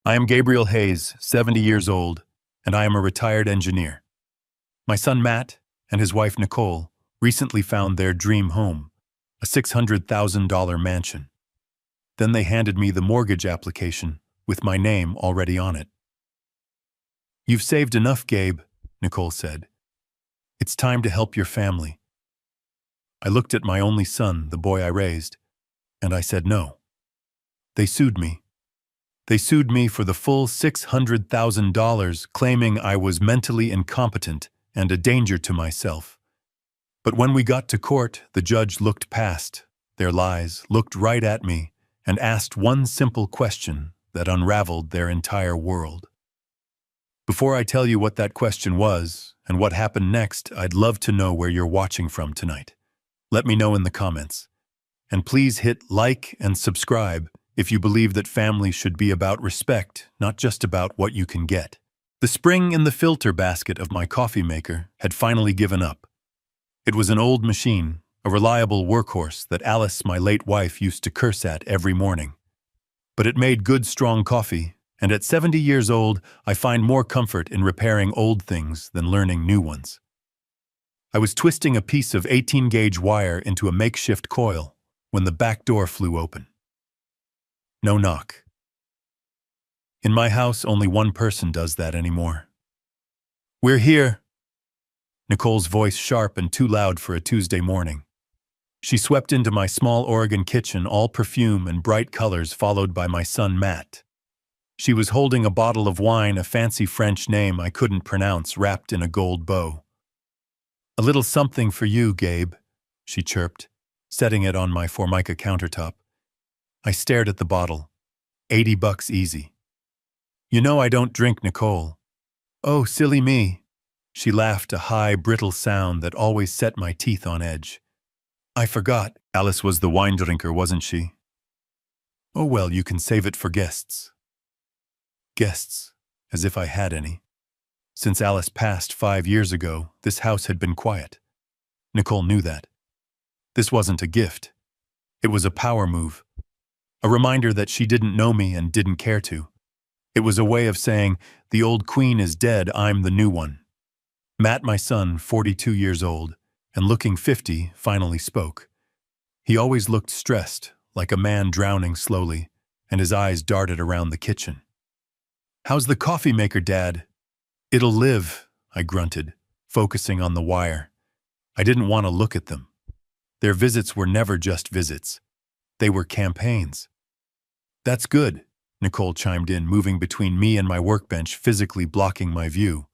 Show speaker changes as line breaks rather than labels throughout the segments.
I am Gabriel Hayes, 70 years old, and I am a retired engineer. My son Matt and his wife Nicole recently found their dream home, a $600,000 mansion. Then they handed me the mortgage application with my name already on it. "You've saved enough, Gabe," Nicole said. "It's time to help your family." I looked at my only son, the boy I raised, and I said no. They sued me. They sued me for the full $600,000, claiming I was mentally incompetent and a danger to myself. But when we got to court, the judge looked past their lies, looked right at me, and asked one simple question that unraveled their entire world. Before I tell you what that question was and what happened next, I'd love to know where you're watching from tonight. Let me know in the comments. And please hit like and subscribe if you believe that family should be about respect, not just about what you can get. The spring in the filter basket of my coffee maker had finally given up. It was an old machine, a reliable workhorse that Alice, my late wife, used to curse at every morning. But it made good, strong coffee, and at 70 years old, I find more comfort in repairing old things than learning new ones. I was twisting a piece of 18-gauge wire into a makeshift coil when the back door flew open. No knock. In my house, only one person does that anymore. "We're here." Nicole's voice sharp and too loud for a Tuesday morning. She swept into my small Oregon kitchen, all perfume and bright colors, followed by my son Matt. She was holding a bottle of wine, a fancy French name I couldn't pronounce, wrapped in a gold bow. "A little something for you, Gabe," she chirped, setting it on my Formica countertop. I stared at the bottle. $80 easy. "You know I don't drink, Nicole." "Oh, silly me." She laughed, a high, brittle sound that always set my teeth on edge. "I forgot. Alice was the wine drinker, wasn't she?" "Oh well, you can save it for guests." Guests, as if I had any. Since Alice passed 5 years ago, this house had been quiet. Nicole knew that. This wasn't a gift. It was a power move. A reminder that she didn't know me and didn't care to. It was a way of saying, the old queen is dead, I'm the new one. Matt, my son, 42 years old, and looking 50, finally spoke. He always looked stressed, like a man drowning slowly, and his eyes darted around the kitchen. "How's the coffee maker, Dad?" "It'll live," I grunted, focusing on the wire. I didn't want to look at them. Their visits were never just visits. They were campaigns. "That's good," Nicole chimed in, moving between me and my workbench, physically blocking my view.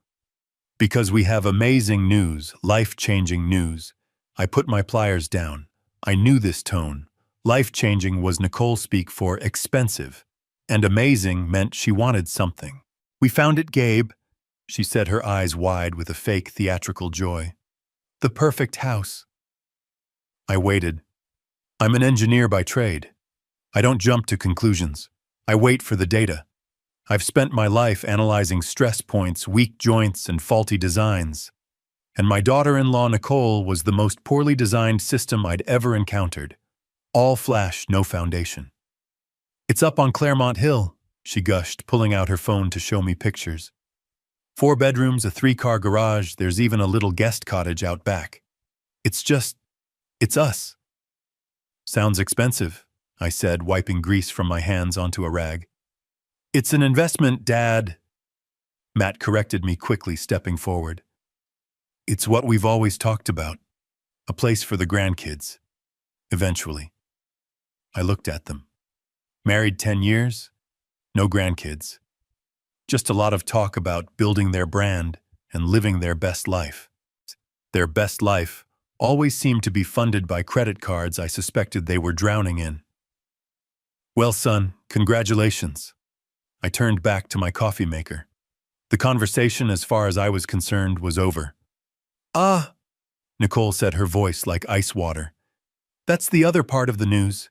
"Because we have amazing news, life-changing news." I put my pliers down. I knew this tone. Life-changing was Nicole speak for expensive, and amazing meant she wanted something. "We found it, Gabe," she said, her eyes wide with a fake theatrical joy. "The perfect house." I waited. I'm an engineer by trade. I don't jump to conclusions. I wait for the data. I've spent my life analyzing stress points, weak joints, and faulty designs. And my daughter-in-law Nicole was the most poorly designed system I'd ever encountered. All flash, no foundation. "It's up on Claremont Hill," she gushed, pulling out her phone to show me pictures. 4 bedrooms, a 3-car garage, there's even a little guest cottage out back. It's us. "Sounds expensive," I said, wiping grease from my hands onto a rag. "It's an investment, Dad." Matt corrected me quickly, stepping forward. "It's what we've always talked about. A place for the grandkids. Eventually." I looked at them. Married 10 years, no grandkids. Just a lot of talk about building their brand and living their best life. Their best life always seemed to be funded by credit cards I suspected they were drowning in. "Well, son, congratulations." I turned back to my coffee maker. The conversation, as far as I was concerned, was over. "Ah," Nicole said, her voice like ice water. "That's the other part of the news."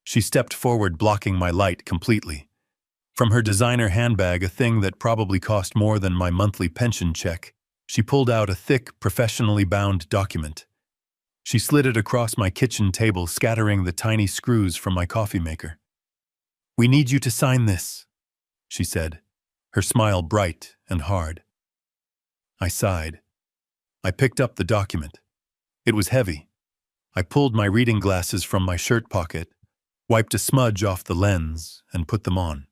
She stepped forward, blocking my light completely. From her designer handbag, a thing that probably cost more than my monthly pension check, she pulled out a thick, professionally bound document. She slid it across my kitchen table, scattering the tiny screws from my coffee maker. "We need you to sign this." she said, her smile bright and hard. I sighed. I picked up the document. It was heavy. I pulled my reading glasses from my shirt pocket, wiped a smudge off the lens, and put them on.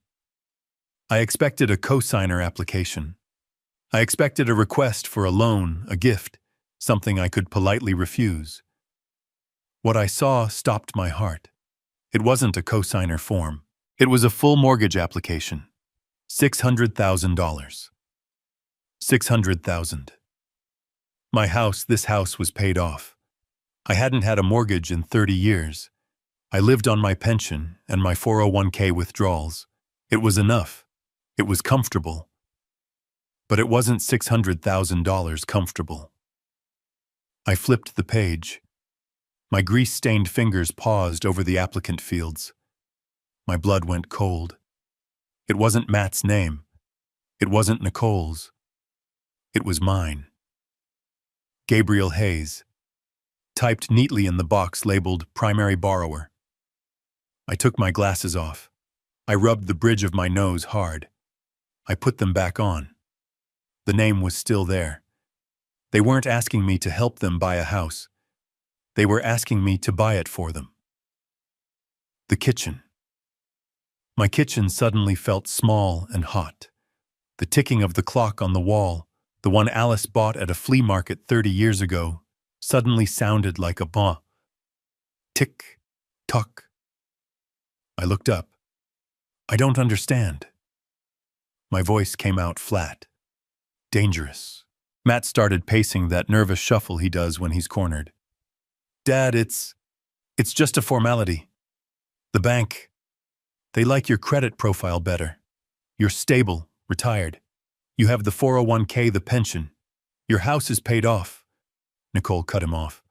I expected a cosigner application. I expected a request for a loan, a gift, something I could politely refuse. What I saw stopped my heart. It wasn't a cosigner form. It was a full mortgage application. $600,000. $600,000. My house, this house was paid off. I hadn't had a mortgage in 30 years. I lived on my pension and my 401k withdrawals. It was enough. It was comfortable. But it wasn't $600,000 comfortable. I flipped the page. My grease-stained fingers paused over the applicant fields. My blood went cold. It wasn't Matt's name. It wasn't Nicole's. It was mine. Gabriel Hayes, typed neatly in the box labeled Primary Borrower. I took my glasses off. I rubbed the bridge of my nose hard. I put them back on. The name was still there. They weren't asking me to help them buy a house. They were asking me to buy it for them. The kitchen. My kitchen suddenly felt small and hot. The ticking of the clock on the wall, the one Alice bought at a flea market 30 years ago, suddenly sounded like a bah. Tick, tock. I looked up. I don't understand. My voice came out flat. Dangerous. Matt started pacing that nervous shuffle he does when he's cornered. Dad, it's just a formality. The bank, they like your credit profile better. You're stable, retired. You have the 401k, the pension. Your house is paid off. Nicole cut him off.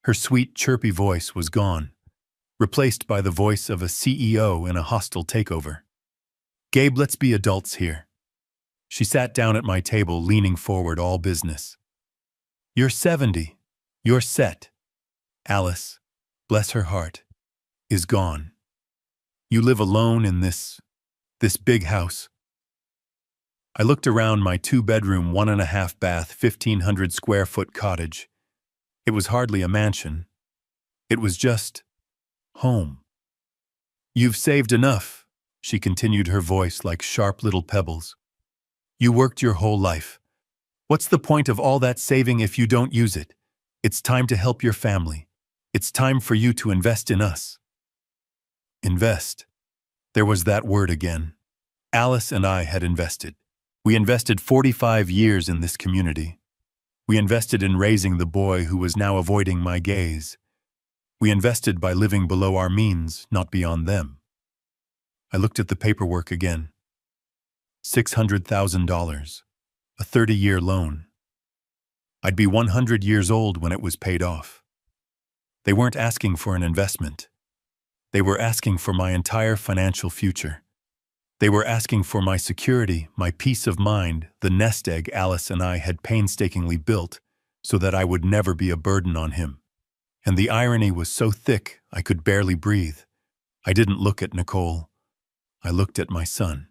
Her sweet, chirpy voice was gone, replaced by the voice of a CEO in a hostile takeover. Gabe, let's be adults here. She sat down at my table, leaning forward, all business. You're 70. You're set. Alice, bless her heart, is gone. You live alone in this big house. I looked around my 2-bedroom, 1.5-bath, 1,500 square foot cottage. It was hardly a mansion. It was just home. You've saved enough, she continued, her voice like sharp little pebbles. You worked your whole life. What's the point of all that saving if you don't use it? It's time to help your family. It's time for you to invest in us. Invest. There was that word again. Alice and I had invested. We invested 45 years in this community. We invested in raising the boy who was now avoiding my gaze. We invested by living below our means, not beyond them. I looked at the paperwork again. $600,000, a 30-year loan. I'd be 100 years old when it was paid off. They weren't asking for an investment. They were asking for my entire financial future. They were asking for my security, my peace of mind, the nest egg Alice and I had painstakingly built so that I would never be a burden on him. And the irony was so thick I could barely breathe. I didn't look at Nicole. I looked at my son.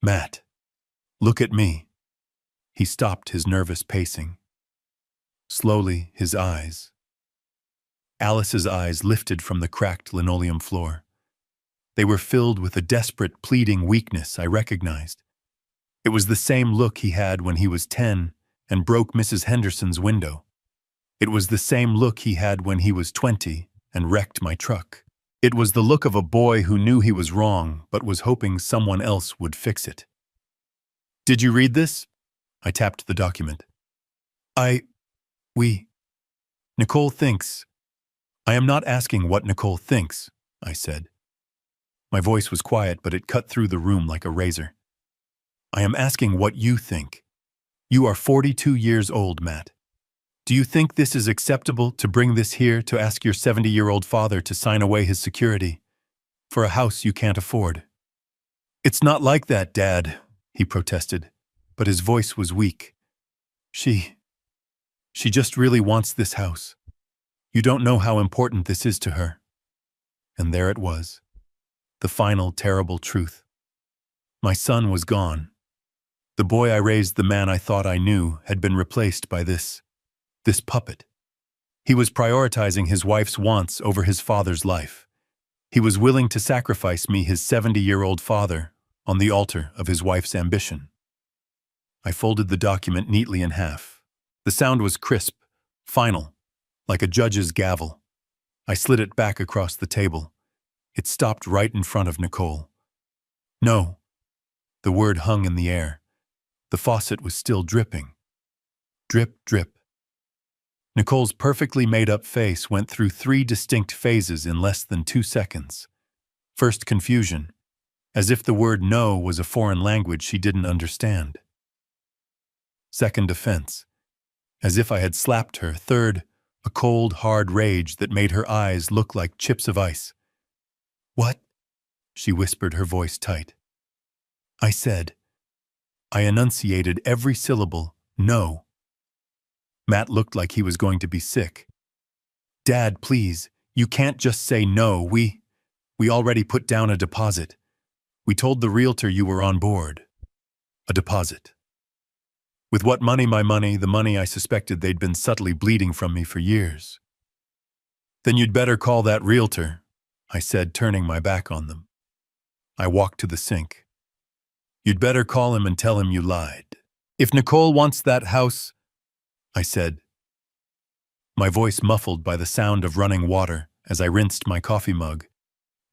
Matt, look at me. He stopped his nervous pacing. Slowly, his eyes. Alice's eyes lifted from the cracked linoleum floor. They were filled with a desperate, pleading weakness I recognized. It was the same look he had when he was 10 and broke Mrs. Henderson's window. It was the same look he had when he was 20 and wrecked my truck. It was the look of a boy who knew he was wrong but was hoping someone else would fix it. Did you read this? I tapped the document. Nicole thinks. I am not asking what Nicole thinks, I said. My voice was quiet, but it cut through the room like a razor. I am asking what you think. You are 42 years old, Matt. Do you think this is acceptable to bring this here to ask your 70-year-old father to sign away his security for a house you can't afford? It's not like that, Dad, he protested, but his voice was weak. She just really wants this house. You don't know how important this is to her. And there it was. The final terrible truth. My son was gone. The boy I raised, the man I thought I knew, had been replaced by this puppet. He was prioritizing his wife's wants over his father's life. He was willing to sacrifice me, his 70-year-old father, on the altar of his wife's ambition. I folded the document neatly in half. The sound was crisp, final, like a judge's gavel. I slid it back across the table. It stopped right in front of Nicole. No. The word hung in the air. The faucet was still dripping. Drip, drip. Nicole's perfectly made-up face went through 3 distinct phases in less than 2 seconds. First, confusion, as if the word no was a foreign language she didn't understand. Second, offense, as if I had slapped her. Third, a cold, hard rage that made her eyes look like chips of ice. "What?" she whispered, her voice tight. I said. I enunciated every syllable, no. Matt looked like he was going to be sick. "Dad, please, you can't just say no. We already put down a deposit. We told the realtor you were on board." A deposit. With what money? My money, the money I suspected they'd been subtly bleeding from me for years. "Then you'd better call that realtor," I said, turning my back on them. I walked to the sink. "You'd better call him and tell him you lied. If Nicole wants that house," I said, my voice muffled by the sound of running water as I rinsed my coffee mug,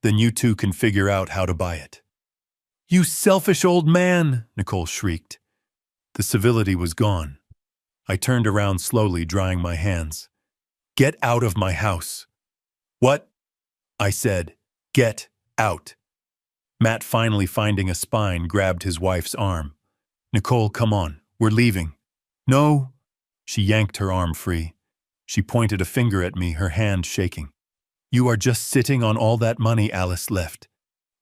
"then you two can figure out how to buy it." "You selfish old man!" Nicole shrieked. The civility was gone. I turned around slowly, drying my hands. "Get out of my house." "What?" I said. "Get out." Matt, finally finding a spine, grabbed his wife's arm. "Nicole, come on. We're leaving." "No." She yanked her arm free. She pointed a finger at me, her hand shaking. "You are just sitting on all that money Alice left.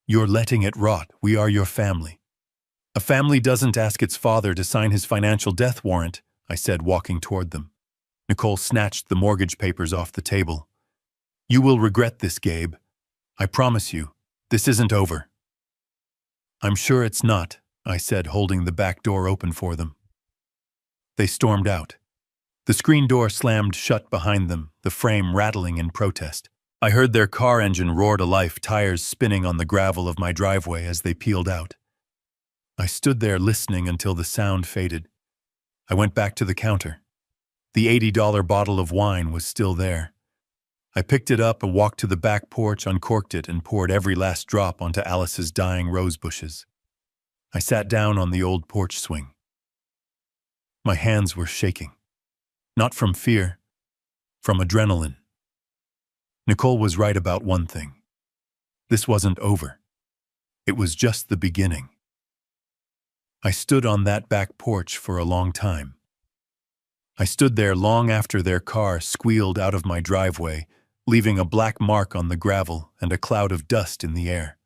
You're letting it rot. We are your family." "A family doesn't ask its father to sign his financial death warrant," I said, walking toward them. Nicole snatched the mortgage papers off the table. "You will regret this, Gabe. I promise you, this isn't over." "I'm sure it's not," I said, holding the back door open for them. They stormed out. The screen door slammed shut behind them, the frame rattling in protest. I heard their car engine roar to life, tires spinning on the gravel of my driveway as they peeled out. I stood there listening until the sound faded. I went back to the counter. The $80 bottle of wine was still there. I picked it up and walked to the back porch, uncorked it, and poured every last drop onto Alice's dying rose bushes. I sat down on the old porch swing. My hands were shaking. Not from fear, from adrenaline. Nicole was right about one thing. This wasn't over. It was just the beginning. I stood on that back porch for a long time. I stood there long after their car squealed out of my driveway, leaving a black mark on the gravel and a cloud of dust in the air.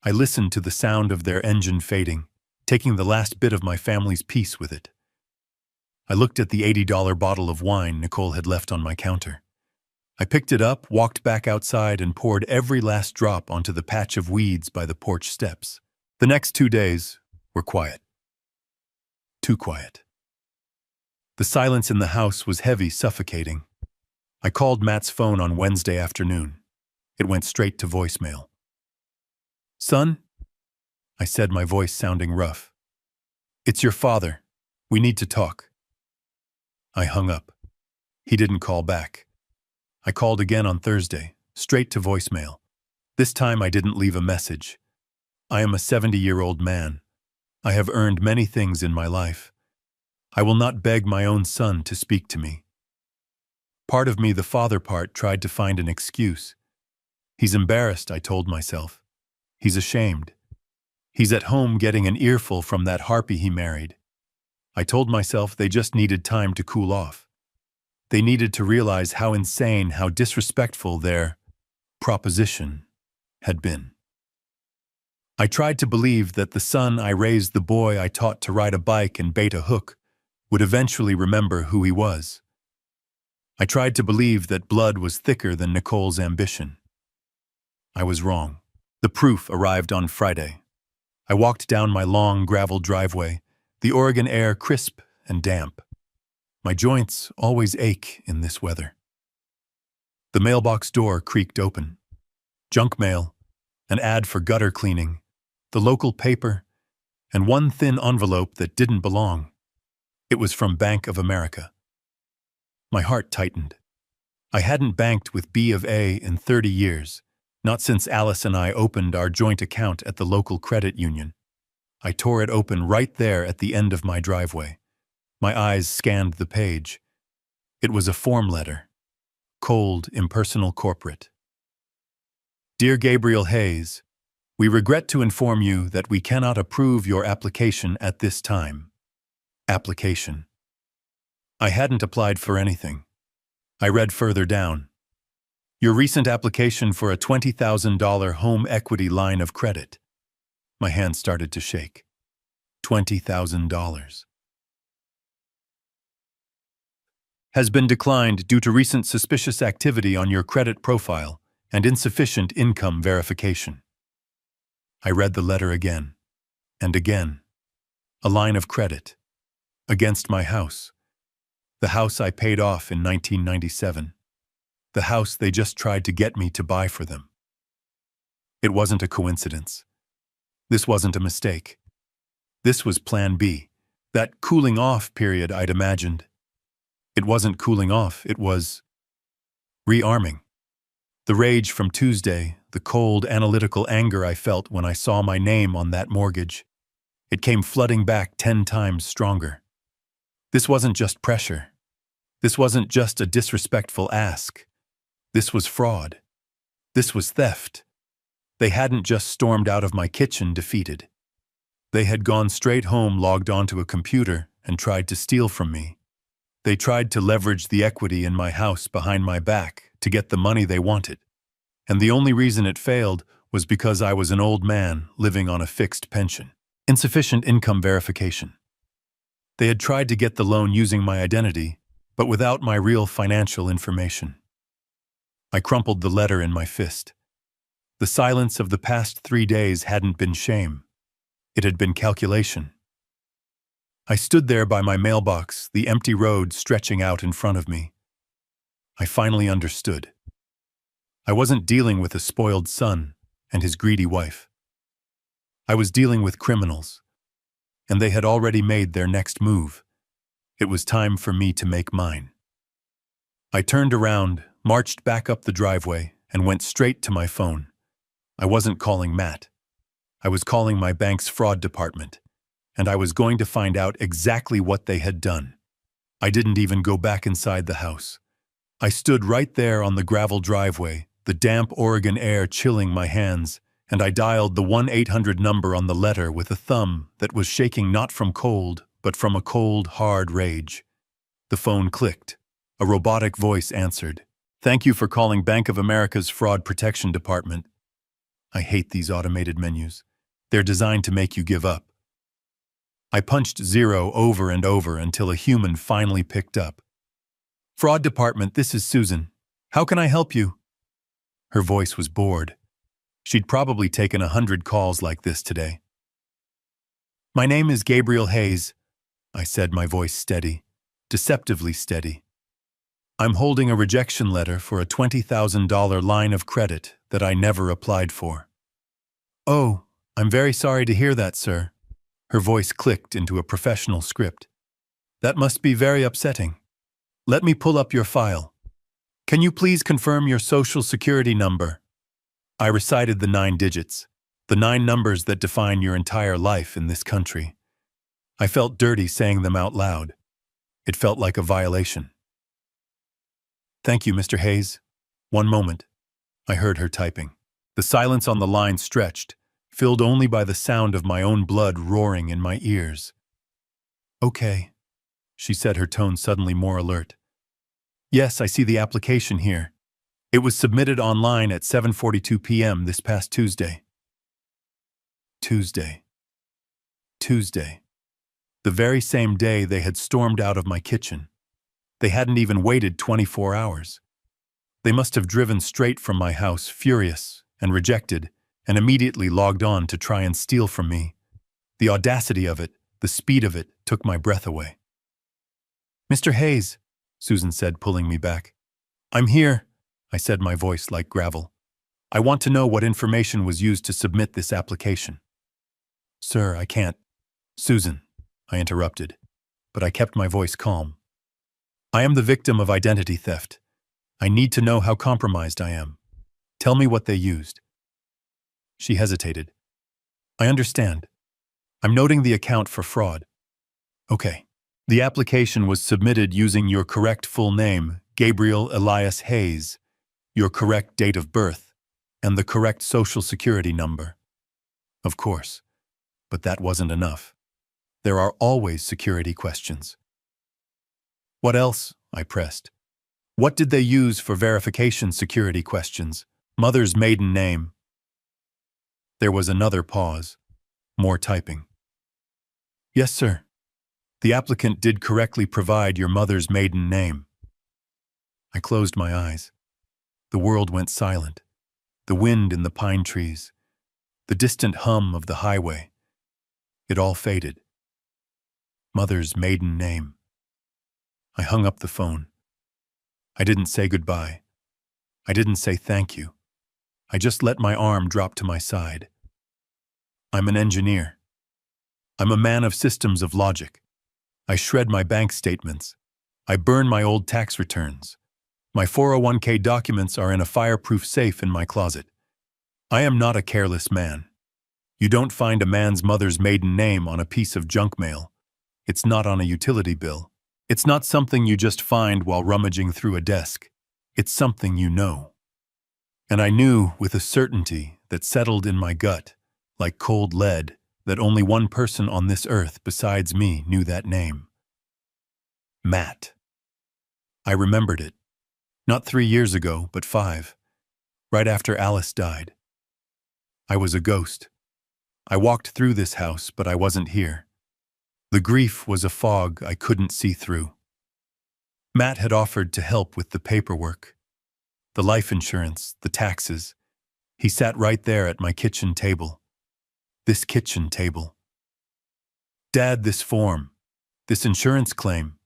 I listened to the sound of their engine fading, taking the last bit of my family's peace with it. I looked at the $80 bottle of wine Nicole had left on my counter. I picked it up, walked back outside, and poured every last drop onto the patch of weeds by the porch steps. The next 2 days were quiet. Too quiet. The silence in the house was heavy, suffocating. I called Matt's phone on Wednesday afternoon. It went straight to voicemail. "Son?" I said, my voice sounding rough. "It's your father. We need to talk." I hung up. He didn't call back. I called again on Thursday, straight to voicemail. This time I didn't leave a message. I am a 70-year-old man. I have earned many things in my life. I will not beg my own son to speak to me. Part of me, the father part, tried to find an excuse. He's embarrassed, I told myself. He's ashamed. He's at home getting an earful from that harpy he married. I told myself they just needed time to cool off. They needed to realize how insane, how disrespectful their proposition had been. I tried to believe that the son I raised, the boy I taught to ride a bike and bait a hook, would eventually remember who he was. I tried to believe that blood was thicker than Nicole's ambition. I was wrong. The proof arrived on Friday. I walked down my long gravel driveway, the Oregon air crisp and damp. My joints always ache in this weather. The mailbox door creaked open. Junk mail, an ad for gutter cleaning, the local paper, and one thin envelope that didn't belong. It was from Bank of America. My heart tightened. I hadn't banked with B of A in 30 years, not since Alice and I opened our joint account at the local credit union. I tore it open right there at the end of my driveway. My eyes scanned the page. It was a form letter. Cold, impersonal corporate. Dear Gabriel Hayes, we regret to inform you that we cannot approve your application at this time. Application. I hadn't applied for anything. I read further down. Your recent application for a $20,000 home equity line of credit. My hand started to shake. $20,000. Has been declined due to recent suspicious activity on your credit profile and insufficient income verification. I read the letter again and again. A line of credit. Against my house. The house I paid off in 1997. The house they just tried to get me to buy for them. It wasn't a coincidence. This wasn't a mistake. This was Plan B, that cooling off period I'd imagined. It wasn't cooling off, it was rearming. The rage from Tuesday, the cold, analytical anger I felt when I saw my name on that mortgage, it came flooding back 10 times stronger. This wasn't just pressure. This wasn't just a disrespectful ask. This was fraud. This was theft. They hadn't just stormed out of my kitchen defeated. They had gone straight home, logged onto a computer, and tried to steal from me. They tried to leverage the equity in my house behind my back to get the money they wanted. And the only reason it failed was because I was an old man living on a fixed pension. Insufficient income verification. They had tried to get the loan using my identity, but without my real financial information. I crumpled the letter in my fist. The silence of the past 3 days hadn't been shame. It had been calculation. I stood there by my mailbox, the empty road stretching out in front of me. I finally understood. I wasn't dealing with a spoiled son and his greedy wife. I was dealing with criminals, and they had already made their next move. It was time for me to make mine. I turned around, marched back up the driveway, and went straight to my phone. I wasn't calling Matt. I was calling my bank's fraud department, and I was going to find out exactly what they had done. I didn't even go back inside the house. I stood right there on the gravel driveway, the damp Oregon air chilling my hands, and I dialed the 1-800 number on the letter with a thumb that was shaking not from cold, but from a cold, hard rage. The phone clicked. A robotic voice answered. Thank you for calling Bank of America's Fraud Protection Department. I hate these automated menus. They're designed to make you give up. I punched 0 over and over until a human finally picked up. Fraud Department, this is Susan. How can I help you? Her voice was bored. She'd probably taken 100 calls like this today. My name is Gabriel Hayes, I said, my voice steady, deceptively steady. I'm holding a rejection letter for a $20,000 line of credit that I never applied for. Oh, I'm very sorry to hear that, sir. Her voice clicked into a professional script. That must be very upsetting. Let me pull up your file. Can you please confirm your social security number? I recited the 9 digits, the 9 numbers that define your entire life in this country. I felt dirty saying them out loud. It felt like a violation. Thank you, Mr. Hayes. One moment. I heard her typing. The silence on the line stretched, filled only by the sound of my own blood roaring in my ears. Okay, she said, her tone suddenly more alert. Yes, I see the application here. It was submitted online at 7:42 p.m. this past Tuesday. Tuesday. The very same day they had stormed out of my kitchen. They hadn't even waited 24 hours. They must have driven straight from my house, furious and rejected, and immediately logged on to try and steal from me, The audacity of it, the speed of it, took my breath away. "Mr. Hayes," Susan said, pulling me back. "I'm here," I said, my voice like gravel. "I want to know what information was used to submit this application." "Sir, I can't." "Susan," I interrupted, but I kept my voice calm. "I am the victim of identity theft. I need to know how compromised I am. Tell me what they used." She hesitated. "I understand. I'm noting the account for fraud." "Okay. The application was submitted using your correct full name, Gabriel Elias Hayes, your correct date of birth, and the correct social security number." Of course. But that wasn't enough. There are always security questions. "What else?" I pressed. "What did they use for verification security questions? Mother's maiden name." There was another pause. More typing. "Yes, sir. The applicant did correctly provide your mother's maiden name." I closed my eyes. The world went silent. The wind in the pine trees. The distant hum of the highway. It all faded. Mother's maiden name. I hung up the phone. I didn't say goodbye. I didn't say thank you. I just let my arm drop to my side. I'm an engineer. I'm a man of systems of logic. I shred my bank statements. I burn my old tax returns. My 401k documents are in a fireproof safe in my closet. I am not a careless man. You don't find a man's mother's maiden name on a piece of junk mail. It's not on a utility bill. It's not something you just find while rummaging through a desk. It's something you know. And I knew with a certainty that settled in my gut, like cold lead, that only one person on this earth besides me knew that name. Matt. I remembered it. Not 3 years ago, but 5. Right after Alice died. I was a ghost. I walked through this house, but I wasn't here. The grief was a fog I couldn't see through. Matt had offered to help with the paperwork, the life insurance, the taxes. He sat right there at my kitchen table. This kitchen table. "Dad, this form, this insurance claim,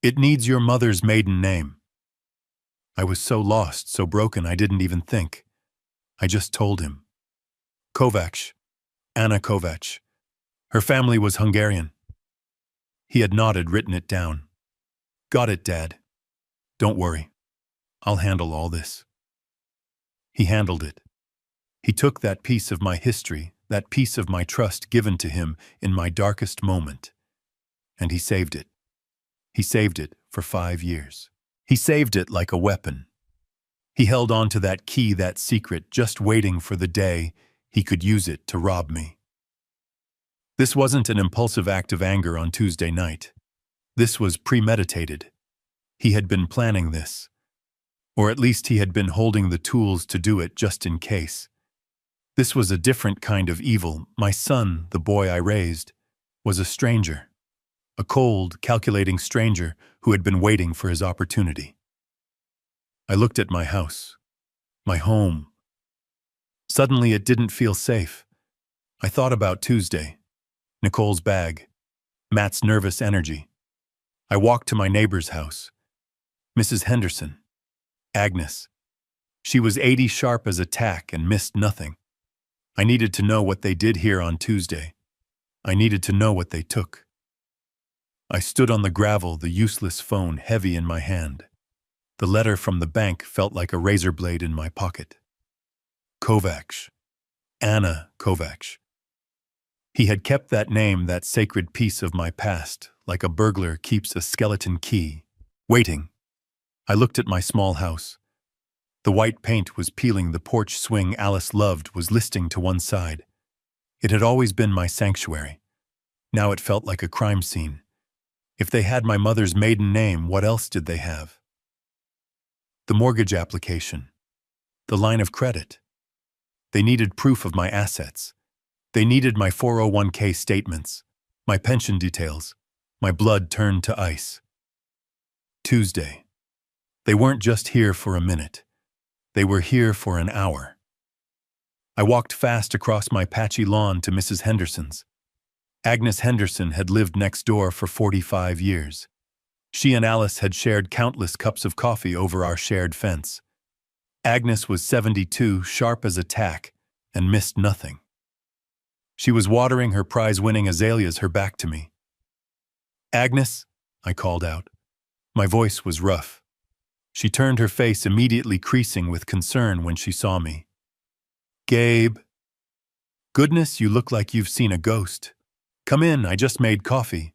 it needs your mother's maiden name." I was so lost, so broken, I didn't even think. I just told him. "Kovacs, Anna Kovacs. Her family was Hungarian." He had nodded, written it down. "Got it, Dad. Don't worry. I'll handle all this." He handled it. He took that piece of my history, that piece of my trust given to him in my darkest moment, and he saved it. He saved it for 5 years. He saved it like a weapon. He held on to that key, that secret, just waiting for the day he could use it to rob me. This wasn't an impulsive act of anger on Tuesday night. This was premeditated. He had been planning this. Or at least he had been holding the tools to do it just in case. This was a different kind of evil. My son, the boy I raised, was a stranger. A cold, calculating stranger who had been waiting for his opportunity. I looked at my house, my home. Suddenly it didn't feel safe. I thought about Tuesday. Nicole's bag, Matt's nervous energy. I walked to my neighbor's house. Mrs. Henderson, Agnes. She was 80 sharp as a tack and missed nothing. I needed to know what they did here on Tuesday. I needed to know what they took. I stood on the gravel, the useless phone heavy in my hand. The letter from the bank felt like a razor blade in my pocket. Kovacs. Anna Kovacs. He had kept that name, that sacred piece of my past, like a burglar keeps a skeleton key, waiting. I looked at my small house. The white paint was peeling, the porch swing Alice loved was listing to one side. It had always been my sanctuary. Now it felt like a crime scene. If they had my mother's maiden name, what else did they have? The mortgage application. The line of credit. They needed proof of my assets. They needed my 401k statements, my pension details. My blood turned to ice. Tuesday. They weren't just here for a minute. They were here for an hour. I walked fast across my patchy lawn to Mrs. Henderson's. Agnes Henderson had lived next door for 45 years. She and Alice had shared countless cups of coffee over our shared fence. Agnes was 72, sharp as a tack, and missed nothing. She was watering her prize-winning azaleas, her back to me. "Agnes," I called out. My voice was rough. She turned, her face immediately creasing with concern when she saw me. "Gabe." "Goodness, you look like you've seen a ghost. Come in, I just made coffee."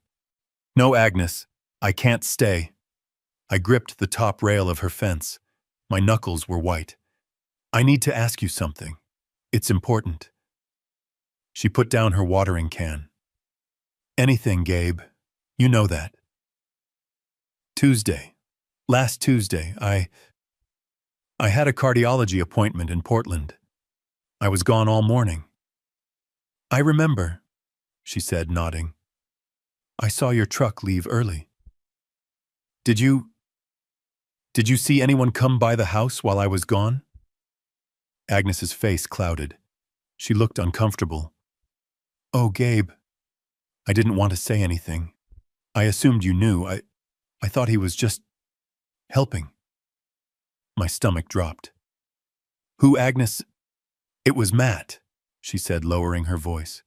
"No, Agnes, I can't stay." I gripped the top rail of her fence. My knuckles were white. "I need to ask you something. It's important." She put down her watering can. "Anything, Gabe. You know that." Last Tuesday, I had a cardiology appointment in Portland. I was gone all morning." "I remember," she said, nodding. "I saw your truck leave early." Did you see anyone come by the house while I was gone?" Agnes's face clouded. She looked uncomfortable. "Oh, Gabe." I didn't want to say anything. I assumed you knew. I thought he was just helping. My stomach dropped. "Who, Agnes?" "It was Matt," she said, lowering her voice.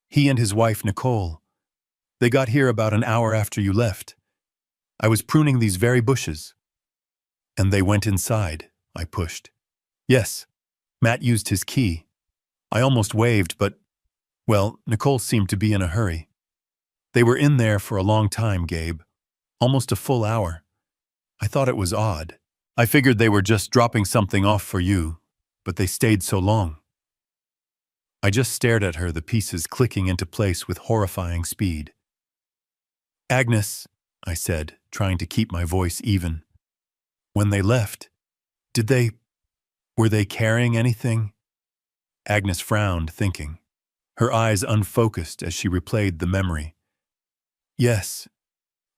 "He and his wife, Nicole. They got here about an hour after you left. I was pruning these very bushes." "And they went inside," I pushed. "Yes, Matt used his key. I almost waved, but, well, Nicole seemed to be in a hurry. They were in there for a long time, Gabe. Almost a full hour. I thought it was odd. I figured they were just dropping something off for you, but they stayed so long." I just stared at her, the pieces clicking into place with horrifying speed. "Agnes," I said, trying to keep my voice even. "When they left, were they carrying anything?" Agnes frowned, thinking. Her eyes unfocused as she replayed the memory. Yes,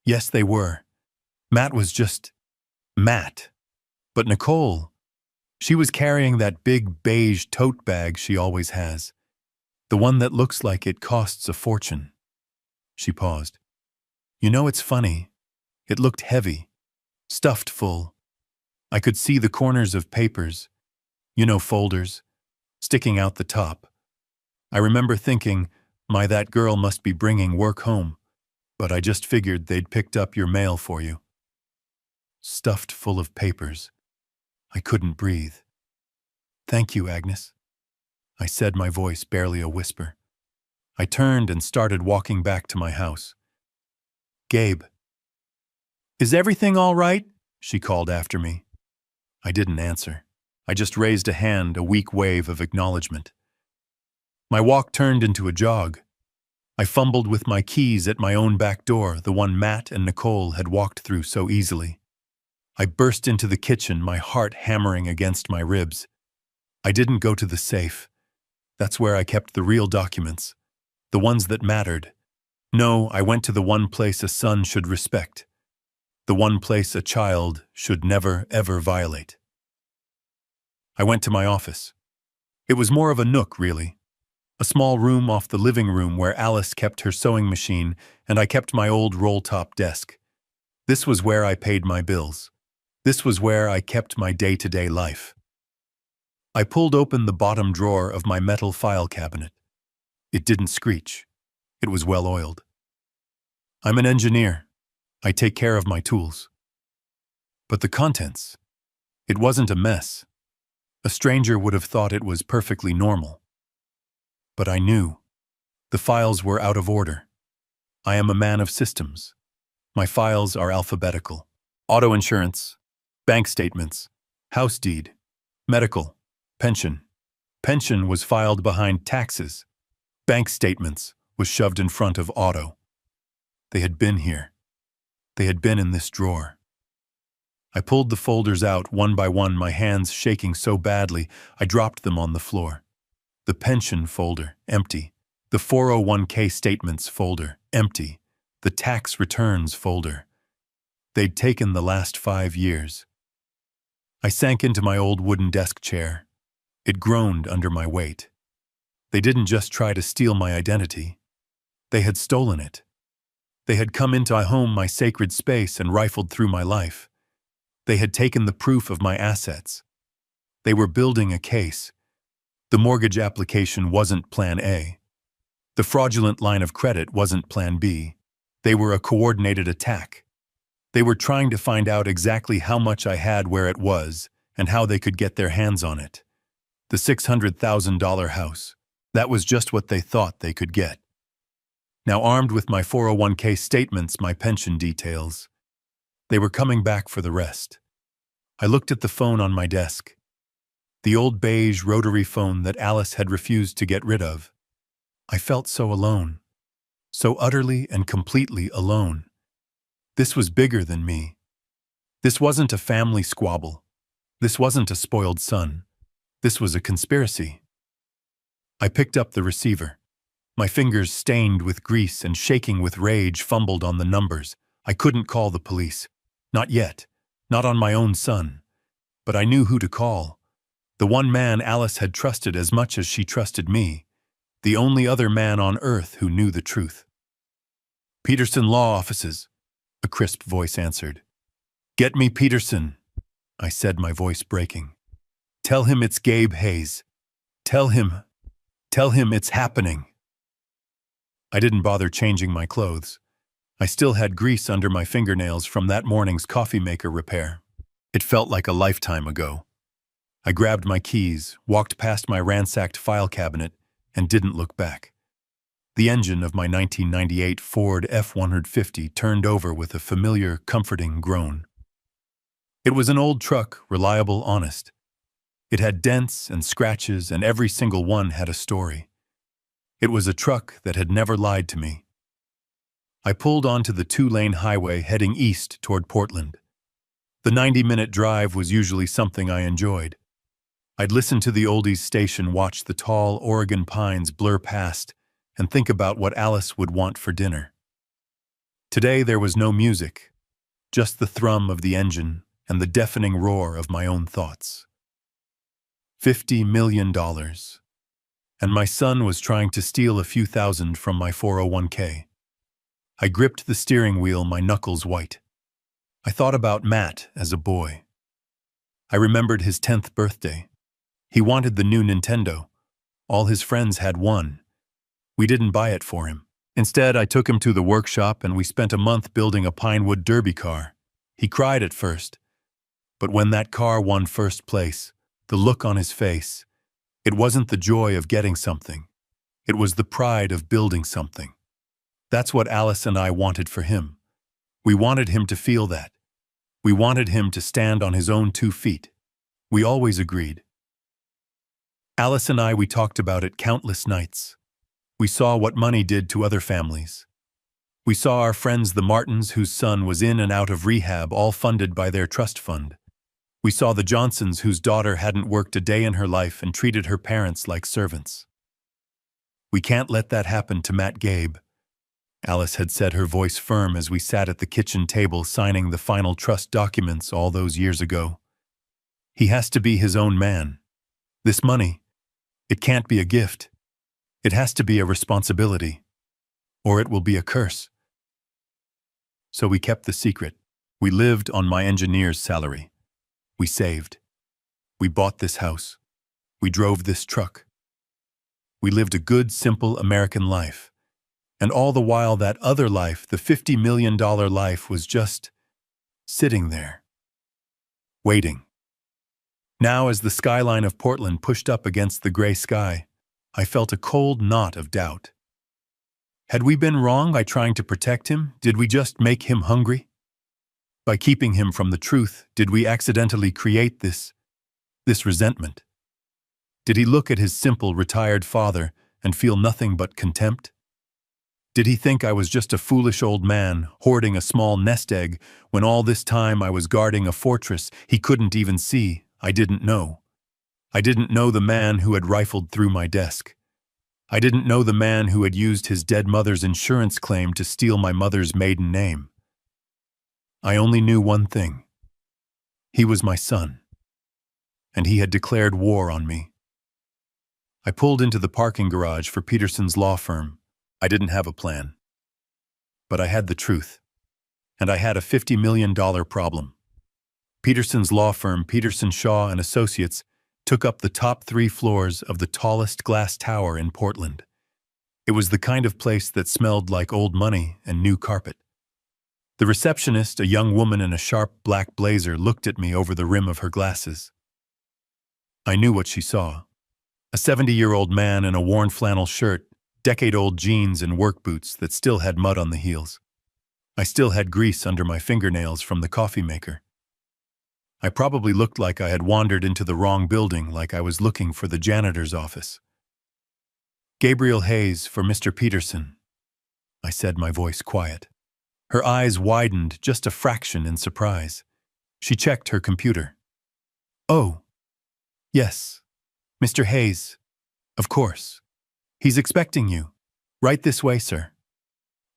they were. Matt was just Matt. But Nicole, she was carrying that big beige tote bag she always has. The one that looks like it costs a fortune." She paused. "You know, it's funny. It looked heavy, stuffed full. I could see the corners of papers, folders, sticking out the top. I remember thinking, that girl must be bringing work home, but I just figured they'd picked up your mail for you." Stuffed full of papers. I couldn't breathe. "Thank you, Agnes," I said, my voice barely a whisper. I turned and started walking back to my house. "Gabe." "Is everything all right?" she called after me. I didn't answer. I just raised a hand, a weak wave of acknowledgement. My walk turned into a jog. I fumbled with my keys at my own back door, the one Matt and Nicole had walked through so easily. I burst into the kitchen, my heart hammering against my ribs. I didn't go to the safe. That's where I kept the real documents, the ones that mattered. No, I went to the one place a son should respect, the one place a child should never, ever violate. I went to my office. It was more of a nook, really. A small room off the living room where Alice kept her sewing machine and I kept my old roll-top desk. This was where I paid my bills. This was where I kept my day-to-day life. I pulled open the bottom drawer of my metal file cabinet. It didn't screech. It was well-oiled. I'm an engineer. I take care of my tools. But the contents, it wasn't a mess. A stranger would have thought it was perfectly normal. But I knew. The files were out of order. I am a man of systems. My files are alphabetical. Auto insurance, bank statements, house deed, medical, pension. Pension was filed behind taxes. Bank statements was shoved in front of auto. They had been here. They had been in this drawer. I pulled the folders out one by one, my hands shaking so badly I dropped them on the floor. The pension folder, empty. The 401k statements folder, empty. The tax returns folder. They'd taken the last 5 years. I sank into my old wooden desk chair. It groaned under my weight. They didn't just try to steal my identity. They had stolen it. They had come into my home, my sacred space, and rifled through my life. They had taken the proof of my assets. They were building a case. The mortgage application wasn't Plan A. The fraudulent line of credit wasn't Plan B. They were a coordinated attack. They were trying to find out exactly how much I had, where it was, and how they could get their hands on it. The $600,000 house. That was just what they thought they could get. Now armed with my 401k statements, my pension details, they were coming back for the rest. I looked at the phone on my desk. The old beige rotary phone that Alice had refused to get rid of. I felt so alone. So utterly and completely alone. This was bigger than me. This wasn't a family squabble. This wasn't a spoiled son. This was a conspiracy. I picked up the receiver. My fingers, stained with grease and shaking with rage, fumbled on the numbers. I couldn't call the police. Not yet. Not on my own son. But I knew who to call. The one man Alice had trusted as much as she trusted me. The only other man on earth who knew the truth. "Peterson Law Offices," a crisp voice answered. "Get me Peterson," I said, my voice breaking. "Tell him it's Gabe Hayes. Tell him it's happening." I didn't bother changing my clothes. I still had grease under my fingernails from that morning's coffee maker repair. It felt like a lifetime ago. I grabbed my keys, walked past my ransacked file cabinet, and didn't look back. The engine of my 1998 Ford F-150 turned over with a familiar, comforting groan. It was an old truck, reliable, honest. It had dents and scratches, and every single one had a story. It was a truck that had never lied to me. I pulled onto the 2-lane highway heading east toward Portland. The 90-minute drive was usually something I enjoyed. I'd listen to the oldies station, watch the tall Oregon pines blur past, and think about what Alice would want for dinner. Today there was no music, just the thrum of the engine and the deafening roar of my own thoughts. $50 million. And my son was trying to steal a few thousand from my 401k. I gripped the steering wheel, my knuckles white. I thought about Matt as a boy. I remembered his 10th birthday. He wanted the new Nintendo. All his friends had one. We didn't buy it for him. Instead, I took him to the workshop and we spent a month building a Pinewood Derby car. He cried at first. But when that car won first place, the look on his face, it wasn't the joy of getting something. It was the pride of building something. That's what Alice and I wanted for him. We wanted him to feel that. We wanted him to stand on his own 2 feet. We always agreed. Alice and I, we talked about it countless nights. We saw what money did to other families. We saw our friends the Martins, whose son was in and out of rehab, all funded by their trust fund. We saw the Johnsons, whose daughter hadn't worked a day in her life and treated her parents like servants. "We can't let that happen to Matt Gabe," Alice had said, her voice firm, as we sat at the kitchen table signing the final trust documents all those years ago. "He has to be his own man. This money, it can't be a gift. It has to be a responsibility, or it will be a curse." So we kept the secret. We lived on my engineer's salary. We saved. We bought this house. We drove this truck. We lived a good, simple American life. And all the while, that other life, the $50 million life, was just sitting there, waiting. Now, as the skyline of Portland pushed up against the gray sky, I felt a cold knot of doubt. Had we been wrong by trying to protect him? Did we just make him hungry? By keeping him from the truth, did we accidentally create this resentment? Did he look at his simple, retired father and feel nothing but contempt? Did he think I was just a foolish old man hoarding a small nest egg when all this time I was guarding a fortress he couldn't even see? I didn't know. I didn't know the man who had rifled through my desk. I didn't know the man who had used his dead mother's insurance claim to steal my mother's maiden name. I only knew one thing. He was my son, and he had declared war on me. I pulled into the parking garage for Peterson's law firm. I didn't have a plan. But I had the truth. And I had a $50 million problem. Peterson's law firm, Peterson Shaw and Associates, took up the top 3 floors of the tallest glass tower in Portland. It was the kind of place that smelled like old money and new carpet. The receptionist, a young woman in a sharp black blazer, looked at me over the rim of her glasses. I knew what she saw. A 70-year-old man in a worn flannel shirt, decade-old jeans and work boots that still had mud on the heels. I still had grease under my fingernails from the coffee maker. I probably looked like I had wandered into the wrong building, like I was looking for the janitor's office. "Gabriel Hayes for Mr. Peterson," I said, my voice quiet. Her eyes widened just a fraction in surprise. She checked her computer. "Oh, yes, Mr. Hayes. Of course. He's expecting you. Right this way, sir."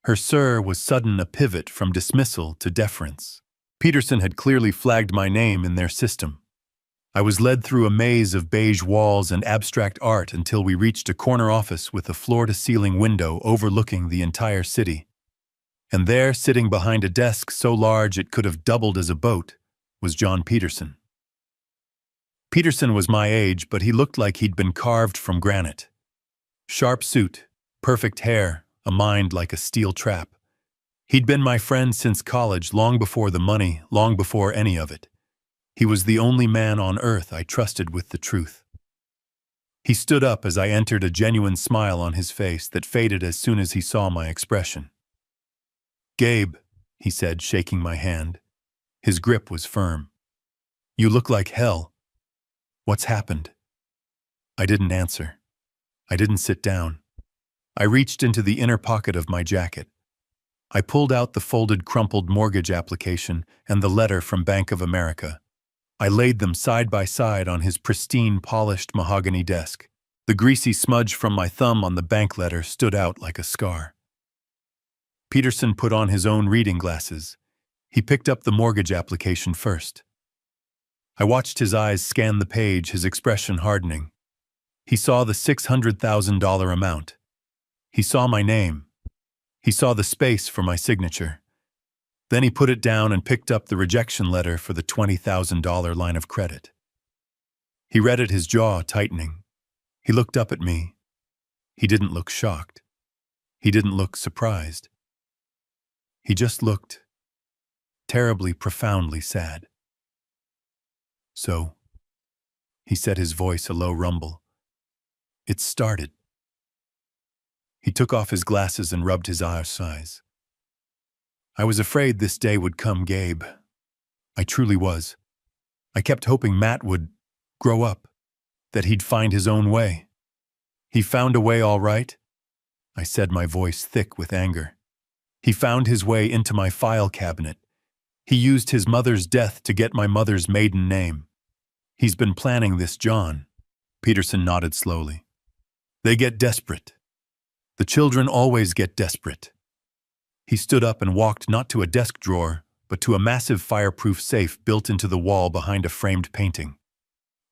Her "sir" was sudden a pivot from dismissal to deference. Peterson had clearly flagged my name in their system. I was led through a maze of beige walls and abstract art until we reached a corner office with a floor-to-ceiling window overlooking the entire city. And there, sitting behind a desk so large it could have doubled as a boat, was John Peterson. Peterson was my age, but he looked like he'd been carved from granite. Sharp suit, perfect hair, a mind like a steel trap. He'd been my friend since college, long before the money, long before any of it. He was the only man on earth I trusted with the truth. He stood up as I entered, a genuine smile on his face that faded as soon as he saw my expression. "Gabe," he said, shaking my hand. His grip was firm. "You look like hell. What's happened?" I didn't answer. I didn't sit down. I reached into the inner pocket of my jacket. I pulled out the folded, crumpled mortgage application and the letter from Bank of America. I laid them side by side on his pristine, polished mahogany desk. The greasy smudge from my thumb on the bank letter stood out like a scar. Peterson put on his own reading glasses. He picked up the mortgage application first. I watched his eyes scan the page, his expression hardening. He saw the $600,000 amount. He saw my name. He saw the space for my signature. Then he put it down and picked up the rejection letter for the $20,000 line of credit. He read it, his jaw tightening. He looked up at me. He didn't look shocked. He didn't look surprised. He just looked terribly, profoundly sad. "So," he said, his voice a low rumble, "it started." He took off his glasses and rubbed his eyes. "I was afraid this day would come, Gabe. I truly was. I kept hoping Matt would grow up, that he'd find his own way. He found a way all right," I said, my voice thick with anger. "He found his way into my file cabinet. He used his mother's death to get my mother's maiden name. He's been planning this, John." Peterson nodded slowly. "They get desperate. The children always get desperate." He stood up and walked not to a desk drawer, but to a massive fireproof safe built into the wall behind a framed painting.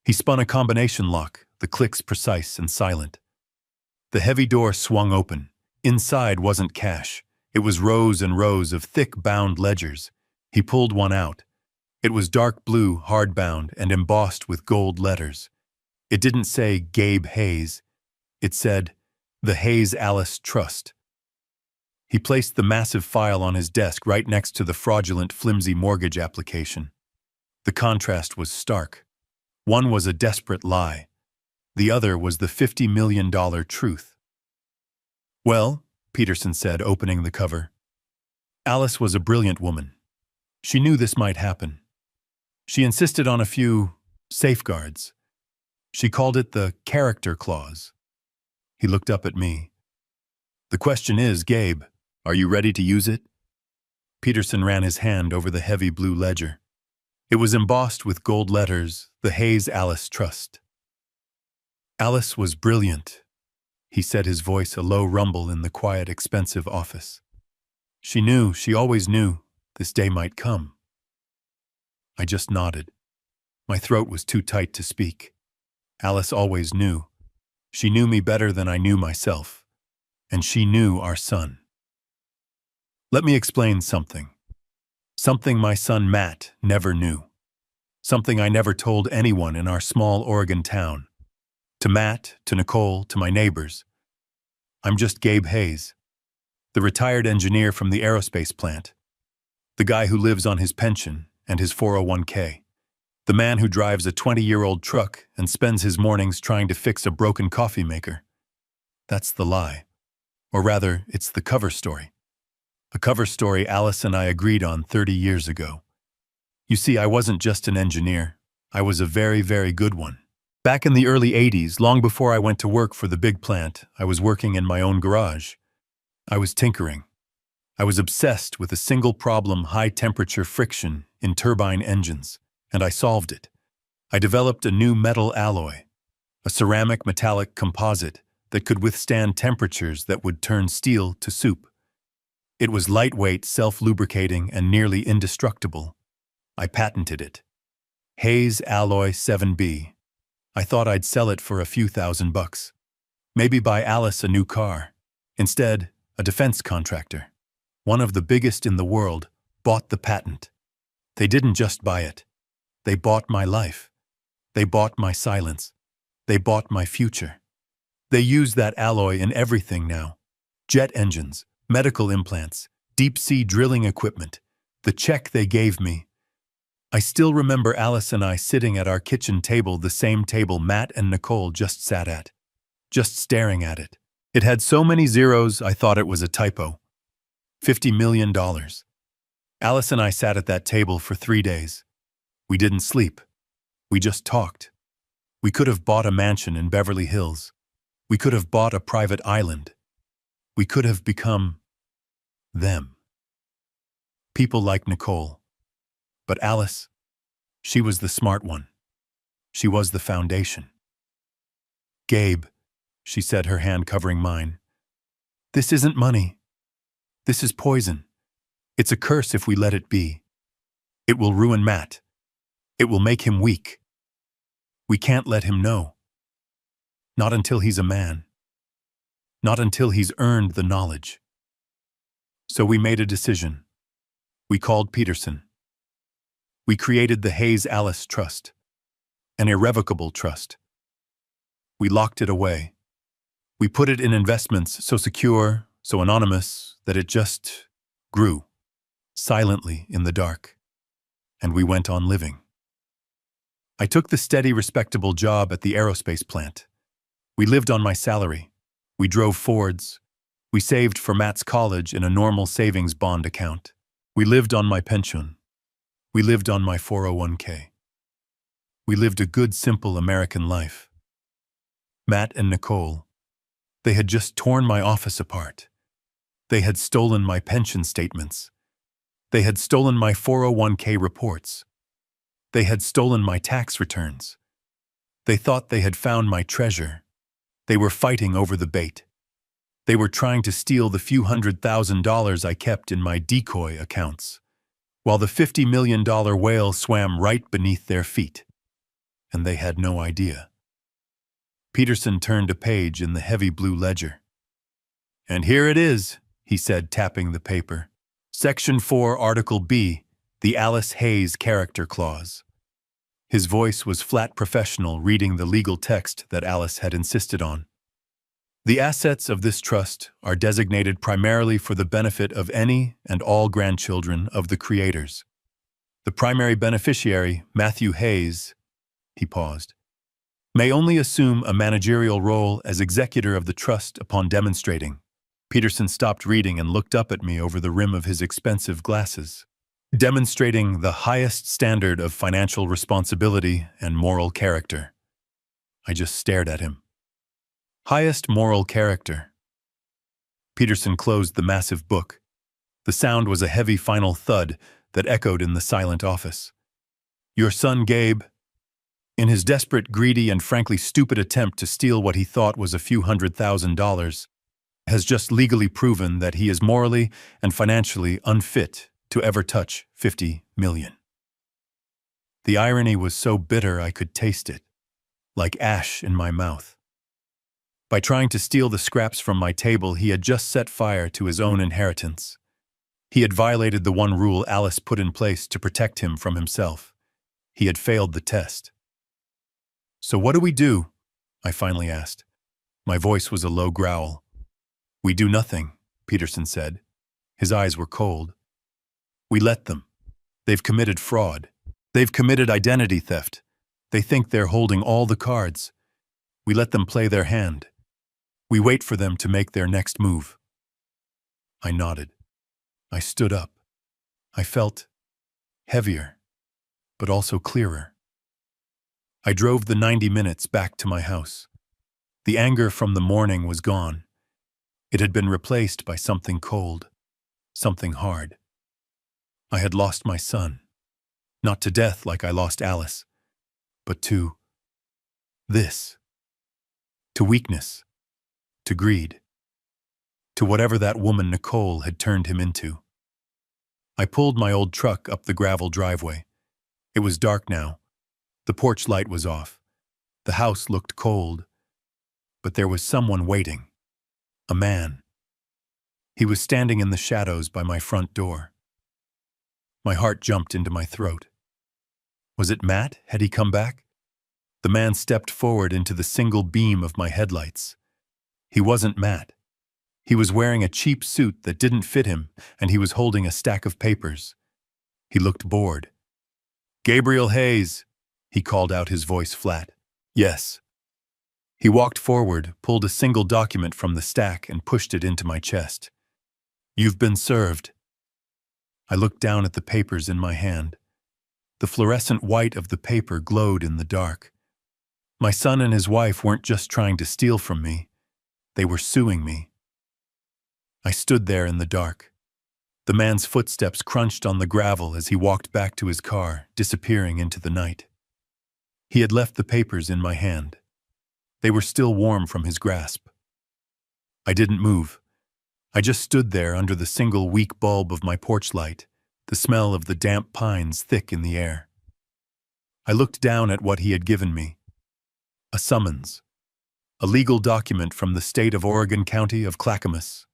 He spun a combination lock, the clicks precise and silent. The heavy door swung open. Inside wasn't cash. It was rows and rows of thick bound ledgers. He pulled one out. It was dark blue, hardbound, and embossed with gold letters. It didn't say Gabe Hayes. It said, "The Hayes Alice Trust." He placed the massive file on his desk right next to the fraudulent, flimsy mortgage application. The contrast was stark. One was a desperate lie. The other was the $50 million truth. "Well," Peterson said, opening the cover, "Alice was a brilliant woman. She knew this might happen. She insisted on a few safeguards. She called it the character clause." He looked up at me. "The question is, Gabe, are you ready to use it?" Peterson ran his hand over the heavy blue ledger. It was embossed with gold letters, "The Hayes Alice Trust." "Alice was brilliant," he said, his voice a low rumble in the quiet, expensive office. She always knew, this day might come." I just nodded. My throat was too tight to speak. Alice always knew. She knew me better than I knew myself. and she knew our son. Let me explain something. Something my son Matt never knew. Something I never told anyone in our small Oregon town. To Matt, to Nicole, to my neighbors. I'm just Gabe Hayes, the retired engineer from the aerospace plant. The guy who lives on his pension and his 401k. The man who drives a 20-year-old truck and spends his mornings trying to fix a broken coffee maker. That's the lie. Or rather, it's the cover story. A cover story Alice and I agreed on 30 years ago. You see, I wasn't just an engineer. I was a very, very good one. Back in the early 80s, long before I went to work for the big plant, I was working in my own garage. I was tinkering. I was obsessed with a single problem: high-temperature friction in turbine engines, and I solved it. I developed a new metal alloy, a ceramic metallic composite that could withstand temperatures that would turn steel to soup. It was lightweight, self-lubricating, and nearly indestructible. I patented it. Hayes Alloy 7B. I thought I'd sell it for a few $1,000. Maybe buy Alice a new car. Instead, a defense contractor, one of the biggest in the world, bought the patent. They didn't just buy it. They bought my life. They bought my silence. They bought my future. They use that alloy in everything now. Jet engines, medical implants, deep-sea drilling equipment. The check they gave me. I still remember Alice and I sitting at our kitchen table, the same table Matt and Nicole just sat at. Just staring at it. It had so many zeros I thought it was a typo. $50 million. Alice and I sat at that table for 3 days. We didn't sleep. We just talked. We could have bought a mansion in Beverly Hills. We could have bought a private island. We could have become them. People like Nicole. But Alice, she was the smart one. She was the foundation. Gabe, she said, her hand covering mine. This isn't money. This is poison. It's a curse if we let it be. It will ruin Matt. It will make him weak. We can't let him know. Not until he's a man. Not until he's earned the knowledge. So we made a decision. We called Peterson. We created the Hayes Alice Trust, an irrevocable trust. We locked it away. We put it in investments so secure, so anonymous, that it just grew, silently in the dark. And we went on living. I took the steady, respectable job at the aerospace plant. We lived on my salary. We drove Fords. We saved for Matt's college in a normal savings bond account. We lived on my pension. We lived on my 401k. We lived a good, simple American life. Matt and Nicole, they had just torn my office apart. They had stolen my pension statements. They had stolen my 401k reports. They had stolen my tax returns. They thought they had found my treasure. They were fighting over the bait. They were trying to steal the few $100,000 I kept in my decoy accounts, while the $50 million whale swam right beneath their feet. And they had no idea. Peterson turned a page in the heavy blue ledger. And here it is, he said, tapping the paper. Section 4, Article B, the Alice Hayes Character Clause. His voice was flat professional, reading the legal text that Alice had insisted on. The assets of this trust are designated primarily for the benefit of any and all grandchildren of the creators. The primary beneficiary, Matthew Hayes, he paused, may only assume a managerial role as executor of the trust upon demonstrating. Peterson stopped reading and looked up at me over the rim of his expensive glasses. Demonstrating the highest standard of financial responsibility and moral character. I just stared at him. Highest moral character. Peterson closed the massive book. The sound was a heavy final thud that echoed in the silent office. Your son Gabe, in his desperate, greedy, and frankly stupid attempt to steal what he thought was a few $100,000, has just legally proven that he is morally and financially unfit to ever touch 50 million. The irony was so bitter I could taste it, like ash in my mouth. By trying to steal the scraps from my table, he had just set fire to his own inheritance. He had violated the one rule Alice put in place to protect him from himself. He had failed the test. "So what do we do?" I finally asked. My voice was a low growl. "We do nothing," Peterson said. His eyes were cold. "We let them. They've committed fraud. They've committed identity theft. They think they're holding all the cards. We let them play their hand. We wait for them to make their next move." I nodded. I stood up. I felt heavier, but also clearer. I drove the 90 minutes back to my house. The anger from the morning was gone. It had been replaced by something cold, something hard. I had lost my son, not to death like I lost Alice, but to this, to weakness, to greed, to whatever that woman Nicole had turned him into. I pulled my old truck up the gravel driveway. It was dark now. The porch light was off. The house looked cold. But there was someone waiting. A man. He was standing in the shadows by my front door. My heart jumped into my throat. Was it Matt? Had he come back? The man stepped forward into the single beam of my headlights. He wasn't Matt. He was wearing a cheap suit that didn't fit him, and he was holding a stack of papers. He looked bored. "Gabriel Hayes," he called out, his voice flat. "Yes." He walked forward, pulled a single document from the stack, and pushed it into my chest. "You've been served." I looked down at the papers in my hand. The fluorescent white of the paper glowed in the dark. My son and his wife weren't just trying to steal from me. They were suing me. I stood there in the dark. The man's footsteps crunched on the gravel as he walked back to his car, disappearing into the night. He had left the papers in my hand. They were still warm from his grasp. I didn't move. I just stood there under the single weak bulb of my porch light, the smell of the damp pines thick in the air. I looked down at what he had given me. A summons. A legal document from the state of Oregon County of Clackamas.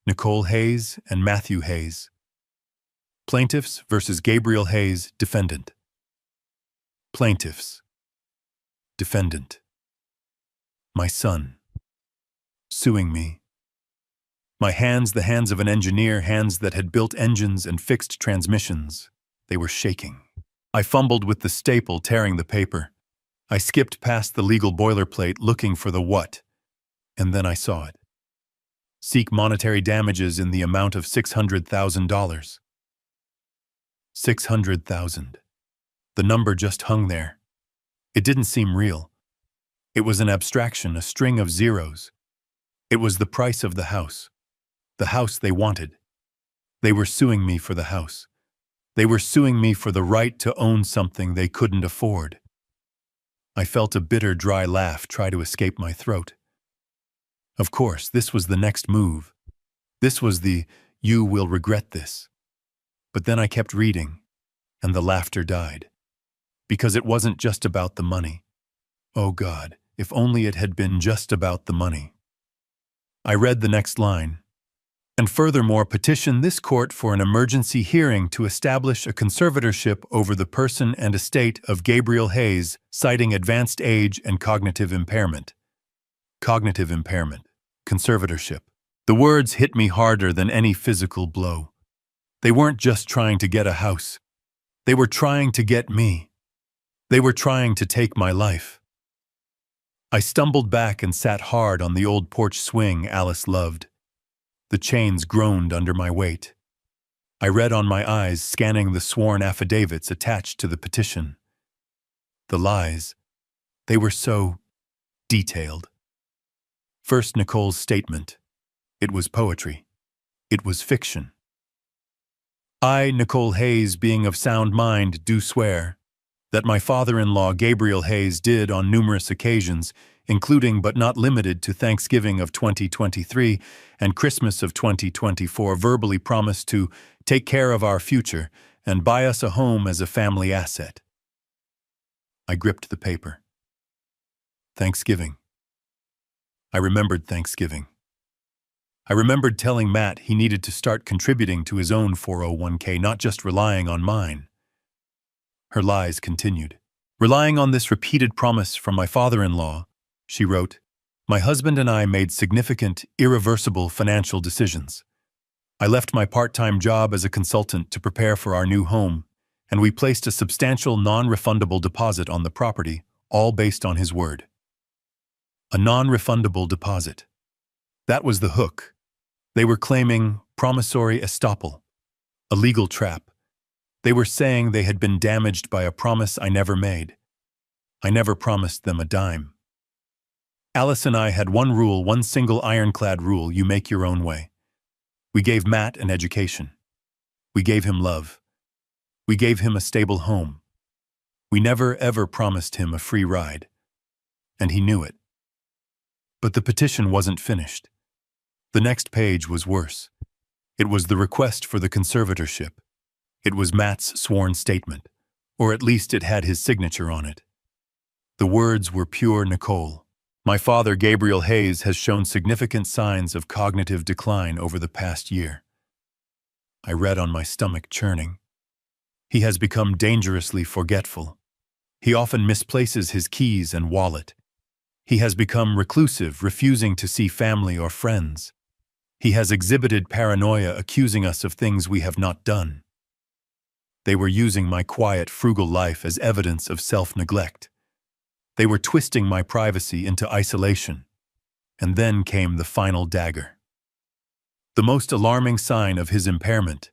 Nicole Hayes and Matthew Hayes. Plaintiffs versus Gabriel Hayes, defendant. Plaintiffs. Defendant. My son. Suing me. My hands, the hands of an engineer, hands that had built engines and fixed transmissions. They were shaking. I fumbled with the staple, tearing the paper. I skipped past the legal boilerplate, looking for the what, and then I saw it. Seek monetary damages in the amount of $600,000. 600,000. The number just hung there. It didn't seem real. It was an abstraction, a string of zeros. It was the price of the house they wanted. They were suing me for the house. They were suing me for the right to own something they couldn't afford. I felt a bitter, dry laugh try to escape my throat. Of course, this was the next move. This was the, "You will regret this." But then I kept reading, and the laughter died. Because it wasn't just about the money. Oh God, if only it had been just about the money. I read the next line. "And furthermore, petition this court for an emergency hearing to establish a conservatorship over the person and estate of Gabriel Hayes, citing advanced age and cognitive impairment." Cognitive impairment. Conservatorship. The words hit me harder than any physical blow. They weren't just trying to get a house. They were trying to get me. They were trying to take my life. I stumbled back and sat hard on the old porch swing Alice loved. The chains groaned under my weight. I read on my eyes, scanning the sworn affidavits attached to the petition. The lies. They were so detailed. First, Nicole's statement. It was poetry. It was fiction. "I, Nicole Hayes, being of sound mind, do swear that my father-in-law Gabriel Hayes did on numerous occasions, including but not limited to Thanksgiving of 2023 and Christmas of 2024, verbally promise to take care of our future and buy us a home as a family asset." I gripped the paper. Thanksgiving. I remembered Thanksgiving. I remembered telling Matt he needed to start contributing to his own 401k, not just relying on mine. Her lies continued. Relying on this repeated promise from my father-in-law, she wrote, my husband and I made significant, irreversible financial decisions. I left my part-time job as a consultant to prepare for our new home, and we placed a substantial non-refundable deposit on the property, all based on his word. A non-refundable deposit. That was the hook. They were claiming promissory estoppel, a legal trap. They were saying they had been damaged by a promise I never made. I never promised them a dime. Alice and I had one rule, one single ironclad rule: you make your own way. We gave Matt an education. We gave him love. We gave him a stable home. We never ever promised him a free ride. And he knew it. But the petition wasn't finished. The next page was worse. It was the request for the conservatorship. It was Matt's sworn statement, or at least it had his signature on it. The words were pure Nicole. My father, Gabriel Hayes, has shown significant signs of cognitive decline over the past year. I read on my stomach churning. He has become dangerously forgetful. He often misplaces his keys and wallet. He has become reclusive, refusing to see family or friends. He has exhibited paranoia, accusing us of things we have not done. They were using my quiet, frugal life as evidence of self-neglect. They were twisting my privacy into isolation. And then came the final dagger. The most alarming sign of his impairment,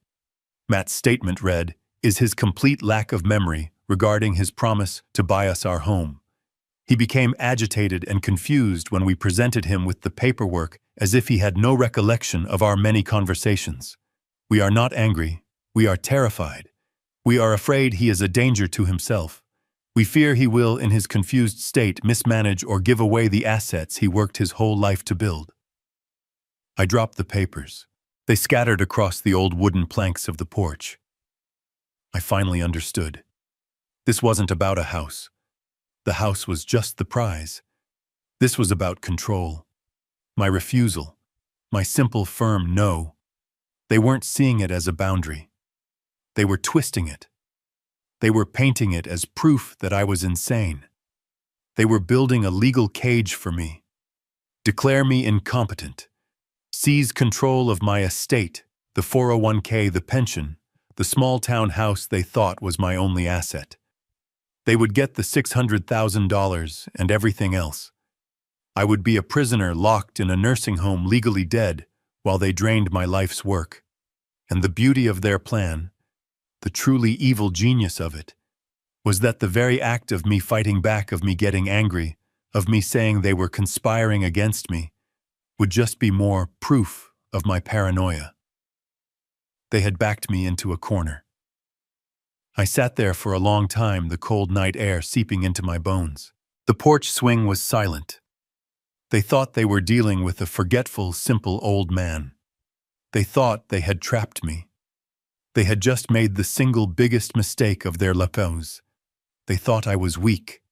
Matt's statement read, is his complete lack of memory regarding his promise to buy us our home. He became agitated and confused when we presented him with the paperwork, as if he had no recollection of our many conversations. We are not angry. We are terrified. We are afraid he is a danger to himself. We fear he will, in his confused state, mismanage or give away the assets he worked his whole life to build. I dropped the papers. They scattered across the old wooden planks of the porch. I finally understood. This wasn't about a house. The house was just the prize. This was about control. My refusal. My simple, firm no. They weren't seeing it as a boundary. They were twisting it. They were painting it as proof that I was insane. They were building a legal cage for me. Declare me incompetent. Seize control of my estate, the 401k, the pension, the small-town house they thought was my only asset. They would get the $600,000 and everything else. I would be a prisoner locked in a nursing home, legally dead, while they drained my life's work. And the beauty of their plan, the truly evil genius of it, was that the very act of me fighting back, of me getting angry, of me saying they were conspiring against me, would just be more proof of my paranoia. They had backed me into a corner. I sat there for a long time, the cold night air seeping into my bones. The porch swing was silent. They thought they were dealing with a forgetful, simple old man. They thought they had trapped me. They had just made the single biggest mistake of their lives. They thought I was weak.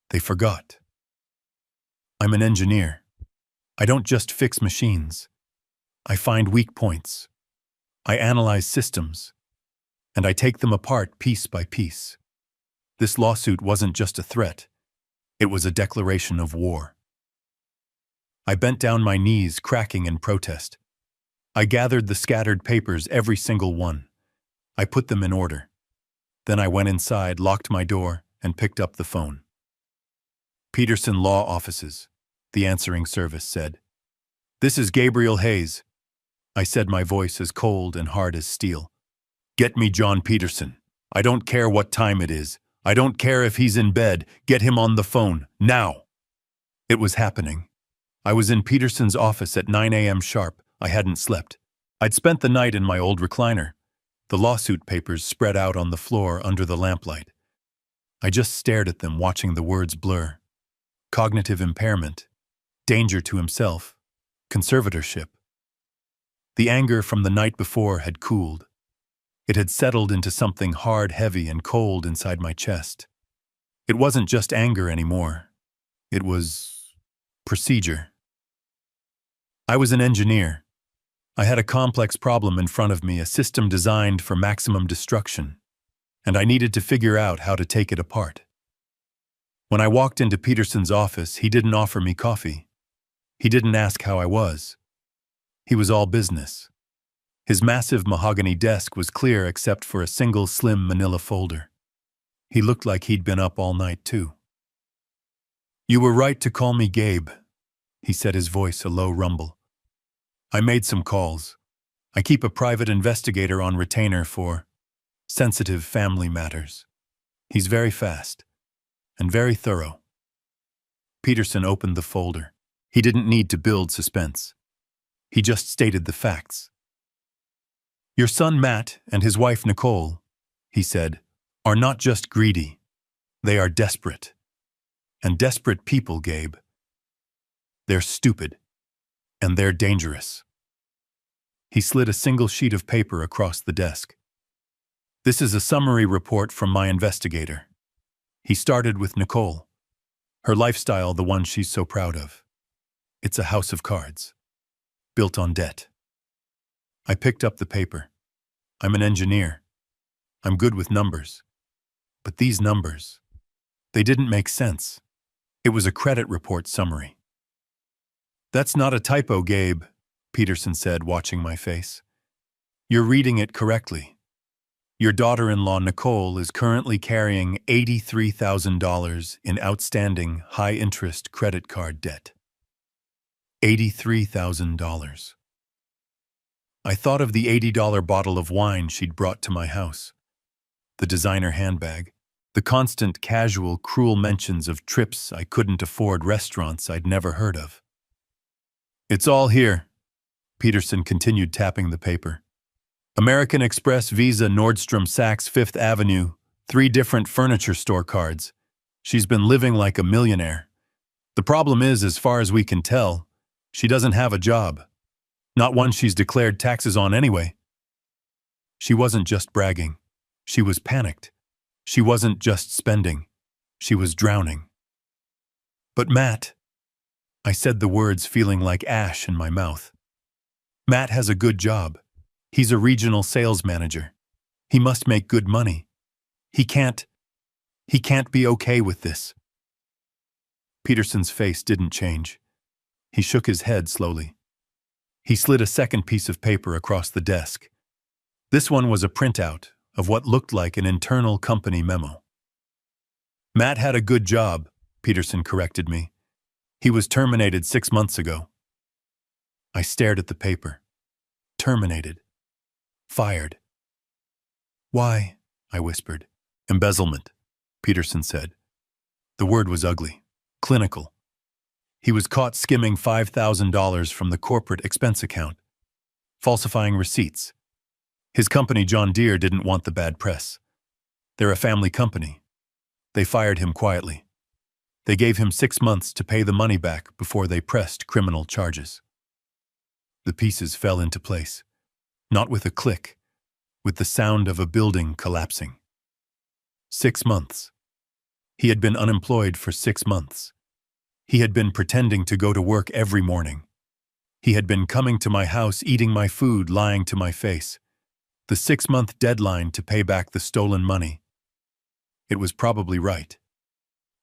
They forgot. I'm an engineer. I don't just fix machines. I find weak points. I analyze systems. And I take them apart piece by piece. This lawsuit wasn't just a threat. It was a declaration of war. I bent down my knees, cracking in protest. I gathered the scattered papers, every single one. I put them in order. Then I went inside, locked my door, and picked up the phone. Peterson Law Offices, the answering service said. This is Gabriel Hayes. I said, my voice as cold and hard as steel. Get me John Peterson. I don't care what time it is. I don't care if he's in bed. Get him on the phone, now. It was happening. I was in Peterson's office at 9 a.m. sharp. I hadn't slept. I'd spent the night in my old recliner. The lawsuit papers spread out on the floor under the lamplight. I just stared at them, watching the words blur. Cognitive impairment. Danger to himself. Conservatorship. The anger from the night before had cooled. It had settled into something hard, heavy, and cold inside my chest. It wasn't just anger anymore. It was procedure. I was an engineer. I had a complex problem in front of me, a system designed for maximum destruction, and I needed to figure out how to take it apart. When I walked into Peterson's office, he didn't offer me coffee. He didn't ask how I was. He was all business. His massive mahogany desk was clear except for a single slim manila folder. He looked like he'd been up all night, too. "You were right to call me Gabe," he said, his voice a low rumble. "I made some calls. I keep a private investigator on retainer for sensitive family matters. He's very fast and very thorough." Peterson opened the folder. He didn't need to build suspense. He just stated the facts. "Your son Matt and his wife Nicole," he said, "are not just greedy. They are desperate. And desperate people, Gabe. They're stupid. And they're dangerous." He slid a single sheet of paper across the desk. "This is a summary report from my investigator." He started with Nicole. Her lifestyle, the one she's so proud of. It's a house of cards. Built on debt. I picked up the paper. I'm an engineer. I'm good with numbers. But these numbers, they didn't make sense. It was a credit report summary. "That's not a typo, Gabe," Peterson said, watching my face. "You're reading it correctly. Your daughter-in-law, Nicole, is currently carrying $83,000 in outstanding high-interest credit card debt. $83,000. I thought of the $80 bottle of wine she'd brought to my house, the designer handbag, the constant casual, cruel mentions of trips I couldn't afford, restaurants I'd never heard of. "It's all here," Peterson continued, tapping the paper. "American Express, Visa, Nordstrom, Saks, Fifth Avenue, 3 different furniture store cards. She's been living like a millionaire. The problem is, as far as we can tell, she doesn't have a job. Not one she's declared taxes on anyway." She wasn't just bragging. She was panicked. She wasn't just spending. She was drowning. "But Matt," I said the words feeling like ash in my mouth. "Matt has a good job. He's a regional sales manager. He must make good money. He can't be okay with this." Peterson's face didn't change. He shook his head slowly. He slid a second piece of paper across the desk. This one was a printout of what looked like an internal company memo. "Matt had a good job," Peterson corrected me. "He was terminated 6 months ago." I stared at the paper. Terminated. Fired. "Why?" I whispered. "Embezzlement," Peterson said. The word was ugly. Clinical. He was caught skimming $5,000 from the corporate expense account. Falsifying receipts. His company, John Deere, didn't want the bad press. They're a family company. They fired him quietly. They gave him 6 months to pay the money back before they pressed criminal charges. The pieces fell into place. Not with a click, with the sound of a building collapsing. 6 months. He had been unemployed for 6 months. He had been pretending to go to work every morning. He had been coming to my house, eating my food, lying to my face. The 6-month deadline to pay back the stolen money. It was probably right.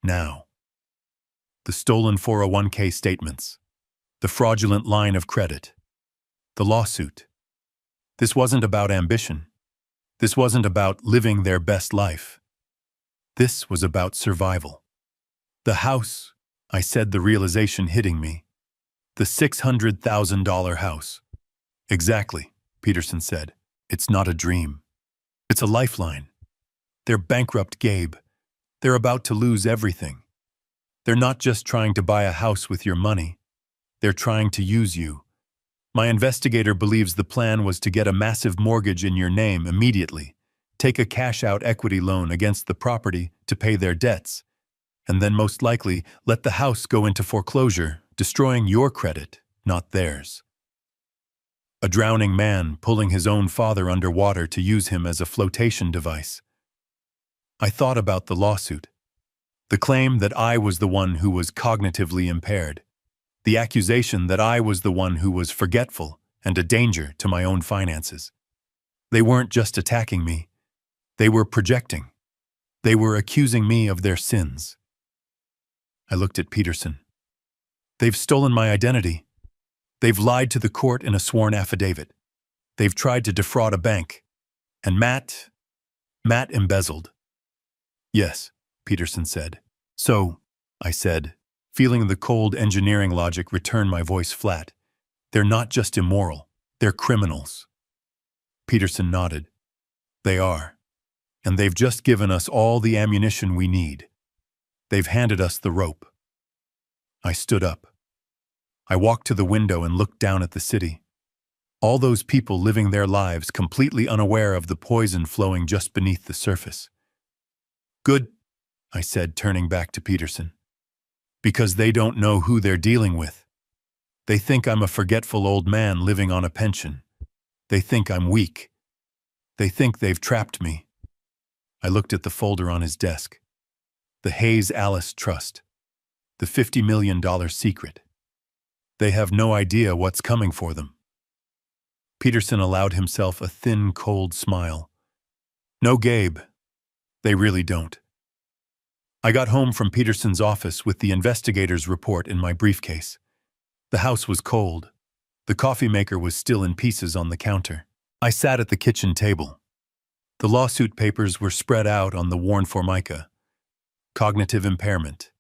Now. The stolen 401k statements. The fraudulent line of credit. The lawsuit. This wasn't about ambition. This wasn't about living their best life. This was about survival. The house, I said, the realization hitting me. The $600,000 house. "Exactly," Peterson said. "It's not a dream. It's a lifeline. They're bankrupt, Gabe. They're about to lose everything. They're not just trying to buy a house with your money. They're trying to use you. My investigator believes the plan was to get a massive mortgage in your name immediately, take a cash-out equity loan against the property to pay their debts, and then most likely let the house go into foreclosure, destroying your credit, not theirs. A drowning man pulling his own father underwater to use him as a flotation device. I thought about the lawsuit. The claim that I was the one who was cognitively impaired. The accusation that I was the one who was forgetful and a danger to my own finances. They weren't just attacking me. They were projecting. They were accusing me of their sins. I looked at Peterson. They've stolen my identity. They've lied to the court in a sworn affidavit. They've tried to defraud a bank. And Matt embezzled. Yes, Peterson said. So, I said, feeling the cold engineering logic return my voice flat. They're not just immoral, they're criminals. Peterson nodded. They are. And they've just given us all the ammunition we need. They've handed us the rope. I stood up. I walked to the window and looked down at the city. All those people living their lives completely unaware of the poison flowing just beneath the surface. Good, I said, turning back to Peterson. Because they don't know who they're dealing with. They think I'm a forgetful old man living on a pension. They think I'm weak. They think they've trapped me. I looked at the folder on his desk. The Hayes Alice Trust. The $50 million secret. They have no idea what's coming for them. Peterson allowed himself a thin, cold smile. No, Gabe. They really don't. I got home from Peterson's office with the investigator's report in my briefcase. The house was cold. The coffee maker was still in pieces on the counter. I sat at the kitchen table. The lawsuit papers were spread out on the worn formica. Cognitive impairment.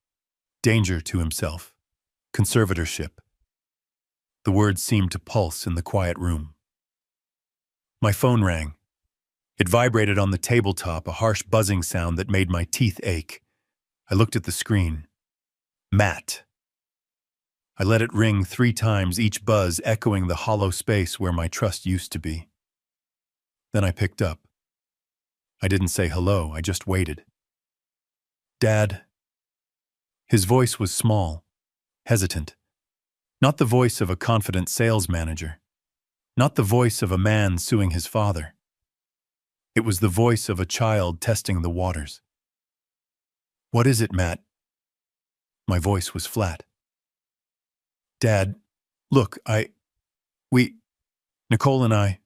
Danger to himself. Conservatorship. The words seemed to pulse in the quiet room. My phone rang. It vibrated on the tabletop, a harsh buzzing sound that made my teeth ache. I looked at the screen. Matt. I let it ring 3 times, each buzz echoing the hollow space where my trust used to be. Then I picked up. I didn't say hello, I just waited. Dad. His voice was small, hesitant. Not the voice of a confident sales manager. Not the voice of a man suing his father. It was the voice of a child testing the waters. What is it, Matt? My voice was flat. Dad, look, Nicole and I,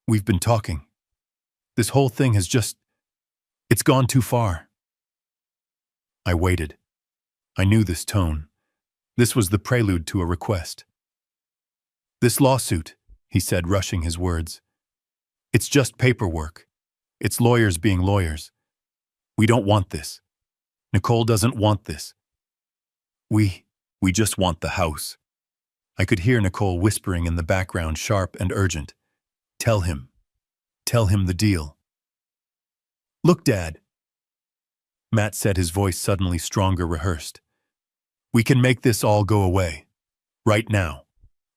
we've been talking. This whole thing has it's gone too far. I waited. I knew this tone. This was the prelude to a request. This lawsuit, he said, rushing his words. It's just paperwork. It's lawyers being lawyers. We don't want this. Nicole doesn't want this. We just want the house. I could hear Nicole whispering in the background, sharp and urgent. Tell him the deal. Look, Dad. Matt said, his voice suddenly stronger, rehearsed. We can make this all go away. Right now.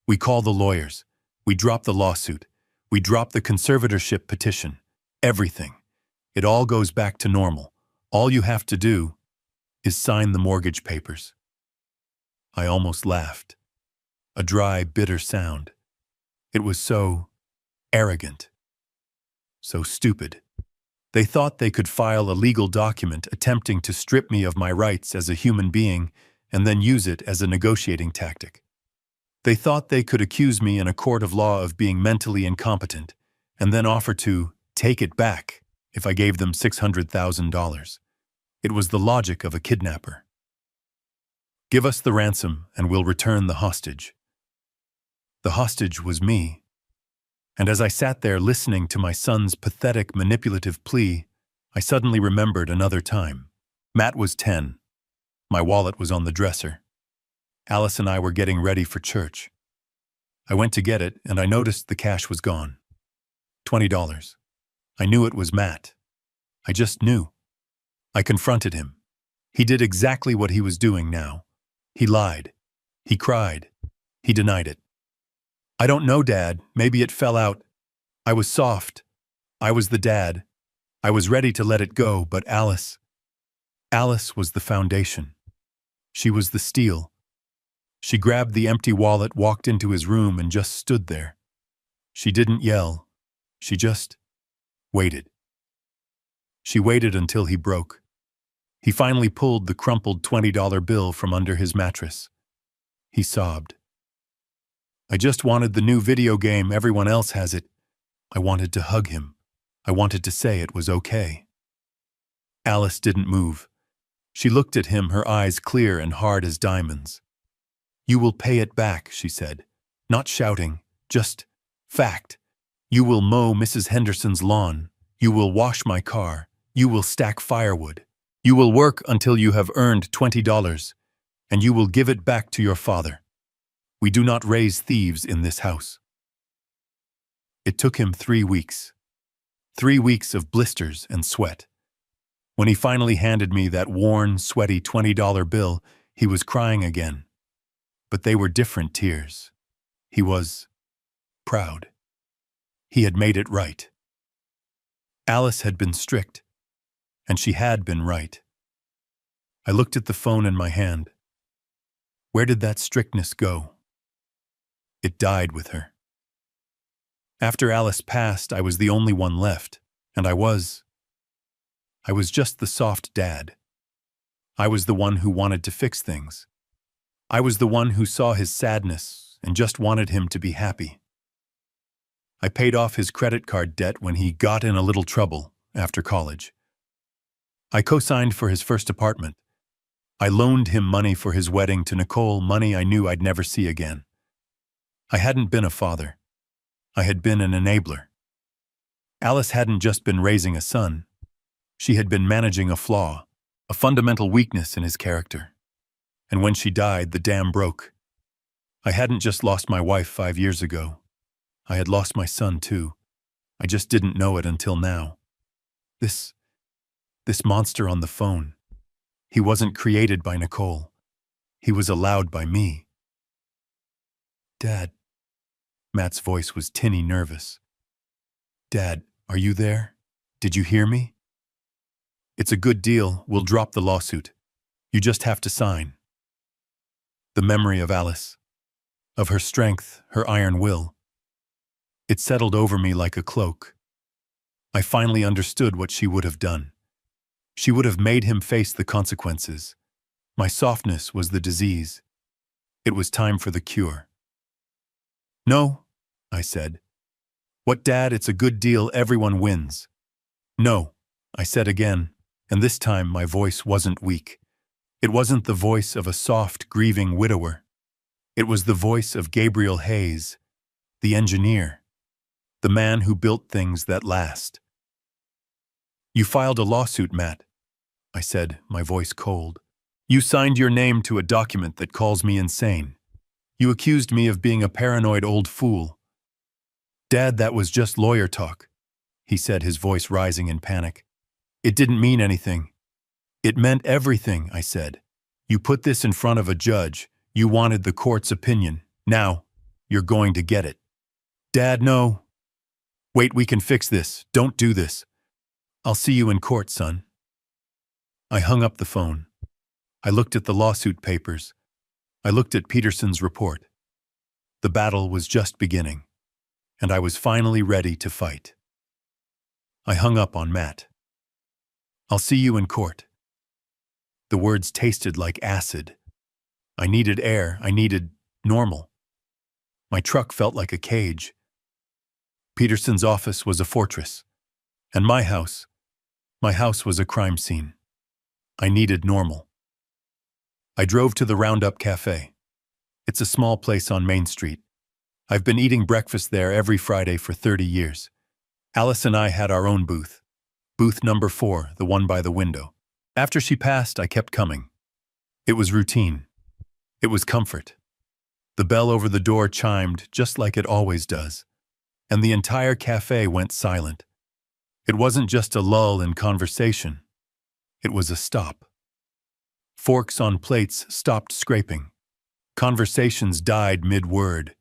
We call the lawyers. We drop the lawsuit. We drop the conservatorship petition. Everything. It all goes back to normal. All you have to do is sign the mortgage papers. I almost laughed. A dry, bitter sound. It was so arrogant. So stupid. They thought they could file a legal document attempting to strip me of my rights as a human being and then use it as a negotiating tactic. They thought they could accuse me in a court of law of being mentally incompetent and then offer to take it back if I gave them $600,000. It was the logic of a kidnapper. Give us the ransom and we'll return the hostage. The hostage was me. And as I sat there listening to my son's pathetic, manipulative plea, I suddenly remembered another time. Matt was 10. My wallet was on the dresser. Alice and I were getting ready for church. I went to get it, and I noticed the cash was gone. $20. I knew it was Matt. I just knew. I confronted him. He did exactly what he was doing now. He lied. He cried. He denied it. I don't know, Dad. Maybe it fell out. I was soft. I was the dad. I was ready to let it go, but Alice was the foundation. She was the steel. She grabbed the empty wallet, walked into his room, and just stood there. She didn't yell. She just waited. She waited until he broke. He finally pulled the crumpled $20 bill from under his mattress. he sobbed. I just wanted the new video game, everyone else has it. I wanted to hug him. I wanted to say it was okay. Alice didn't move. She looked at him, her eyes clear and hard as diamonds. You will pay it back, she said. Not shouting, just fact. You will mow Mrs. Henderson's lawn. You will wash my car. You will stack firewood. You will work until you have earned $20, and you will give it back to your father. We do not raise thieves in this house. It took him 3 weeks. 3 weeks of blisters and sweat. When he finally handed me that worn, sweaty $20 bill, he was crying again. But they were different tears. He was proud. He had made it right. Alice had been strict, and she had been right. I looked at the phone in my hand. Where did that strictness go? It died with her. After Alice passed, I was the only one left, and I was just the soft dad. I was the one who wanted to fix things. I was the one who saw his sadness and just wanted him to be happy. I paid off his credit card debt when he got in a little trouble after college. I co-signed for his first apartment. I loaned him money for his wedding to Nicole, money I knew I'd never see again. I hadn't been a father. I had been an enabler. Alice hadn't just been raising a son. She had been managing a flaw, a fundamental weakness in his character. And when she died, the dam broke. I hadn't just lost my wife 5 years ago. I had lost my son, too. I just didn't know it until now. This monster on the phone. He wasn't created by Nicole. He was allowed by me. Dad. Matt's voice was tinny nervous. Dad, are you there? Did you hear me? It's a good deal. We'll drop the lawsuit. You just have to sign. The memory of Alice, of her strength, her iron will. It settled over me like a cloak. I finally understood what she would have done. She would have made him face the consequences. My softness was the disease. It was time for the cure. No, I said. What, Dad? It's a good deal. Everyone wins. No, I said again, and this time my voice wasn't weak. It wasn't the voice of a soft, grieving widower. It was the voice of Gabriel Hayes, the engineer, the man who built things that last. You filed a lawsuit, Matt, I said, my voice cold. You signed your name to a document that calls me insane. You accused me of being a paranoid old fool. Dad, that was just lawyer talk, he said, his voice rising in panic. It didn't mean anything. It meant everything, I said. You put this in front of a judge. You wanted the court's opinion. Now, you're going to get it. Dad, no. Wait, we can fix this. Don't do this. I'll see you in court, son. I hung up the phone. I looked at the lawsuit papers. I looked at Peterson's report. The battle was just beginning, and I was finally ready to fight. I hung up on Matt. I'll see you in court. The words tasted like acid. I needed air. I needed normal. My truck felt like a cage. Peterson's office was a fortress, and my house was a crime scene. I needed normal. I drove to the Roundup Cafe. It's a small place on Main Street. I've been eating breakfast there every Friday for 30 years. Alice and I had our own booth. Booth number 4, the one by the window. After she passed, I kept coming. It was routine. It was comfort. The bell over the door chimed just like it always does, and the entire cafe went silent. It wasn't just a lull in conversation. It was a stop. Forks on plates stopped scraping. Conversations died mid-word.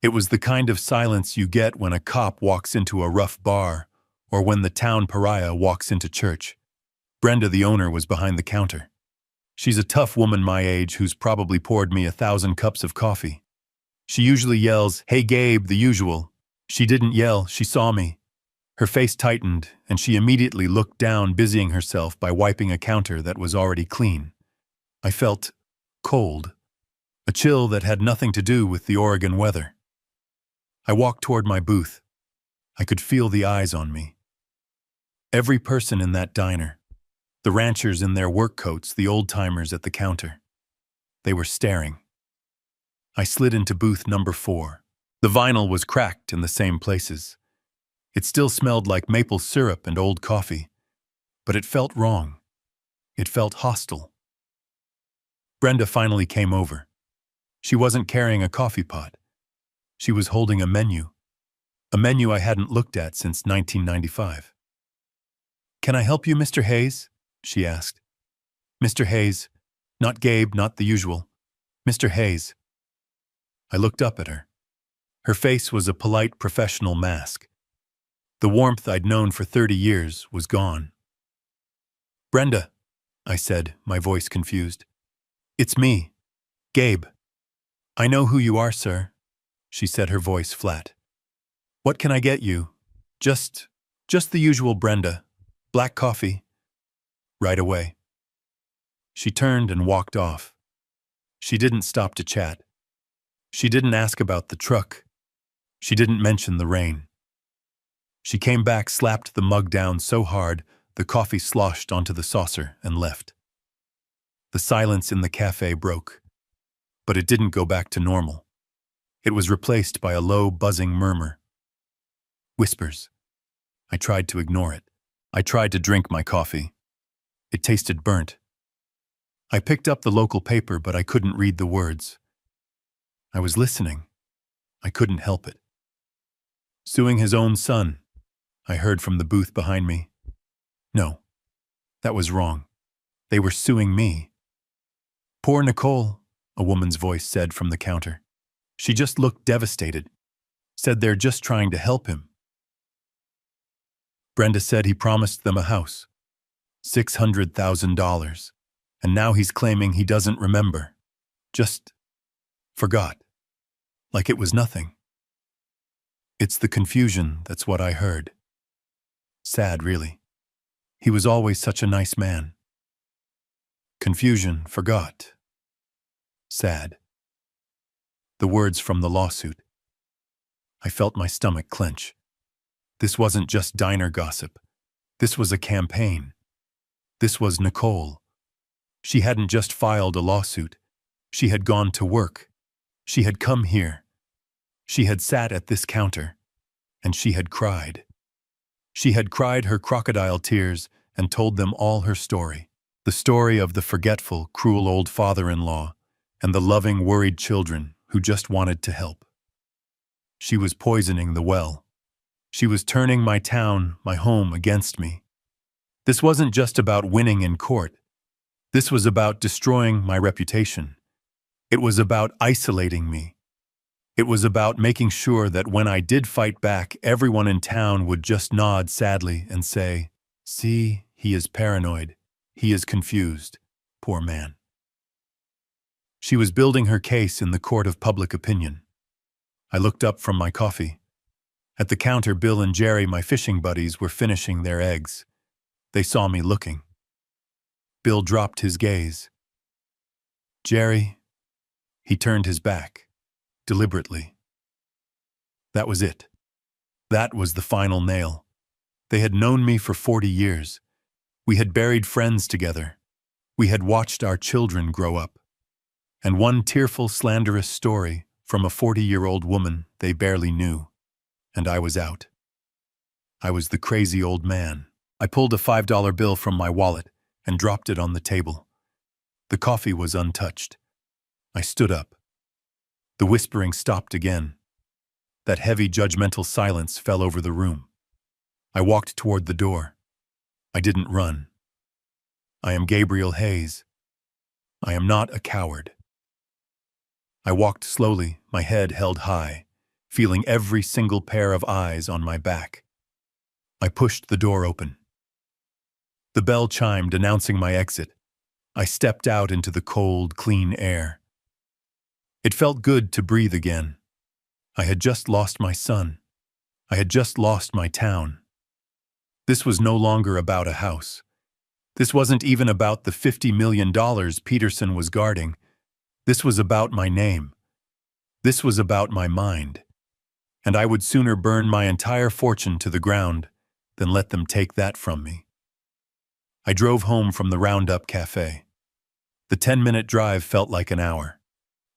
It was the kind of silence you get when a cop walks into a rough bar or when the town pariah walks into church. Brenda, the owner, was behind the counter. She's a tough woman my age who's probably poured me 1,000 cups of coffee. She usually yells, "Hey Gabe," the usual. She didn't yell, she saw me. Her face tightened, and she immediately looked down, busying herself by wiping a counter that was already clean. I felt cold. a chill that had nothing to do with the Oregon weather. I walked toward my booth. I could feel the eyes on me. Every person in that diner, the ranchers in their work coats, the old-timers at the counter, they were staring. I slid into booth number 4. The vinyl was cracked in the same places. It still smelled like maple syrup and old coffee, but it felt wrong. It felt hostile. Brenda finally came over. She wasn't carrying a coffee pot. She was holding a menu I hadn't looked at since 1995. "Can I help you, Mr. Hayes?" she asked. "Mr. Hayes, not Gabe, not the usual. Mr. Hayes." I looked up at her. Her face was a polite professional mask. The warmth I'd known for 30 years was gone. "Brenda," I said, my voice confused. "It's me, Gabe." "I know who you are, sir," she said, her voice flat. "What can I get you?" Just the usual, Brenda. Black coffee." "Right away." She turned and walked off. She didn't stop to chat. She didn't ask about the truck. She didn't mention the rain. She came back, slapped the mug down so hard the coffee sloshed onto the saucer, and left. The silence in the cafe broke, but it didn't go back to normal. It was replaced by a low, buzzing murmur. Whispers. I tried to ignore it. I tried to drink my coffee. It tasted burnt. I picked up the local paper, but I couldn't read the words. I was listening. I couldn't help it. "Suing his own son," I heard from the booth behind me. No, that was wrong. They were suing me. "Poor Nicole," a woman's voice said from the counter. She just looked devastated. Said they're just trying to help him. Brenda said he promised them a house. $600,000. And now he's claiming he doesn't remember. Just forgot. Like it was nothing. It's the confusion that's what I heard. Sad, really. He was always such a nice man. Confusion, forgot. Sad. The words from the lawsuit. I felt my stomach clench. This wasn't just diner gossip. This was a campaign. This was Nicole. She hadn't just filed a lawsuit. She had gone to work. She had come here. She had sat at this counter. And she had cried. She had cried her crocodile tears and told them all her story. The story of the forgetful, cruel old father-in-law and the loving, worried children who just wanted to help. She was poisoning the well. She was turning my town, my home, against me. This wasn't just about winning in court. This was about destroying my reputation. It was about isolating me. It was about making sure that when I did fight back, everyone in town would just nod sadly and say, "See, he is paranoid. He is confused. Poor man." She was building her case in the court of public opinion. I looked up from my coffee. At the counter, Bill and Jerry, my fishing buddies, were finishing their eggs. They saw me looking. Bill dropped his gaze. "Jerry," he turned his back, deliberately. That was it. That was the final nail. They had known me for 40 years. We had buried friends together. We had watched our children grow up. And one tearful, slanderous story from a 40-year-old woman they barely knew. And I was out. I was the crazy old man. I pulled a $5 bill from my wallet and dropped it on the table. The coffee was untouched. I stood up. The whispering stopped again. That heavy, judgmental silence fell over the room. I walked toward the door. I didn't run. I am Gabriel Hayes. I am not a coward. I walked slowly, my head held high, feeling every single pair of eyes on my back. I pushed the door open. The bell chimed, announcing my exit. I stepped out into the cold, clean air. It felt good to breathe again. I had just lost my son. I had just lost my town. This was no longer about a house. This wasn't even about the $50 million Peterson was guarding. This was about my name. This was about my mind. And I would sooner burn my entire fortune to the ground than let them take that from me. I drove home from the Roundup Cafe. The 10-minute drive felt like an hour.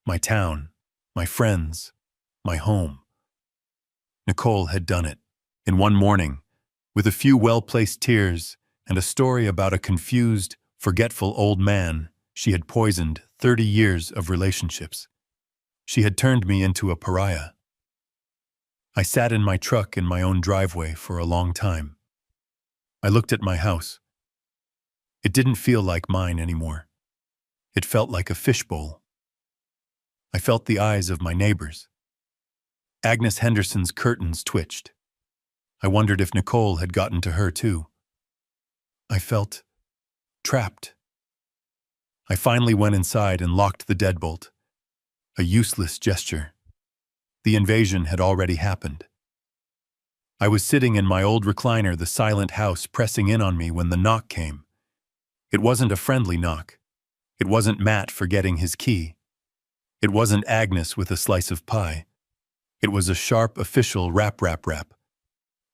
My town, my friends, my home. Nicole had done it, in one morning, with a few well-placed tears and a story about a confused, forgetful old man she had poisoned 30 years of relationships. She had turned me into a pariah. I sat in my truck in my own driveway for a long time. I looked at my house. It didn't feel like mine anymore. It felt like a fishbowl. I felt the eyes of my neighbors. Agnes Henderson's curtains twitched. I wondered if Nicole had gotten to her too. I felt trapped. I finally went inside and locked the deadbolt. A useless gesture. The invasion had already happened. I was sitting in my old recliner, the silent house pressing in on me when the knock came. It wasn't a friendly knock. It wasn't Matt forgetting his key. It wasn't Agnes with a slice of pie. It was a sharp, official rap.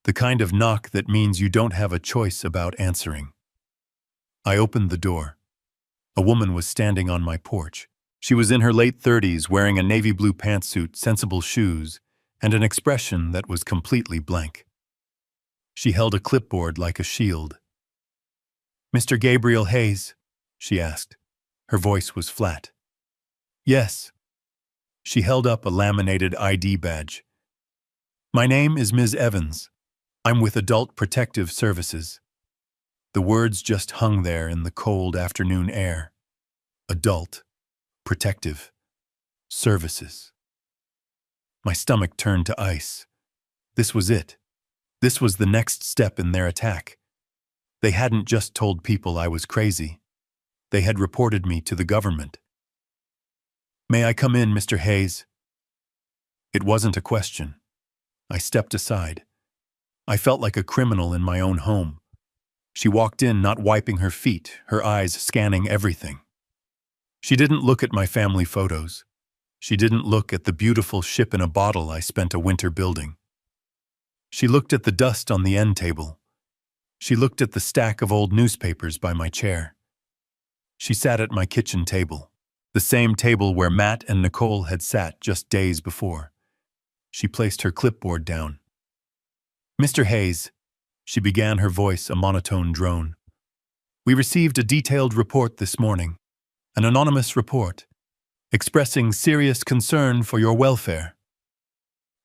The kind of knock that means you don't have a choice about answering. I opened the door. A woman was standing on my porch. She was in her late 30s, wearing a navy blue pantsuit, sensible shoes, and an expression that was completely blank. She held a clipboard like a shield. "Mr. Gabriel Hayes?" she asked. Her voice was flat. "Yes." She held up a laminated ID badge. "My name is Ms. Evans. I'm with Adult Protective Services." The words just hung there in the cold afternoon air. Adult Protective Services. My stomach turned to ice. This was it. This was the next step in their attack. They hadn't just told people I was crazy. They had reported me to the government. "May I come in, Mr. Hayes?" It wasn't a question. I stepped aside. I felt like a criminal in my own home. She walked in, not wiping her feet, her eyes scanning everything. She didn't look at my family photos. She didn't look at the beautiful ship in a bottle I spent a winter building. She looked at the dust on the end table. She looked at the stack of old newspapers by my chair. She sat at my kitchen table, the same table where Matt and Nicole had sat just days before. She placed her clipboard down. "Mr. Hayes," she began, her voice a monotone drone. "We received a detailed report this morning, an anonymous report, expressing serious concern for your welfare."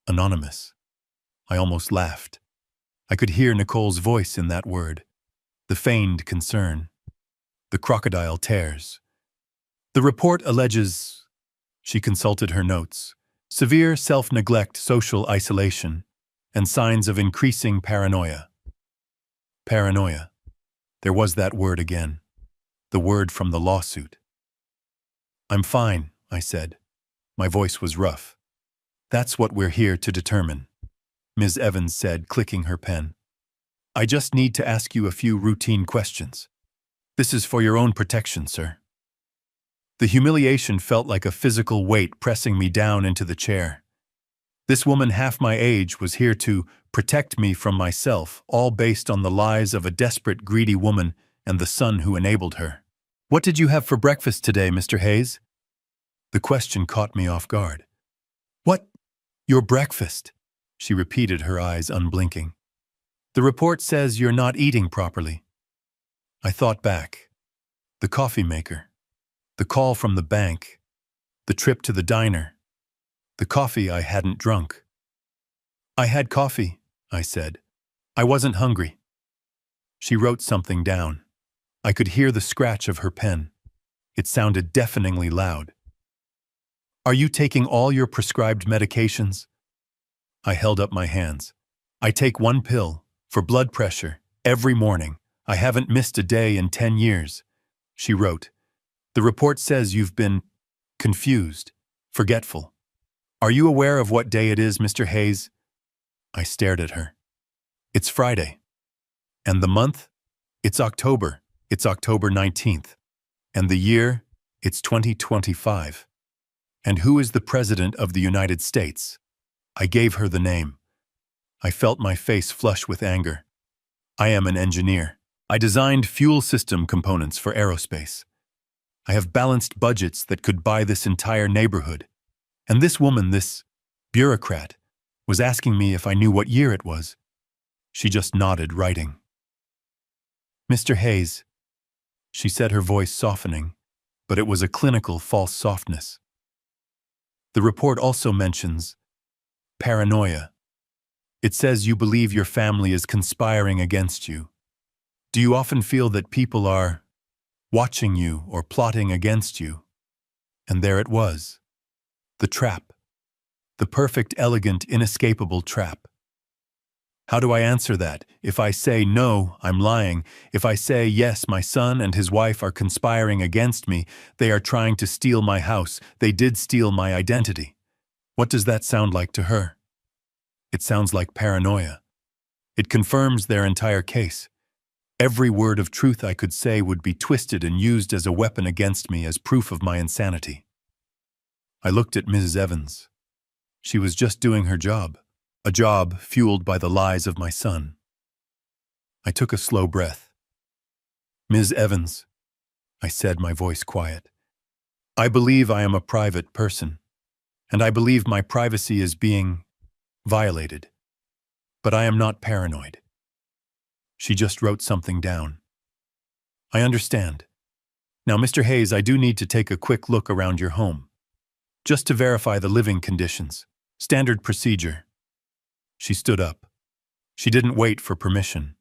Anonymous. I almost laughed. I could hear Nicole's voice in that word, the feigned concern, the crocodile tears. "The report alleges," she consulted her notes, "severe self-neglect, social isolation, and signs of increasing paranoia." Paranoia. There was that word again. The word from the lawsuit. "I'm fine," I said. My voice was rough. "That's what we're here to determine," Ms. Evans said, clicking her pen. "I just need to ask you a few routine questions. This is for your own protection, sir." The humiliation felt like a physical weight pressing me down into the chair. This woman half my age was here to protect me from myself, all based on the lies of a desperate, greedy woman and the son who enabled her. "What did you have for breakfast today, Mr. Hayes?" The question caught me off guard. "What? Your breakfast?" she repeated, her eyes unblinking. "The report says you're not eating properly." I thought back. The coffee maker. The call from the bank. The trip to the diner. The coffee I hadn't drunk. "I had coffee," I said. "I wasn't hungry." She wrote something down. I could hear the scratch of her pen. It sounded deafeningly loud. "Are you taking all your prescribed medications?" I held up my hands. "I take one pill, for blood pressure, every morning. I haven't missed a day in 10 years. She wrote, "The report says you've been confused, forgetful. Are you aware of what day it is, Mr. Hayes?" I stared at her. "It's Friday." "And the month?" "It's October. It's October 19th. And the year? It's 2025. And who is the President of the United States? I gave her the name. I felt my face flush with anger. I am an engineer. I designed fuel system components for aerospace. I have balanced budgets that could buy this entire neighborhood. And this woman, this bureaucrat, was asking me if I knew what year it was. She just nodded, writing. Mr. Hayes, she said, her voice softening, but it was a clinical false softness. The report also mentions paranoia. It says you believe your family is conspiring against you. Do you often feel that people are watching you or plotting against you? And there it was. The trap. The perfect, elegant, inescapable trap. How do I answer that? If I say no, I'm lying. If I say yes, my son and his wife are conspiring against me, they are trying to steal my house, they did steal my identity. What does that sound like to her? It sounds like paranoia. It confirms their entire case. Every word of truth I could say would be twisted and used as a weapon against me as proof of my insanity. I looked at Mrs. Evans. She was just doing her job. A job fueled by the lies of my son. I took a slow breath. Ms. Evans, I said, my voice quiet. I believe I am a private person, and I believe my privacy is being violated. But I am not paranoid. She just wrote something down. I understand. Now, Mr. Hayes, I do need to take a quick look around your home, just to verify the living conditions. Standard procedure. She stood up. She didn't wait for permission.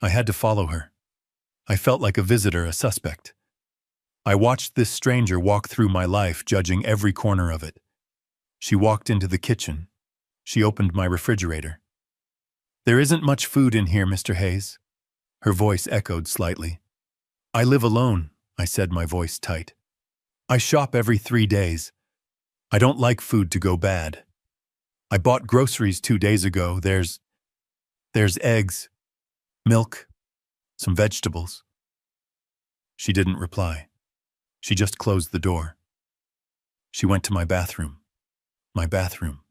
I had to follow her. I felt like a visitor, a suspect. I watched this stranger walk through my life, judging every corner of it. She walked into the kitchen. She opened my refrigerator. There isn't much food in here, Mr. Hayes. Her voice echoed slightly. I live alone, I said, my voice tight. I shop every 3 days. I don't like food to go bad. I bought groceries 2 days ago. There's eggs, milk, some vegetables. She didn't reply. She just closed the door. She went to my bathroom. My bathroom.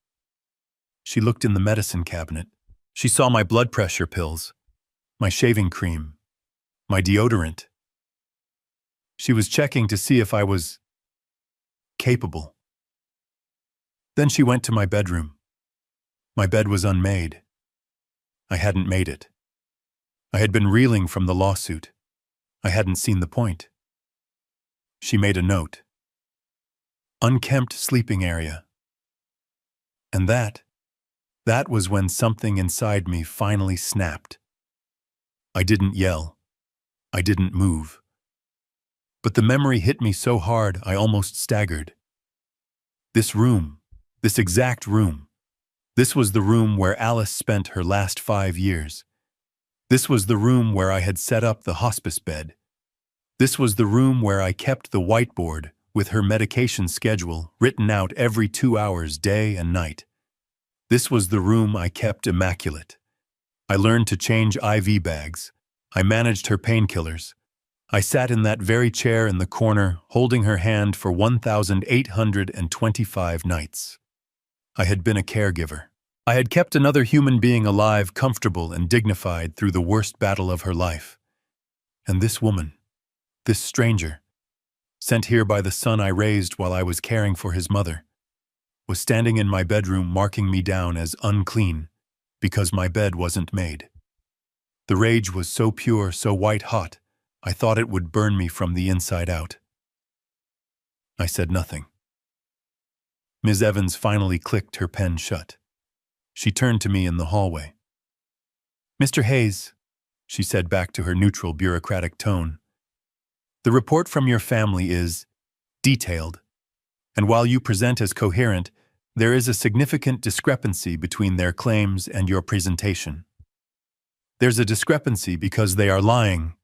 She looked in the medicine cabinet. She saw my blood pressure pills, my shaving cream, my deodorant. She was checking to see if I was capable. Then she went to my bedroom. My bed was unmade. I hadn't made it. I had been reeling from the lawsuit. I hadn't seen the point. She made a note. Unkempt sleeping area. And that was when something inside me finally snapped. I didn't yell. I didn't move. But the memory hit me so hard I almost staggered. This room, this exact room, this was the room where Alice spent her last 5 years. This was the room where I had set up the hospice bed. This was the room where I kept the whiteboard with her medication schedule written out every 2 hours, day and night. This was the room I kept immaculate. I learned to change IV bags. I managed her painkillers. I sat in that very chair in the corner, holding her hand for 1,825 nights. I had been a caregiver. I had kept another human being alive, comfortable and dignified through the worst battle of her life. And this woman, this stranger, sent here by the son I raised while I was caring for his mother, was standing in my bedroom marking me down as unclean because my bed wasn't made. The rage was so pure, so white-hot, I thought it would burn me from the inside out. I said nothing. Ms. Evans finally clicked her pen shut. She turned to me in the hallway. Mr. Hayes, she said back to her neutral bureaucratic tone, the report from your family is detailed, and while you present as coherent, there is a significant discrepancy between their claims and your presentation. There's a discrepancy because they are lying,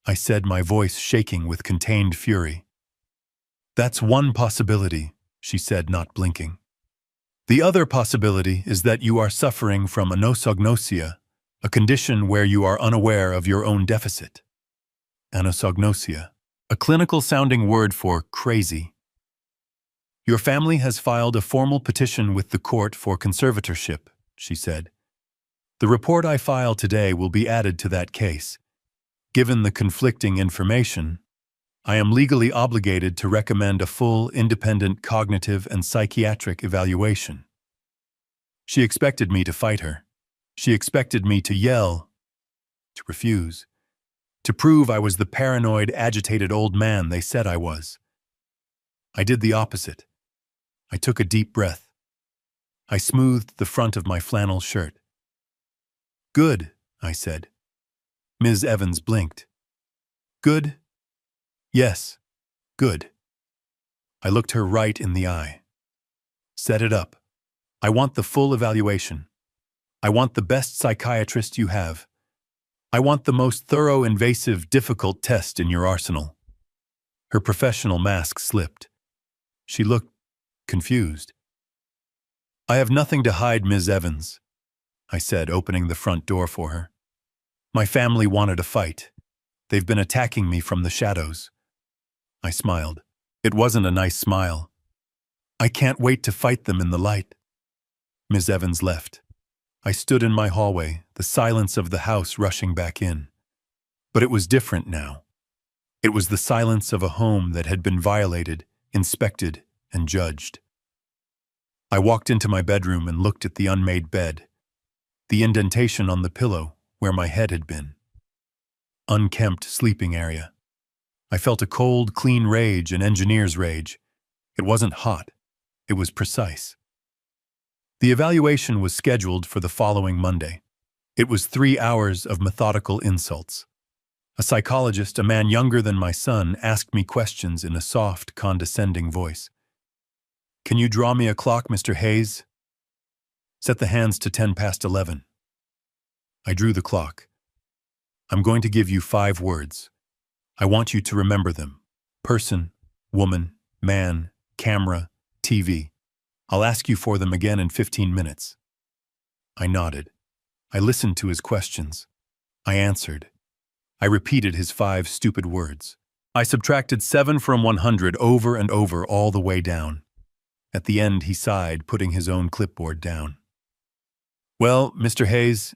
I said, my voice shaking with contained fury. That's one possibility, she said, not blinking. The other possibility is that you are suffering from anosognosia, a condition where you are unaware of your own deficit. Anosognosia, a clinical-sounding word for crazy. Your family has filed a formal petition with the court for conservatorship, she said. The report I file today will be added to that case. Given the conflicting information, I am legally obligated to recommend a full, independent cognitive and psychiatric evaluation. She expected me to fight her. She expected me to yell, to refuse, to prove I was the paranoid, agitated old man they said I was. I did the opposite. I took a deep breath. I smoothed the front of my flannel shirt. Good, I said. Ms. Evans blinked. Good? Yes, good. I looked her right in the eye. Set it up. I want the full evaluation. I want the best psychiatrist you have. I want the most thorough, invasive, difficult test in your arsenal. Her professional mask slipped. She looked confused. I have nothing to hide, Ms. Evans, I said, opening the front door for her. My family wanted a fight. They've been attacking me from the shadows. I smiled. It wasn't a nice smile. I can't wait to fight them in the light. Ms. Evans left. I stood in my hallway, the silence of the house rushing back in. But it was different now. It was the silence of a home that had been violated, inspected, and judged. I walked into my bedroom and looked at the unmade bed, the indentation on the pillow where my head had been. Unkempt sleeping area. I felt a cold, clean rage, an engineer's rage. It wasn't hot. It was precise. The evaluation was scheduled for the following Monday. It was 3 hours of methodical insults. A psychologist, a man younger than my son, asked me questions in a soft, condescending voice. Can you draw me a clock, Mr. Hayes? Set the hands to 11:10. I drew the clock. I'm going to give you 5 words. I want you to remember them. Person, woman, man, camera, TV. I'll ask you for them again in 15 minutes. I nodded. I listened to his questions. I answered. I repeated his 5 stupid words. I subtracted 7 from 100 over and over all the way down. At the end, he sighed, putting his own clipboard down. Well, Mr. Hayes,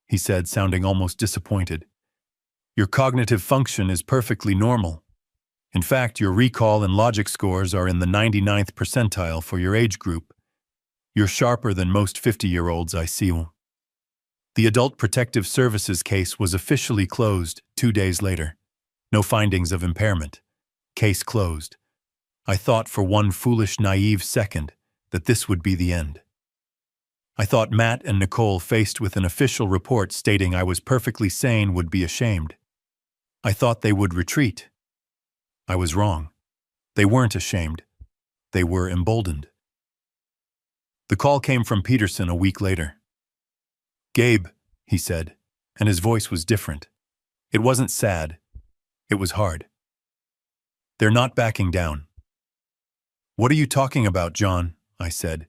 he said, sounding almost disappointed, your cognitive function is perfectly normal. In fact, your recall and logic scores are in the 99th percentile for your age group. You're sharper than most 50-year-olds I see. The Adult Protective Services case was officially closed 2 days later. No findings of impairment. Case closed. I thought for one foolish, naive second that this would be the end. I thought Matt and Nicole, faced with an official report stating I was perfectly sane, would be ashamed. I thought they would retreat. I was wrong. They weren't ashamed. They were emboldened. The call came from Peterson a week later. Gabe, he said, and his voice was different. It wasn't sad. It was hard. They're not backing down. What are you talking about, John? I said.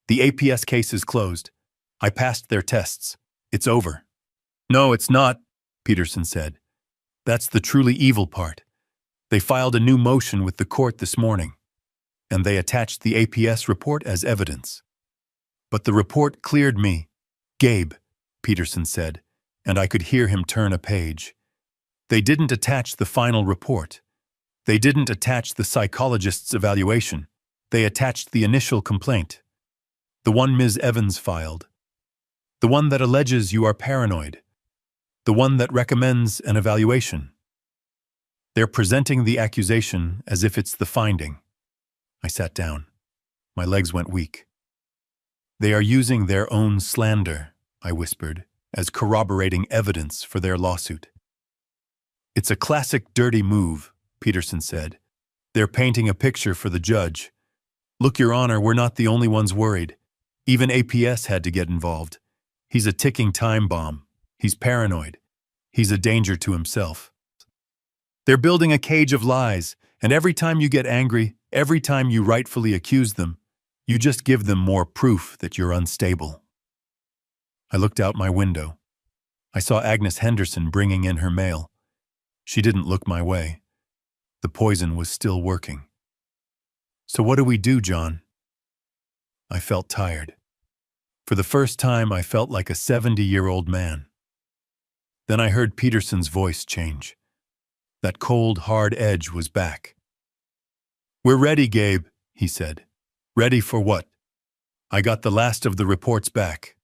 The APS case is closed. I passed their tests. It's over. No, it's not, Peterson said. That's the truly evil part. They filed a new motion with the court this morning, and they attached the APS report as evidence. But the report cleared me. Gabe, Peterson said, and I could hear him turn a page. They didn't attach the final report. They didn't attach the psychologist's evaluation. They attached the initial complaint. The one Ms. Evans filed. The one that alleges you are paranoid. The one that recommends an evaluation. They're presenting the accusation as if it's the finding. I sat down. My legs went weak. They are using their own slander, I whispered, as corroborating evidence for their lawsuit. It's a classic dirty move, Peterson said. They're painting a picture for the judge. Look, Your Honor, we're not the only ones worried. Even APS had to get involved. He's a ticking time bomb. He's paranoid. He's a danger to himself. They're building a cage of lies, and every time you get angry, every time you rightfully accuse them, you just give them more proof that you're unstable. I looked out my window. I saw Agnes Henderson bringing in her mail. She didn't look my way. The poison was still working. So what do we do, John? I felt tired. For the first time, I felt like a 70-year-old man. Then I heard Peterson's voice change. That cold, hard edge was back. "We're ready, Gabe," he said. "Ready for what?" "I got the last of the reports back.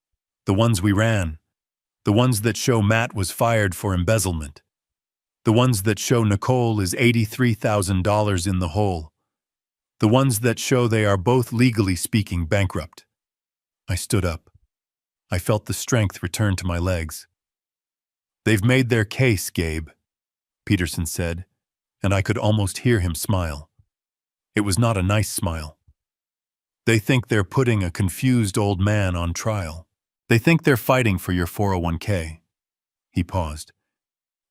The ones we ran. The ones that show Matt was fired for embezzlement. The ones that show Nicole is $83,000 in the hole. The ones that show they are both legally speaking bankrupt." I stood up. I felt the strength return to my legs. "They've made their case, Gabe," Peterson said, and I could almost hear him smile. It was not a nice smile. "They think they're putting a confused old man on trial. They think they're fighting for your 401k. He paused.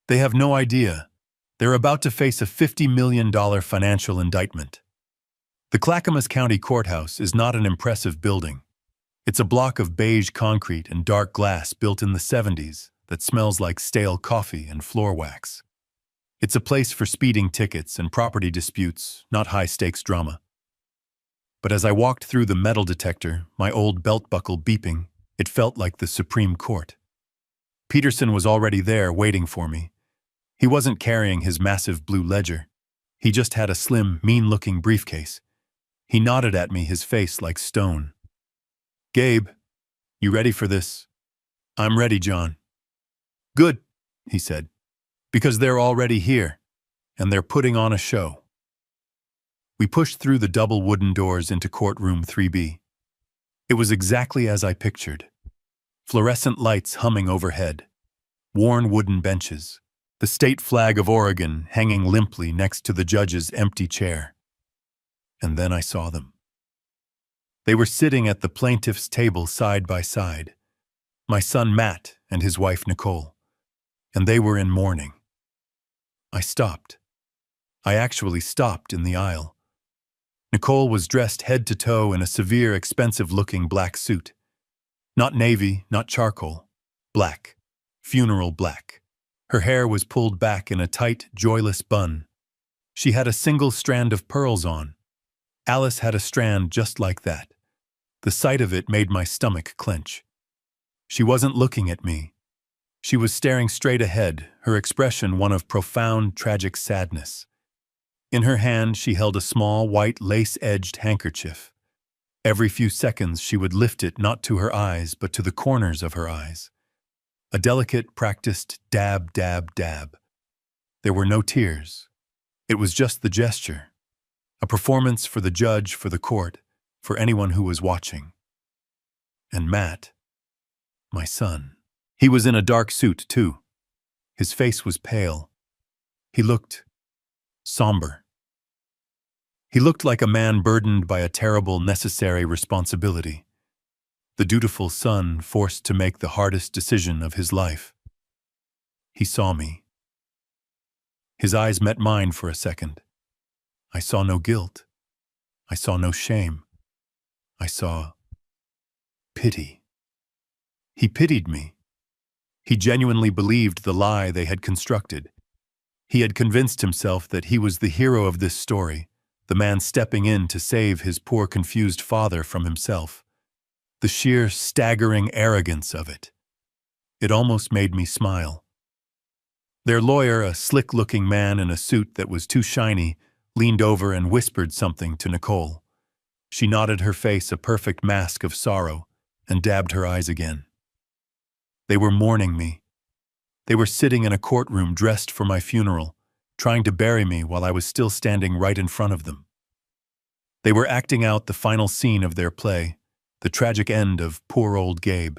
"They have no idea. They're about to face a $50 million financial indictment. The Clackamas County Courthouse is not an impressive building. It's a block of beige concrete and dark glass built in the 70s that smells like stale coffee and floor wax. It's a place for speeding tickets and property disputes, not high-stakes drama." But as I walked through the metal detector, my old belt buckle beeping, it felt like the Supreme Court. Peterson was already there waiting for me. He wasn't carrying his massive blue ledger. He just had a slim, mean-looking briefcase. He nodded at me, his face like stone. "Gabe, you ready for this?" "I'm ready, John." "Good," he said, "because they're already here, and they're putting on a show." We pushed through the double wooden doors into courtroom 3B. It was exactly as I pictured. Fluorescent lights humming overhead, worn wooden benches, the state flag of Oregon hanging limply next to the judge's empty chair. And then I saw them. They were sitting at the plaintiff's table side by side, my son Matt and his wife Nicole, and they were in mourning. I stopped. I actually stopped in the aisle. Nicole was dressed head to toe in a severe, expensive-looking black suit. Not navy, not charcoal. Black. Funeral black. Her hair was pulled back in a tight, joyless bun. She had a single strand of pearls on. Alice had a strand just like that. The sight of it made my stomach clench. She wasn't looking at me. She was staring straight ahead, her expression one of profound, tragic sadness. In her hand, she held a small, white, lace-edged handkerchief. Every few seconds, she would lift it not to her eyes, but to the corners of her eyes. A delicate, practiced dab, dab, dab. There were no tears. It was just the gesture. A performance for the judge, for the court, for anyone who was watching. And Matt, my son. He was in a dark suit, too. His face was pale. He looked somber. He looked like a man burdened by a terrible, necessary responsibility. The dutiful son forced to make the hardest decision of his life. He saw me. His eyes met mine for a second. I saw no guilt. I saw no shame. I saw pity. He pitied me. He genuinely believed the lie they had constructed. He had convinced himself that he was the hero of this story, the man stepping in to save his poor, confused father from himself. The sheer, staggering arrogance of it. It almost made me smile. Their lawyer, a slick-looking man in a suit that was too shiny, leaned over and whispered something to Nicole. She nodded, her face a perfect mask of sorrow, and dabbed her eyes again. They were mourning me. They were sitting in a courtroom dressed for my funeral, trying to bury me while I was still standing right in front of them. They were acting out the final scene of their play, the tragic end of poor old Gabe.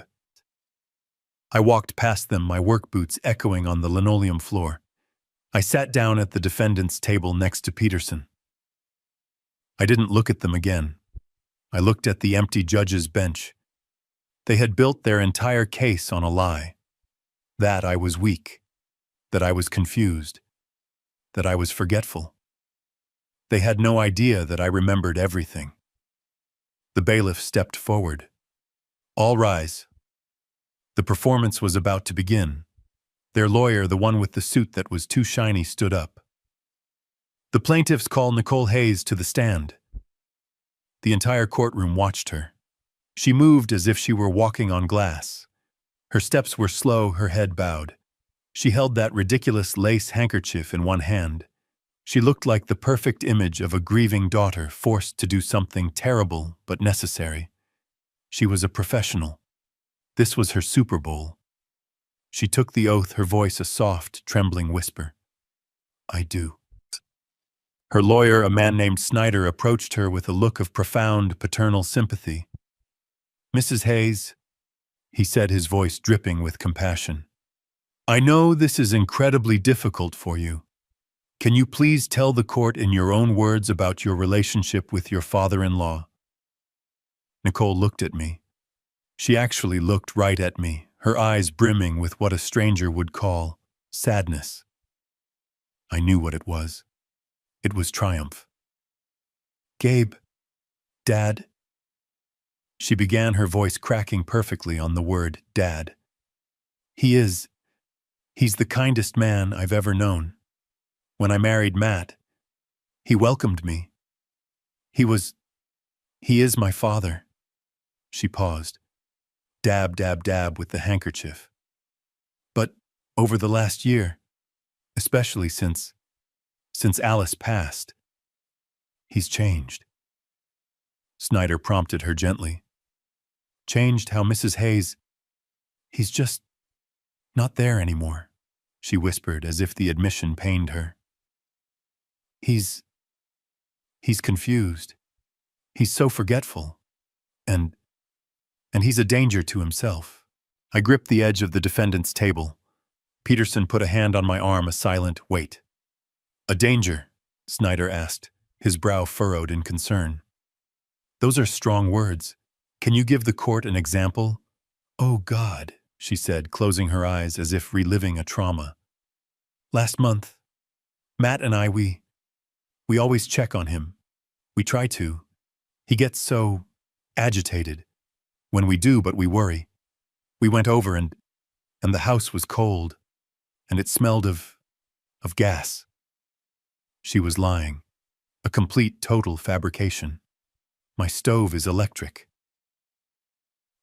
I walked past them, my work boots echoing on the linoleum floor. I sat down at the defendant's table next to Peterson. I didn't look at them again. I looked at the empty judge's bench. They had built their entire case on a lie. That I was weak. That I was confused. That I was forgetful. They had no idea that I remembered everything. The bailiff stepped forward. "All rise." The performance was about to begin. Their lawyer, the one with the suit that was too shiny, stood up. "The plaintiffs call Nicole Hayes to the stand." The entire courtroom watched her. She moved as if she were walking on glass. Her steps were slow, her head bowed. She held that ridiculous lace handkerchief in one hand. She looked like the perfect image of a grieving daughter forced to do something terrible but necessary. She was a professional. This was her Super Bowl. She took the oath, her voice a soft, trembling whisper. I do. Her lawyer, a man named Snyder, approached her with a look of profound paternal sympathy. Mrs. Hayes, he said, his voice dripping with compassion. I know this is incredibly difficult for you. Can you please tell the court in your own words about your relationship with your father-in-law? Nicole looked at me. She actually looked right at me, her eyes brimming with what a stranger would call sadness. I knew what it was. It was triumph. Gabe, Dad. She began, her voice cracking perfectly on the word Dad. He's the kindest man I've ever known. When I married Matt, he welcomed me. He is my father. She paused. Dab, dab, dab with the handkerchief. But over the last year, especially since Alice passed, he's changed. Snyder prompted her gently. Changed how, Mrs. Hayes? He's just not there anymore, she whispered as if the admission pained her. He's confused. He's so forgetful. And he's a danger to himself. I gripped the edge of the defendant's table. Peterson put a hand on my arm, a silent wait. A danger? Snyder asked, his brow furrowed in concern. Those are strong words. Can you give the court an example? Oh, God, she said, closing her eyes as if reliving a trauma. Last month, Matt and I, we always check on him. We try to. He gets so agitated. When we do, but we worry. We went over and the house was cold, and it smelled of gas. She was lying. A complete, total fabrication. My stove is electric.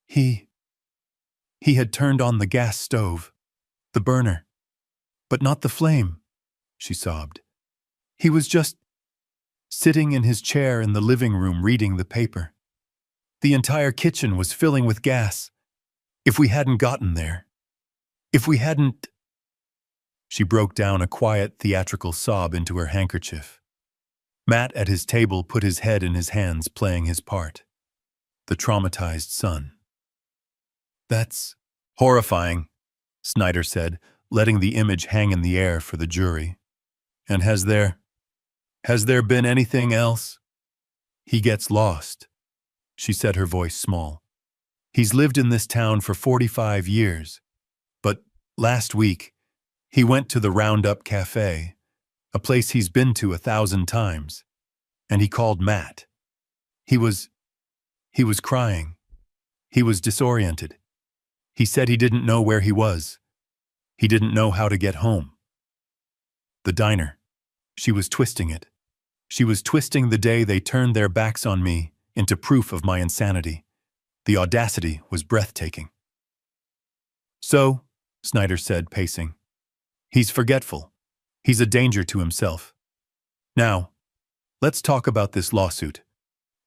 He had turned on the gas stove, the burner, but not the flame, she sobbed. He was just sitting in his chair in the living room reading the paper. The entire kitchen was filling with gas. If we hadn't gotten there, if we hadn't... She broke down, a quiet, theatrical sob into her handkerchief. Matt at his table put his head in his hands, playing his part. The traumatized son. That's horrifying, Snyder said, letting the image hang in the air for the jury. And has there been anything else? He gets lost, she said, her voice small. He's lived in this town for 45 years. But last week, he went to the Roundup Cafe, a place he's been to 1,000 times, and he called Matt. He was crying. He was disoriented. He said he didn't know where he was. He didn't know how to get home. The diner. She was twisting it. She was twisting the day they turned their backs on me into proof of my insanity. The audacity was breathtaking. So, Snyder said, pacing, he's forgetful. He's a danger to himself. Now, let's talk about this lawsuit.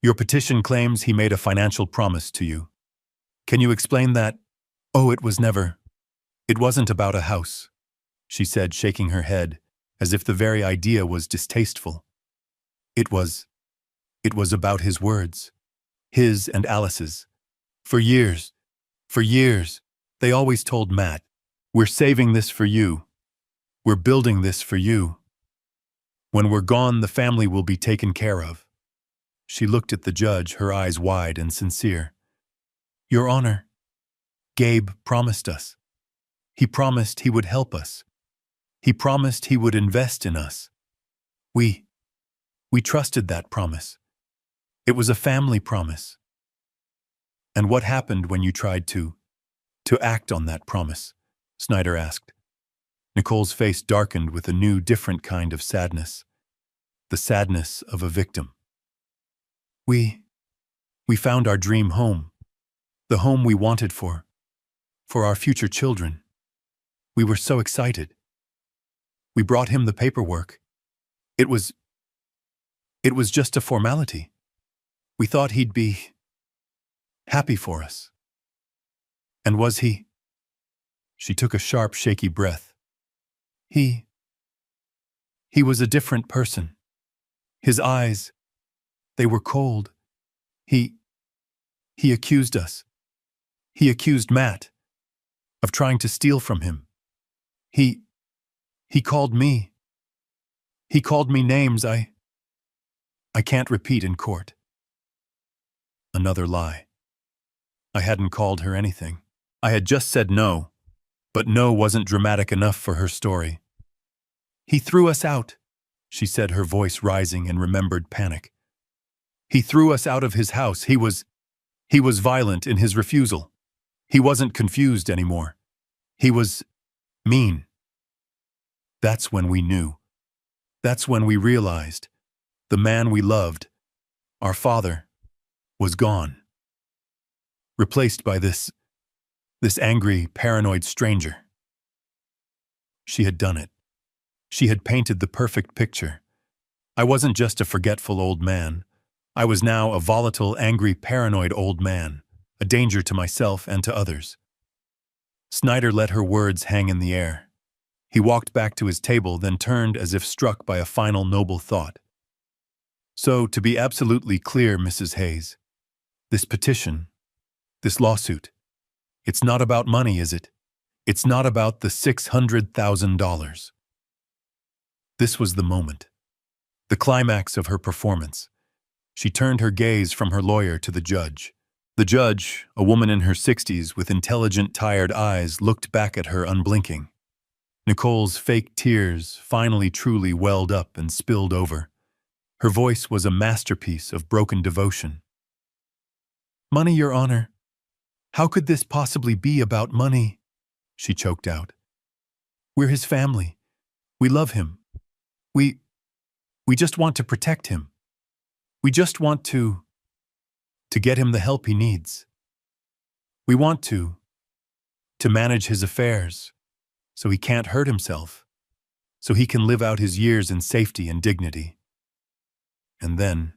Your petition claims he made a financial promise to you. Can you explain that? Oh, it wasn't about a house, she said, shaking her head, as if the very idea was distasteful. It was about his words, his and Alice's. For years, they always told Matt, we're saving this for you. We're building this for you. When we're gone, the family will be taken care of. She looked at the judge, her eyes wide and sincere. Your Honor, Gabe promised us. He promised he would help us. He promised he would invest in us. We trusted that promise. It was a family promise. And what happened when you tried to act on that promise? Snyder asked. Nicole's face darkened with a new, different kind of sadness. The sadness of a victim. We We found our dream home, the home we wanted for our future children. We were so excited. We brought him the paperwork. It was just a formality. We thought he'd be happy for us. And was he? She took a sharp, shaky breath. He was a different person. His eyes, they were cold. He accused us. He accused Matt of trying to steal from him. He called me. He called me names I can't repeat in court. Another lie. I hadn't called her anything. I had just said no, but no wasn't dramatic enough for her story. He threw us out, she said, her voice rising in remembered panic. He threw us out of his house. He was violent in his refusal. He wasn't confused anymore. He was mean. That's when we knew. That's when we realized the man we loved, our father, was gone. Replaced by this angry, paranoid stranger. She had done it. She had painted the perfect picture. I wasn't just a forgetful old man. I was now a volatile, angry, paranoid old man, a danger to myself and to others. Snyder let her words hang in the air. He walked back to his table, then turned as if struck by a final noble thought. So, to be absolutely clear, Mrs. Hayes, this petition, this lawsuit, it's not about money, is it? It's not about the $600,000. This was the moment, the climax of her performance. She turned her gaze from her lawyer to the judge. The judge, a woman in her 60s with intelligent, tired eyes, looked back at her unblinking. Nicole's fake tears finally truly welled up and spilled over. Her voice was a masterpiece of broken devotion. Money, Your Honor. How could this possibly be about money? She choked out. We're his family. We love him. We just want to protect him. We just want to get him the help he needs. We want to manage his affairs so he can't hurt himself, so he can live out his years in safety and dignity. And then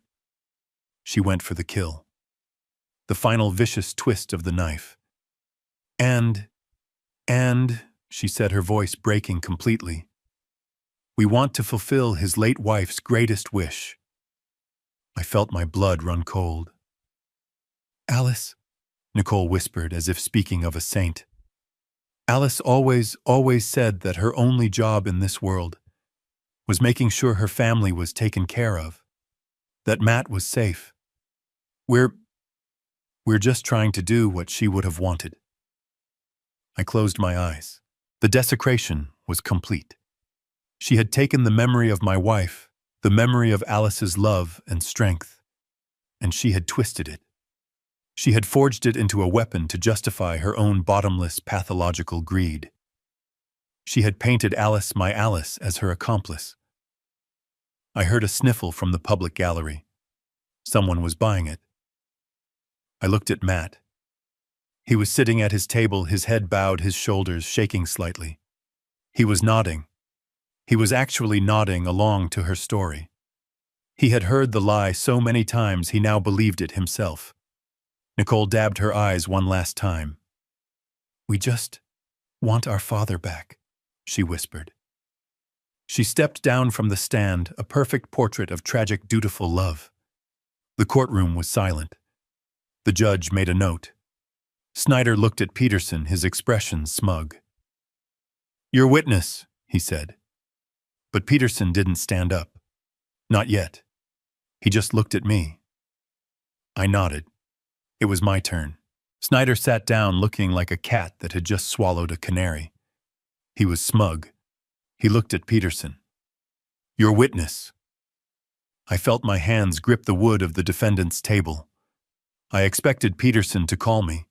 she went for the kill, the final vicious twist of the knife. And, she said, her voice breaking completely, we want to fulfill his late wife's greatest wish. I felt my blood run cold. Alice, Nicole whispered as if speaking of a saint. Alice always said that her only job in this world was making sure her family was taken care of, that Matt was safe. We're just trying to do what she would have wanted. I closed my eyes. The desecration was complete. She had taken the memory of my wife, the memory of Alice's love and strength, and she had twisted it. She had forged it into a weapon to justify her own bottomless, pathological greed. She had painted Alice, my Alice, as her accomplice. I heard a sniffle from the public gallery. Someone was buying it. I looked at Matt. He was sitting at his table, his head bowed, his shoulders shaking slightly. He was nodding. He was actually nodding along to her story. He had heard the lie so many times he now believed it himself. Nicole dabbed her eyes one last time. We just want our father back, she whispered. She stepped down from the stand, a perfect portrait of tragic, dutiful love. The courtroom was silent. The judge made a note. Snyder looked at Peterson, his expression smug. Your witness, he said. But Peterson didn't stand up. Not yet. He just looked at me. I nodded. It was my turn. Snyder sat down looking like a cat that had just swallowed a canary. He was smug. He looked at Peterson. Your witness. I felt my hands grip the wood of the defendant's table. I expected Peterson to call me.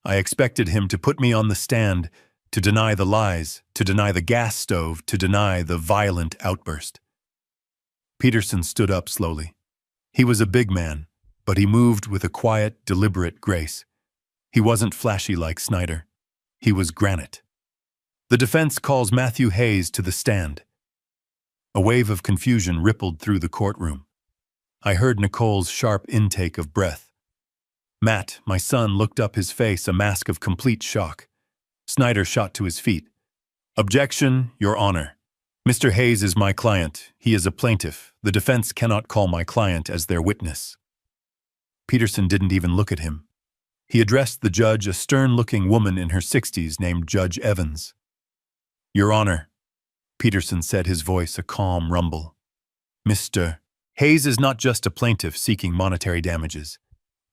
I expected him to put me on the stand, to deny the lies, to deny the gas stove, to deny the violent outburst. Peterson stood up slowly. He was a big man, but he moved with a quiet, deliberate grace. He wasn't flashy like Snyder. He was granite. The defense calls Matthew Hayes to the stand. A wave of confusion rippled through the courtroom. I heard Nicole's sharp intake of breath. Matt, my son, looked up, his face a mask of complete shock. Snyder shot to his feet. "Objection, Your Honor. Mr. Hayes is my client. He is a plaintiff. The defense cannot call my client as their witness." Peterson didn't even look at him. He addressed the judge, a stern-looking woman in her 60s named Judge Evans. "Your Honor," Peterson said, his voice a calm rumble. "Mr. Hayes is not just a plaintiff seeking monetary damages.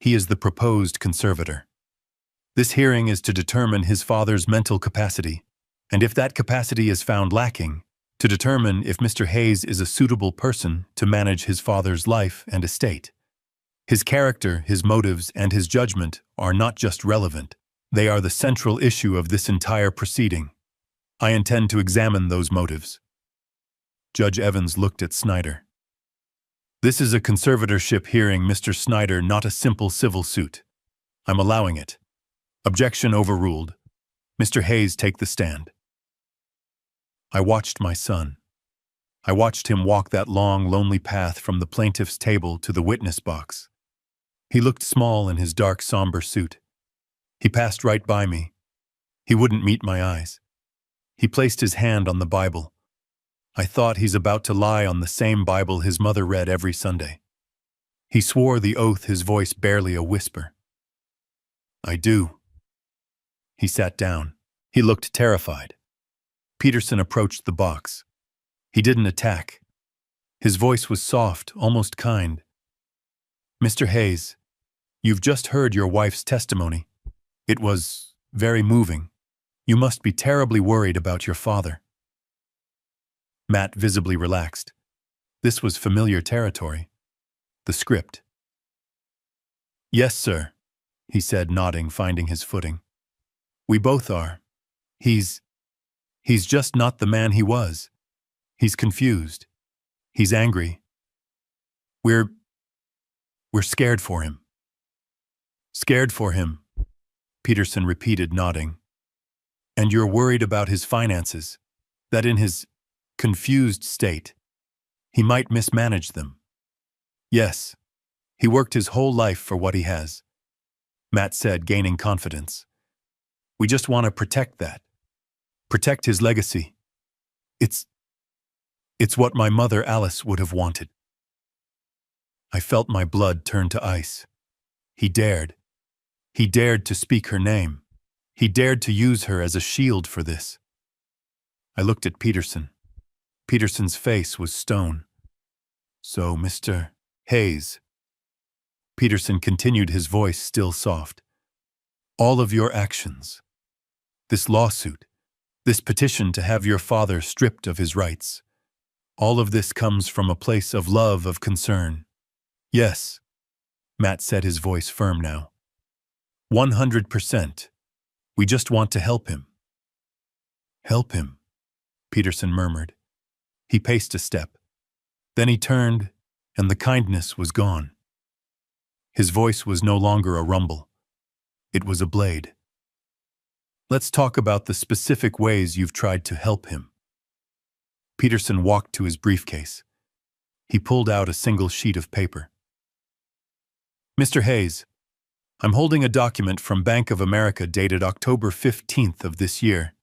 He is the proposed conservator. This hearing is to determine his father's mental capacity, and if that capacity is found lacking, to determine if Mr. Hayes is a suitable person to manage his father's life and estate. His character, his motives, and his judgment are not just relevant. They are the central issue of this entire proceeding. I intend to examine those motives." Judge Evans looked at Snyder. "This is a conservatorship hearing, Mr. Snyder, not a simple civil suit. I'm allowing it. Objection overruled. Mr. Hayes, take the stand." I watched my son. I watched him walk that long, lonely path from the plaintiff's table to the witness box. He looked small in his dark, somber suit. He passed right by me. He wouldn't meet my eyes. He placed his hand on the Bible. I thought, he's about to lie on the same Bible his mother read every Sunday. He swore the oath, his voice barely a whisper. "I do." He sat down. He looked terrified. Peterson approached the box. He didn't attack. His voice was soft, almost kind. "Mr. Hayes, you've just heard your wife's testimony. It was very moving. You must be terribly worried about your father." Matt visibly relaxed. This was familiar territory. The script. "Yes, sir," he said, nodding, finding his footing. "We both are. He's just not the man he was. He's confused. He's angry. We're scared for him." "Scared for him," Peterson repeated, nodding. "And you're worried about his finances, that in his confused state, he might mismanage them." "Yes. He worked his whole life for what he has," Matt said, gaining confidence. "We just want to protect that. Protect his legacy. It's what my mother Alice would have wanted." I felt my blood turn to ice. He dared. He dared to speak her name. He dared to use her as a shield for this. I looked at Peterson. Peterson's face was stone. "So, Mr. Hayes," Peterson continued, his voice still soft, "all of your actions, this lawsuit, this petition to have your father stripped of his rights, all of this comes from a place of love, of concern." "Yes," Matt said, his voice firm now. 100%. We just want to help him." "Help him," Peterson murmured. He paced a step. Then he turned, and the kindness was gone. His voice was no longer a rumble. It was a blade. "Let's talk about the specific ways you've tried to help him." Peterson walked to his briefcase. He pulled out a single sheet of paper. "Mr. Hayes, I'm holding a document from Bank of America dated October 15th of this year.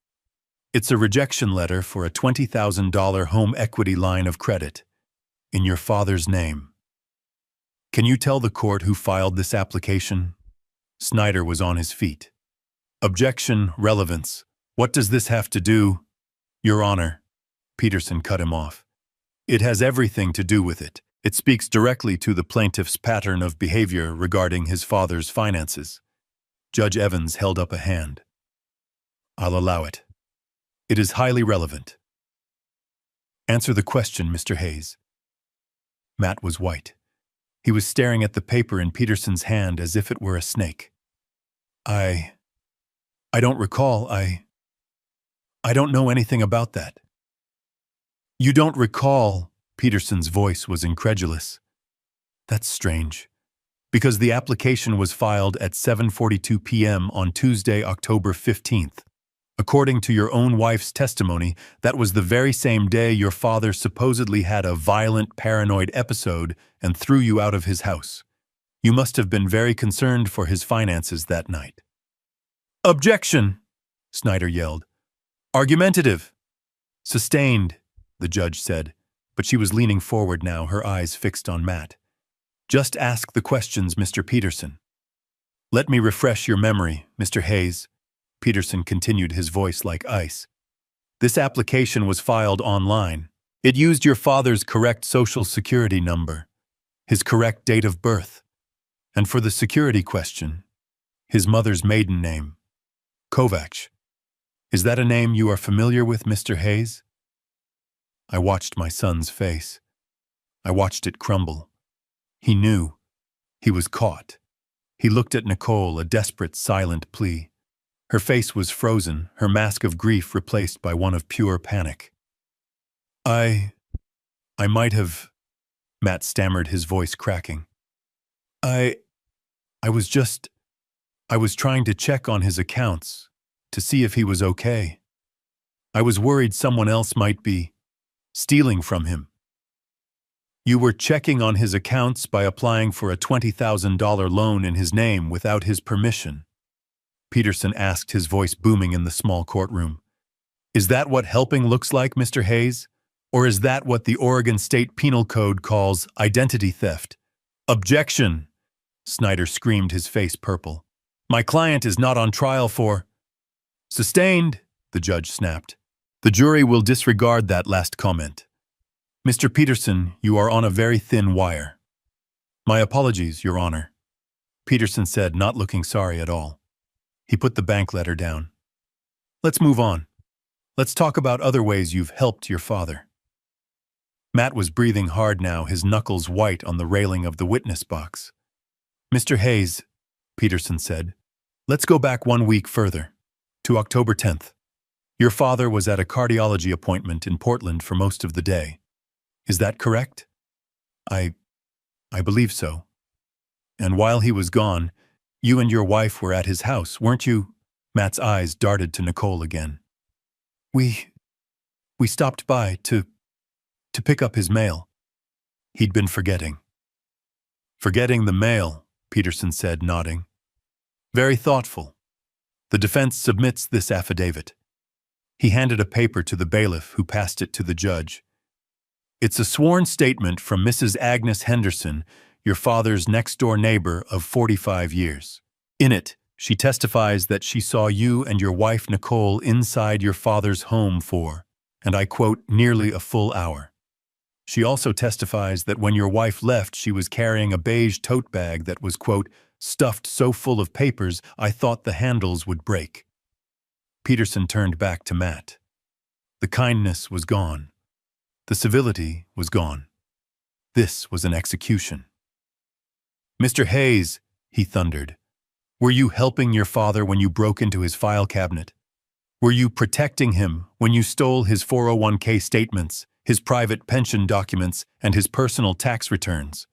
It's a rejection letter for a $20,000 home equity line of credit in your father's name. Can you tell the court who filed this application?" Snyder was on his feet. "Objection, relevance. What does this have to do?" "Your Honor," Peterson cut him off. "It has everything to do with it. It speaks directly to the plaintiff's pattern of behavior regarding his father's finances." Judge Evans held up a hand. "I'll allow it. It is highly relevant." "Answer the question, Mr. Hayes." Matt was white. He was staring at the paper in Peterson's hand as if it were a snake. I don't recall. I don't know anything about that." "You don't recall?" Peterson's voice was incredulous. "That's strange. Because the application was filed at 7:42 p.m. on Tuesday, October 15th. According to your own wife's testimony, that was the very same day your father supposedly had a violent paranoid episode and threw you out of his house. You must have been very concerned for his finances that night. Objection! Snyder yelled. Argumentative. Sustained, the judge said, but she was leaning forward now, her eyes fixed on Matt. Just ask the questions, Mr. Peterson. Let me refresh your memory, Mr. Hayes. Peterson continued, his voice like ice. This application was filed online. It used your father's correct social security number, his correct date of birth, and for the security question, his mother's maiden name, Kovacs. Is that a name you are familiar with, Mr. Hayes? I watched my son's face. I watched it crumble. He knew. He was caught. He looked at Nicole, a desperate, silent plea. Her face was frozen, her mask of grief replaced by one of pure panic. I might have, Matt stammered, his voice cracking. I was trying to check on his accounts, to see if he was okay. I was worried someone else might be stealing from him. You were checking on his accounts by applying for a $20,000 loan in his name without his permission? Peterson asked, his voice booming in the small courtroom. Is that what helping looks like, Mr. Hayes? Or is that what the Oregon State Penal Code calls identity theft? Objection! Snyder screamed, his face purple. My client is not on trial for... Sustained, the judge snapped. The jury will disregard that last comment. Mr. Peterson, you are on a very thin wire. My apologies, Your Honor, Peterson said, not looking sorry at all. He put the bank letter down. Let's move on. Let's talk about other ways you've helped your father. Matt was breathing hard now, his knuckles white on the railing of the witness box. Mr. Hayes, Peterson said, let's go back 1 week further, to October 10th. Your father was at a cardiology appointment in Portland for most of the day. Is that correct? I believe so. And while he was gone, you and your wife were at his house, weren't you? Matt's eyes darted to Nicole again. We stopped by to pick up his mail. He'd been forgetting. Forgetting the mail, Peterson said, nodding. Very thoughtful. The defense submits this affidavit. He handed a paper to the bailiff, who passed it to the judge. It's a sworn statement from Mrs. Agnes Henderson, your father's next-door neighbor of 45 years. In it, she testifies that she saw you and your wife Nicole inside your father's home for, and I quote, nearly a full hour. She also testifies that when your wife left, she was carrying a beige tote bag that was, quote, stuffed so full of papers I thought the handles would break. Peterson turned back to Matt. The kindness was gone. The civility was gone. This was an execution. Mr. Hayes, he thundered, were you helping your father when you broke into his file cabinet? Were you protecting him when you stole his 401k statements, his private pension documents, and his personal tax returns?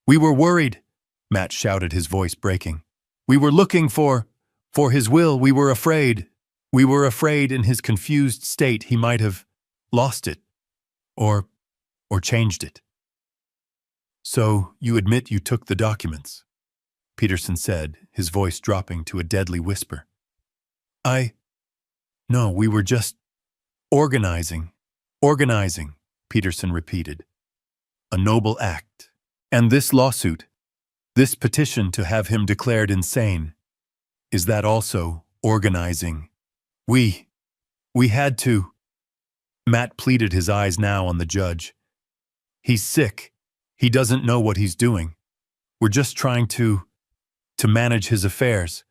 We were worried, Matt shouted, his voice breaking. We were looking for his will. We were afraid. We were afraid in his confused state he might have lost it. Or changed it. So, you admit you took the documents, Peterson said, his voice dropping to a deadly whisper. No, we were just organizing, Peterson repeated. A noble act. And this lawsuit, this petition to have him declared insane, is that also organizing? We had to. Matt pleaded, his eyes now on the judge. He's sick. He doesn't know what he's doing. We're just trying to manage his affairs.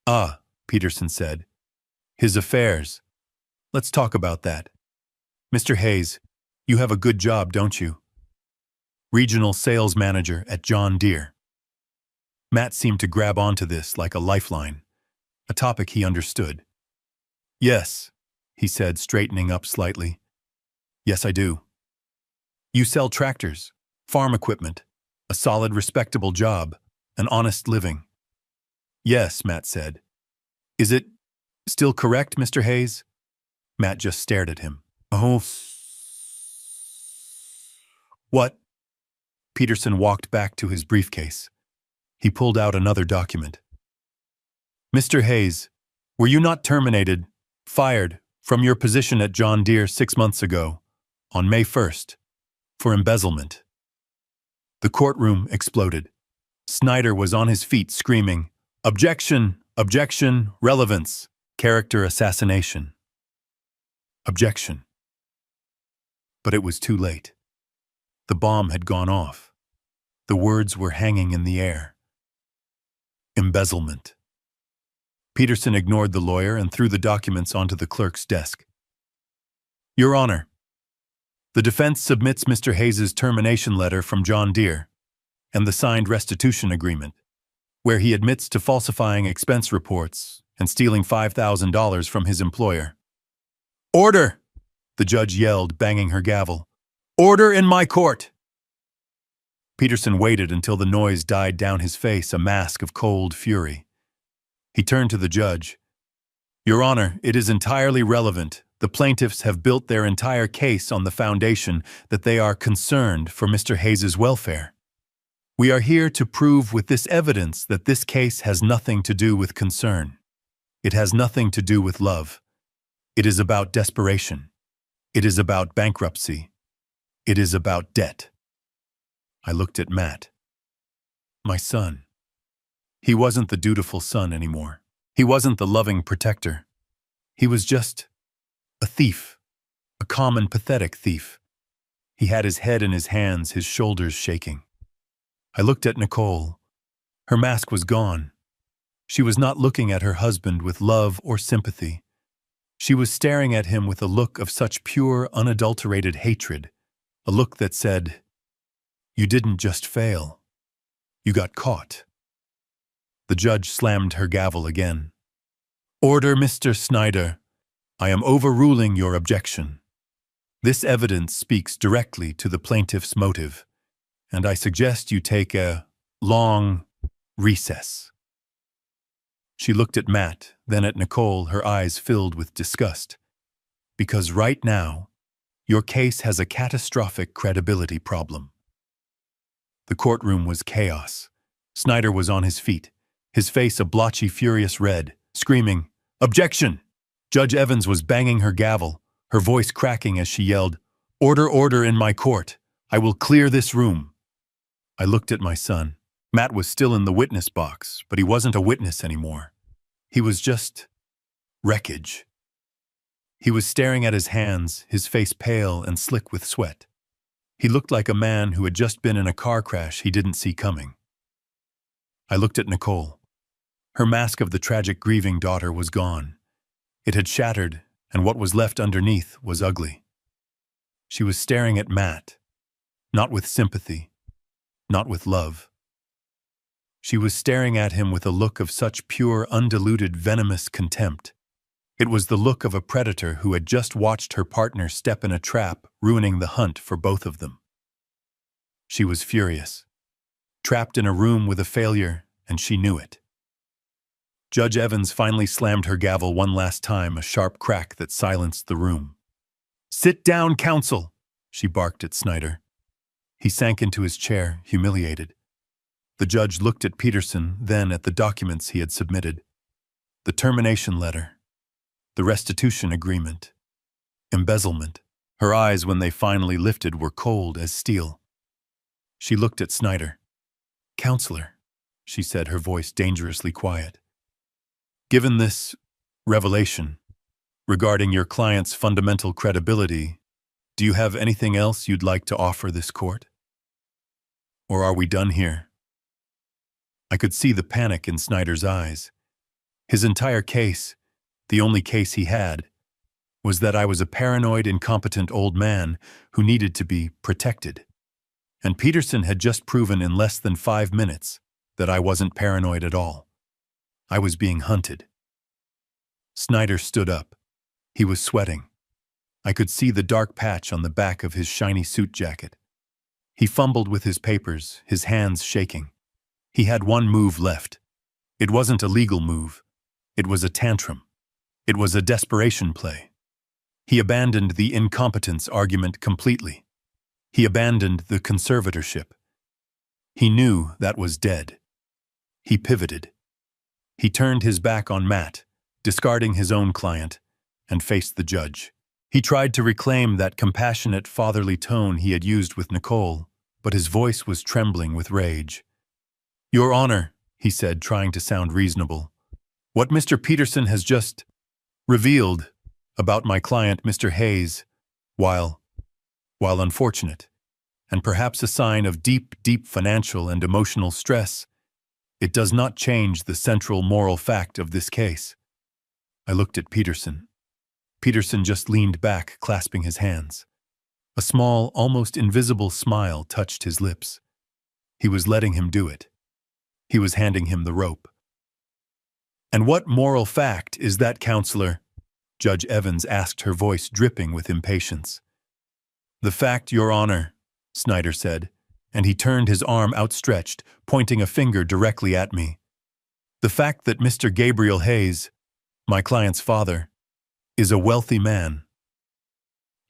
Ah, Peterson said. His affairs. Let's talk about that. Mr. Hayes, you have a good job, don't you? Regional sales manager at John Deere. Matt seemed to grab onto this like a lifeline, a topic he understood. Yes, he said, straightening up slightly. Yes, I do. You sell tractors, farm equipment, a solid, respectable job. an honest living. Yes, Matt said. Is it still correct, Mr. Hayes? Matt just stared at him. Oh. What? Peterson walked back to his briefcase. He pulled out another document. Mr. Hayes, were you not fired from your position at John Deere 6 months ago, on May 1st, for embezzlement? The courtroom exploded. Snyder was on his feet screaming, "Objection! Objection! Relevance! Character assassination!" Objection. But it was too late. The bomb had gone off. The words were hanging in the air. Embezzlement. Peterson ignored the lawyer and threw the documents onto the clerk's desk. Your Honor, the defense submits Mr. Hayes' termination letter from John Deere and the signed restitution agreement, where he admits to falsifying expense reports and stealing $5,000 from his employer. Order! The judge yelled, banging her gavel. Order in my court! Peterson waited until the noise died down his face, a mask of cold fury. He turned to the judge. Your Honor, it is entirely relevant. The plaintiffs have built their entire case on the foundation that they are concerned for Mr. Hayes' welfare. We are here to prove with this evidence that this case has nothing to do with concern. It has nothing to do with love. It is about desperation. It is about bankruptcy. It is about debt. I looked at Matt. My son. He wasn't the dutiful son anymore. He wasn't the loving protector. He was just a thief, a common, pathetic thief. He had his head in his hands, his shoulders shaking. I looked at Nicole. Her mask was gone. She was not looking at her husband with love or sympathy. She was staring at him with a look of such pure, unadulterated hatred, a look that said, "You didn't just fail. You got caught." The judge slammed her gavel again. Order, Mr. Snyder. I am overruling your objection. This evidence speaks directly to the plaintiff's motive, and I suggest you take a long recess. She looked at Matt, then at Nicole, her eyes filled with disgust. Because right now, your case has a catastrophic credibility problem. The courtroom was chaos. Snyder was on his feet, his face a blotchy, furious red, screaming, "Objection!" Judge Evans was banging her gavel, her voice cracking as she yelled, "Order, order in my court! I will clear this room!" I looked at my son. Matt was still in the witness box, but he wasn't a witness anymore. He was just wreckage. He was staring at his hands, his face pale and slick with sweat. He looked like a man who had just been in a car crash he didn't see coming. I looked at Nicole. Her mask of the tragic grieving daughter was gone. It had shattered, and what was left underneath was ugly. She was staring at Matt, not with sympathy, not with love. She was staring at him with a look of such pure, undiluted, venomous contempt. It was the look of a predator who had just watched her partner step in a trap, ruining the hunt for both of them. She was furious, trapped in a room with a failure, and she knew it. Judge Evans finally slammed her gavel one last time, a sharp crack that silenced the room. "Sit down, counsel," she barked at Snyder. He sank into his chair, humiliated. The judge looked at Peterson, then at the documents he had submitted. The termination letter, the restitution agreement, embezzlement. Her eyes, when they finally lifted, were cold as steel. She looked at Snyder. "Counselor," she said, her voice dangerously quiet. "Given this revelation regarding your client's fundamental credibility, do you have anything else you'd like to offer this court? Or are we done here?" I could see the panic in Snyder's eyes. His entire case, the only case he had, was that I was a paranoid, incompetent old man who needed to be protected. And Peterson had just proven in less than 5 minutes that I wasn't paranoid at all. I was being hunted. Snyder stood up. He was sweating. I could see the dark patch on the back of his shiny suit jacket. He fumbled with his papers, his hands shaking. He had one move left. It wasn't a legal move. It was a tantrum. It was a desperation play. He abandoned the incompetence argument completely. He abandoned the conservatorship. He knew that was dead. He pivoted. He turned his back on Matt, discarding his own client, and faced the judge. He tried to reclaim that compassionate fatherly tone he had used with Nicole, but his voice was trembling with rage. "Your Honor," he said, trying to sound reasonable, "what Mr. Peterson has just revealed about my client, Mr. Hayes, while unfortunate, and perhaps a sign of deep financial and emotional stress, it does not change the central moral fact of this case." I looked at Peterson. Peterson just leaned back, clasping his hands. A small, almost invisible smile touched his lips. He was letting him do it. He was handing him the rope. "And what moral fact is that, Counselor?" Judge Evans asked, her voice dripping with impatience. "The fact, Your Honor," Snyder said, and he turned his arm outstretched, pointing a finger directly at me. "The fact that Mr. Gabriel Hayes, my client's father, is a wealthy man."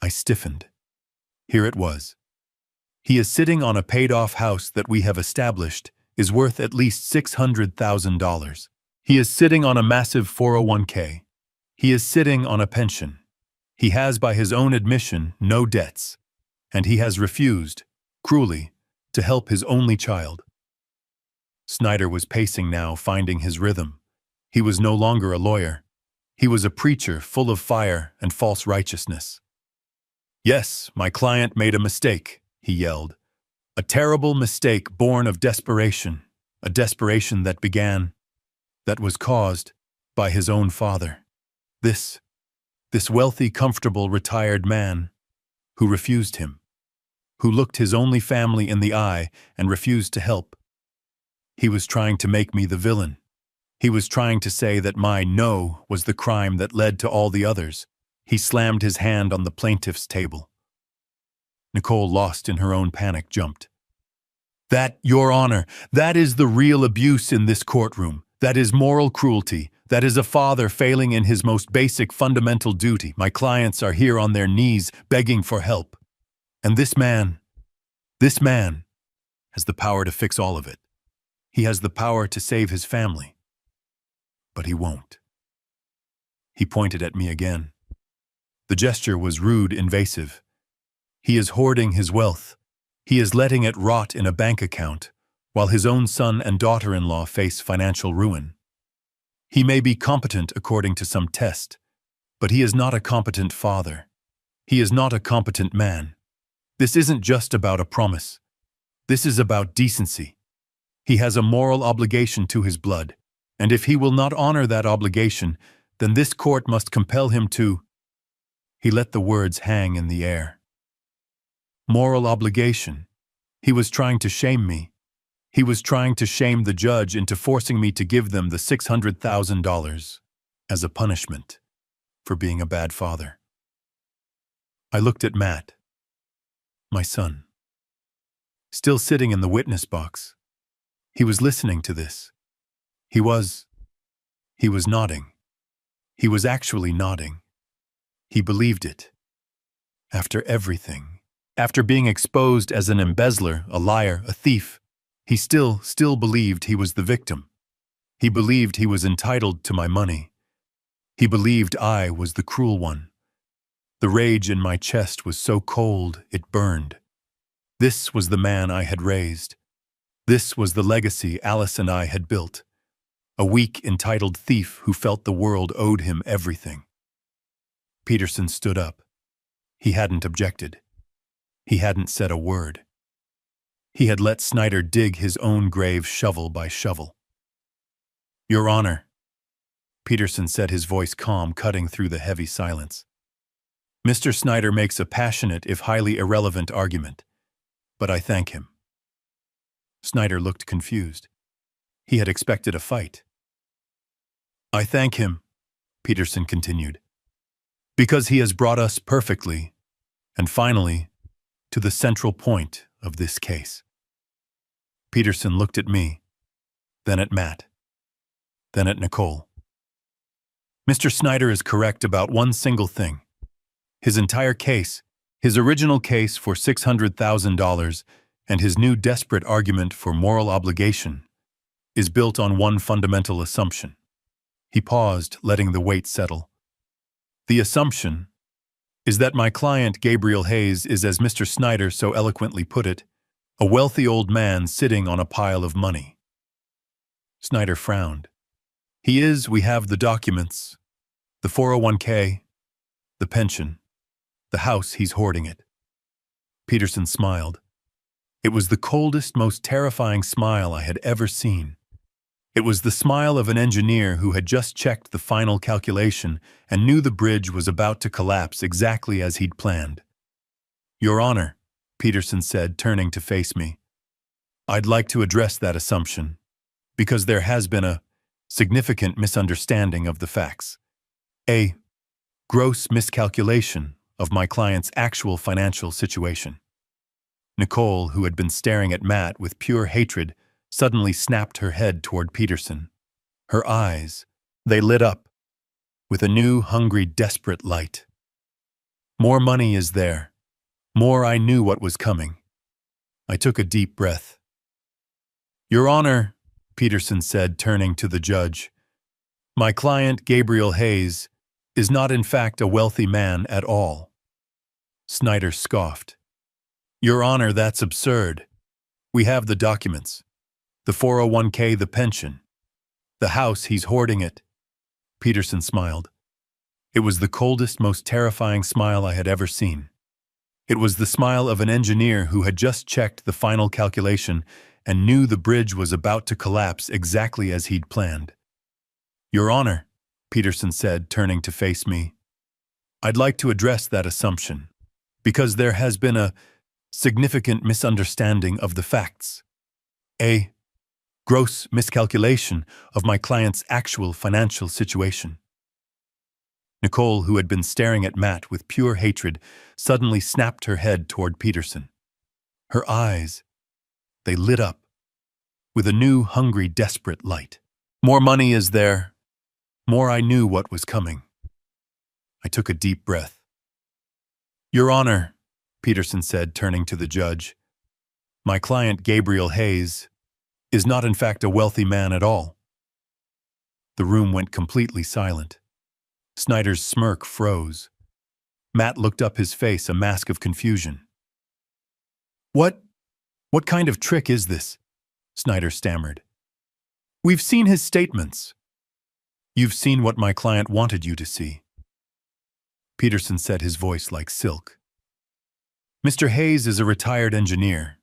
I stiffened. Here it was. He is sitting on a paid-off house that we have established is worth at least $600,000. He is sitting on a massive 401k. He is sitting on a pension. He has, by his own admission, no debts, and he has refused, cruelly, to help his only child. Snyder was pacing now, finding his rhythm. He was no longer a lawyer. He was a preacher full of fire and false righteousness. "Yes, my client made a mistake," he yelled. "A terrible mistake born of desperation, a desperation that was caused by his own father. This wealthy, comfortable, retired man who refused him, who looked his only family in the eye and refused to help. He was trying to make me the villain. He was trying to say that my no was the crime that led to all the others." He slammed his hand on the plaintiff's table. Nicole, lost in her own panic, jumped. "That, Your Honor, that is the real abuse in this courtroom. That is moral cruelty. That is a father failing in his most basic fundamental duty. My clients are here on their knees begging for help. And this man has the power to fix all of it. He has the power to save his family. But he won't." He pointed at me again. The gesture was rude, invasive. "He is hoarding his wealth. He is letting it rot in a bank account, while his own son and daughter-in-law face financial ruin. He may be competent according to some test, but he is not a competent father. He is not a competent man. This isn't just about a promise. This is about decency. He has a moral obligation to his blood, and if he will not honor that obligation, then this court must compel him to—" He let the words hang in the air. Moral obligation. He was trying to shame me. He was trying to shame the judge into forcing me to give them the $600,000 as a punishment for being a bad father. I looked at Matt, my son, still sitting in the witness box. He was listening to this. He was nodding. He was actually nodding. He believed it. After everything, after being exposed as an embezzler, a liar, a thief, he still believed he was the victim. He believed he was entitled to my money. He believed I was the cruel one. The rage in my chest was so cold it burned. This was the man I had raised. This was the legacy Alice and I had built. A weak, entitled thief who felt the world owed him everything. Peterson stood up. He hadn't objected. He hadn't said a word. He had let Snyder dig his own grave shovel by shovel. "Your Honor," Peterson said, his voice calm, cutting through the heavy silence. "Mr. Snyder makes a passionate, if highly irrelevant, argument, but I thank him." Snyder looked confused. He had expected a fight. "I thank him," Peterson continued, "because he has brought us perfectly, and finally, to the central point of this case." Peterson looked at me. then at Matt, then at Nicole. Mr. Snyder is correct about one single thing. His entire case, his original case for $600,000 and his new desperate argument for moral obligation, is built on one fundamental assumption. He paused, letting the weight settle. The assumption is that my client, Gabriel Hayes, is, as Mr. Snyder so eloquently put it, a wealthy old man sitting on a pile of money. Snyder frowned. He is, we have the documents, the 401k, the pension, the house, he's hoarding it. Peterson smiled. It was the coldest, most terrifying smile I had ever seen. It was the smile of an engineer who had just checked the final calculation and knew the bridge was about to collapse exactly as he'd planned. Your Honor, Peterson said, turning to face me, I'd like to address that assumption, because there has been a significant misunderstanding of the facts. A gross miscalculation of my client's actual financial situation. Nicole, who had been staring at Matt with pure hatred, suddenly snapped her head toward Peterson. Her eyes, they lit up with a new, hungry, desperate light. More money is there. More I knew what was coming. I took a deep breath. Your Honor, Peterson said, turning to the judge, my client, Gabriel Hayes, is not in fact a wealthy man at all. Snyder scoffed. Your Honor, that's absurd. We have the documents. The 401k, the pension. The house, he's hoarding it. Peterson smiled. It was the coldest, most terrifying smile I had ever seen. It was the smile of an engineer who had just checked the final calculation and knew the bridge was about to collapse exactly as he'd planned. Your Honor, Peterson said, turning to face me, I'd like to address that assumption, because there has been a significant misunderstanding of the facts. A gross miscalculation of my client's actual financial situation. Nicole, who had been staring at Matt with pure hatred, suddenly snapped her head toward Peterson. Her eyes, they lit up with a new, hungry, desperate light. More money is there. More I knew what was coming. I took a deep breath. Your Honor, Peterson said, turning to the judge, my client, Gabriel Hayes, is not in fact a wealthy man at all. The room went completely silent. Snyder's smirk froze. Matt looked up, his face a mask of confusion. What kind of trick is this? Snyder stammered. We've seen his statements. You've seen what my client wanted you to see. Peterson said, his voice like silk. Mr. Hayes is a retired engineer.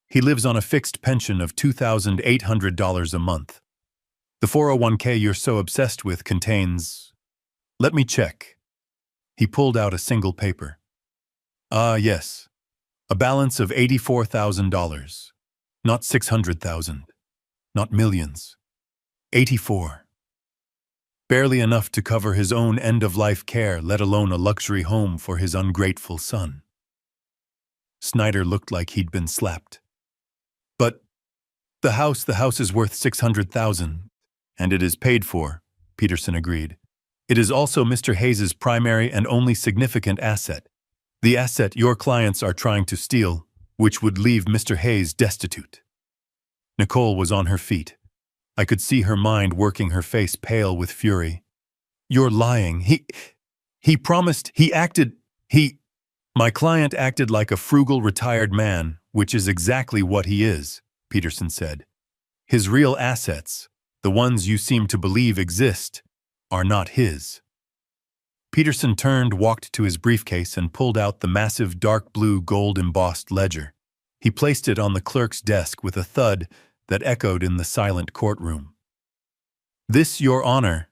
He lives on a fixed pension of $2,800 a month. The 401k you're so obsessed with contains... Let me check. He pulled out a single paper. Yes. A balance of $84,000. Not $600,000. Not millions. 84. Barely enough to cover his own end-of-life care, let alone a luxury home for his ungrateful son. Snyder looked like he'd been slapped. But the house is worth $600,000, and it is paid for, Peterson agreed. It is also Mr. Hayes's primary and only significant asset, the asset your clients are trying to steal, which would leave Mr. Hayes destitute. Nicole was on her feet. I could see her mind working, her face pale with fury. You're lying. He promised, My client acted like a frugal retired man, which is exactly what he is, Peterson said. His real assets, the ones you seem to believe exist, are not his. Peterson turned, walked to his briefcase, and pulled out the massive dark blue gold-embossed ledger. He placed it on the clerk's desk with a thud that echoed in the silent courtroom. This, Your Honor,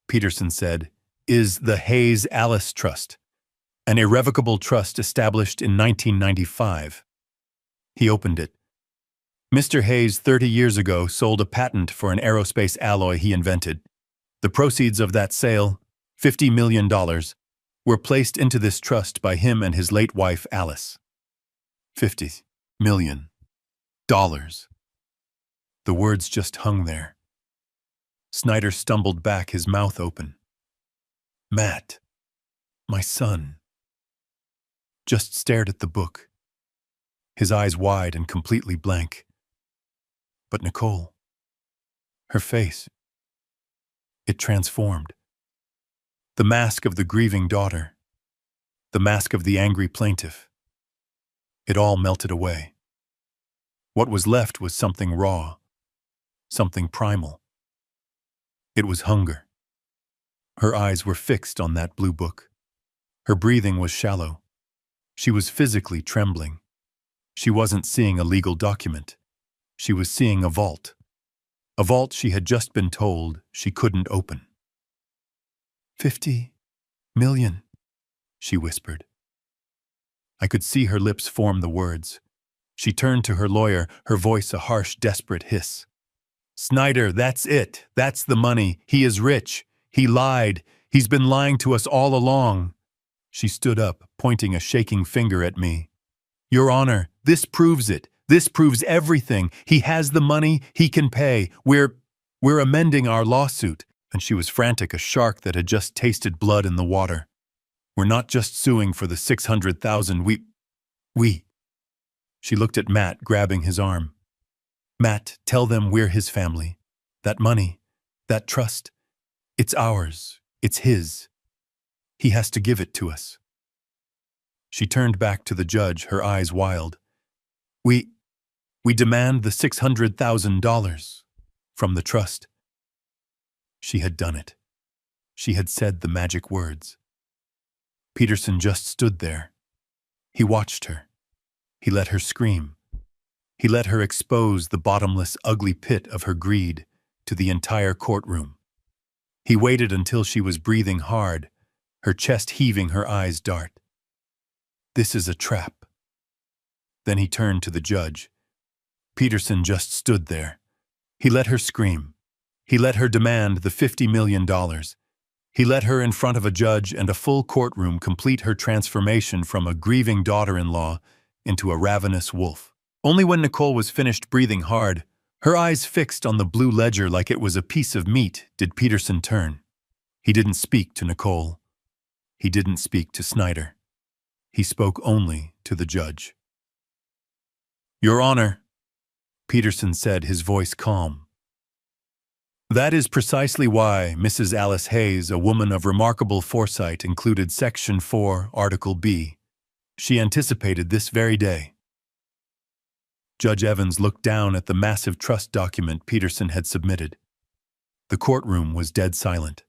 Peterson said, is the Hayes Alice Trust, an irrevocable trust established in 1995. He opened it. Mr. Hayes 30 years ago sold a patent for an aerospace alloy he invented. The proceeds of that sale, $50 million, were placed into this trust by him and his late wife, Alice. $50 million. The words just hung there, Snyder stumbled back, his mouth open. Matt, my son, just stared at the book, his eyes wide and completely blank. But Nicole, her face, it transformed. The mask of the grieving daughter, the mask of the angry plaintiff, it all melted away. What was left was something raw, something primal. It was hunger. Her eyes were fixed on that blue book. Her breathing was shallow. She was physically trembling. She wasn't seeing a legal document. She was seeing a vault. A vault she had just been told she couldn't open. 50 million, she whispered. I could see her lips form the words. She turned to her lawyer, her voice a harsh, desperate hiss. Snyder, that's it. That's the money. He is rich. He lied. He's been lying to us all along. She stood up, pointing a shaking finger at me. Your Honor, this proves it. This proves everything. He has the money. He can pay. We're amending our lawsuit. And she was frantic, a shark that had just tasted blood in the water. We're not just suing for the 600,000. We. She looked at Matt, grabbing his arm. Matt, tell them we're his family. That money, that trust, it's ours. It's his. He has to give it to us. She turned back to the judge, her eyes wild. We demand the $600,000 from the trust. She had done it. She had said the magic words. Peterson just stood there. He watched her. He let her scream. He let her expose the bottomless, ugly pit of her greed to the entire courtroom. He waited until she was breathing hard, her chest heaving, her eyes dark. This is a trap. Then he turned to the judge. Peterson just stood there. He let her scream. He let her demand the $50 million. He let her, in front of a judge and a full courtroom, complete her transformation from a grieving daughter-in-law into a ravenous wolf. Only when Nicole was finished breathing hard, her eyes fixed on the blue ledger like it was a piece of meat, did Peterson turn. He didn't speak to Nicole. He didn't speak to Snyder. He spoke only to the judge. Your Honor, Peterson said, his voice calm. That is precisely why Mrs. Alice Hayes, a woman of remarkable foresight, included Section 4, Article B. She anticipated this very day. Judge Evans looked down at the massive trust document Peterson had submitted. The courtroom was dead silent.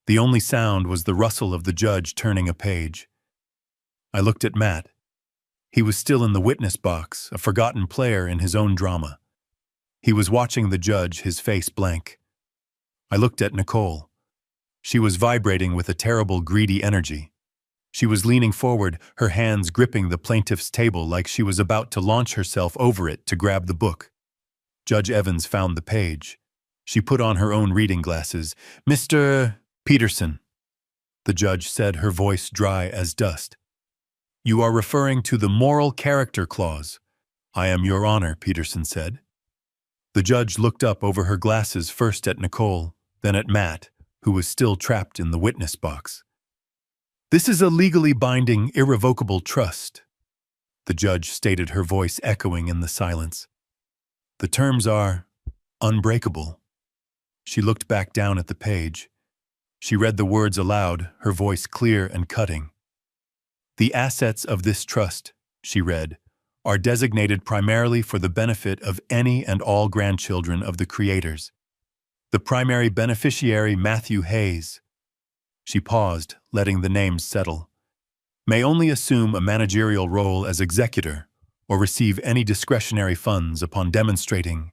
The only sound was the rustle of the judge turning a page. I looked at Matt. He was still in the witness box, a forgotten player in his own drama. He was watching the judge, his face blank. I looked at Nicole. She was vibrating with a terrible, greedy energy. She was leaning forward, her hands gripping the plaintiff's table like she was about to launch herself over it to grab the book. Judge Evans found the page. She put on her own reading glasses. Mr. Peterson, the judge said, her voice dry as dust. You are referring to the moral character clause. I am, Your Honor, Peterson said. The judge looked up over her glasses, first at Nicole, then at Matt, who was still trapped in the witness box. This is a legally binding, irrevocable trust, the judge stated, her voice echoing in the silence. The terms are unbreakable. She looked back down at the page. She read the words aloud, her voice clear and cutting. The assets of this trust, she read, are designated primarily for the benefit of any and all grandchildren of the creators. The primary beneficiary, Matthew Hayes, she paused, letting the names settle, may only assume a managerial role as executor or receive any discretionary funds upon demonstrating.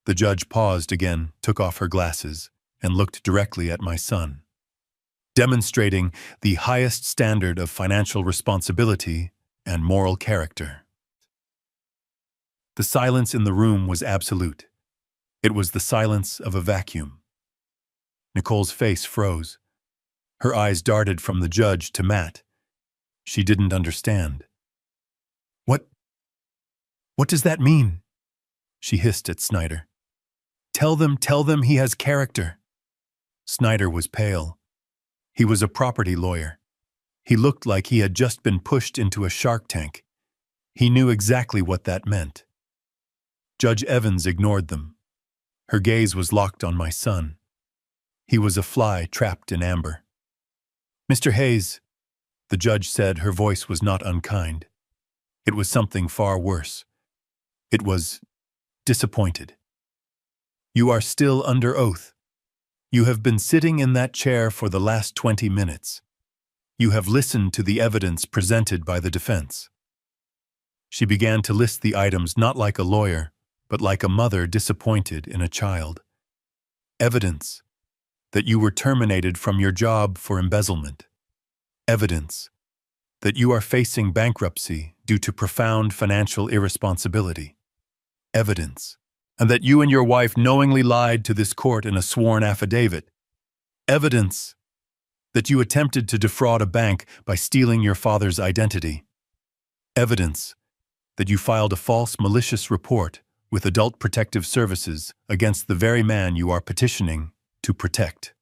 The judge paused again, took off her glasses, and looked directly at my son. Demonstrating the highest standard of financial responsibility and moral character. The silence in the room was absolute. It was the silence of a vacuum. Nicole's face froze. Her eyes darted from the judge to Matt. She didn't understand. What does that mean? She hissed at Snyder. Tell them he has character." Snyder was pale. He was a property lawyer. He looked like he had just been pushed into a shark tank. He knew exactly what that meant. Judge Evans ignored them. Her gaze was locked on my son. He was a fly trapped in amber. "Mr. Hayes," the judge said. Her voice was not unkind. It was something far worse. It was disappointed. "You are still under oath. You have been sitting in that chair for the last 20 minutes. You have listened to the evidence presented by the defense." She began to list the items not like a lawyer, but like a mother disappointed in a child. Evidence that you were terminated from your job for embezzlement. Evidence that you are facing bankruptcy due to profound financial irresponsibility. Evidence, and that you and your wife knowingly lied to this court in a sworn affidavit. Evidence that you attempted to defraud a bank by stealing your father's identity. Evidence that you filed a false malicious report with Adult Protective Services against the very man you are petitioning to protect.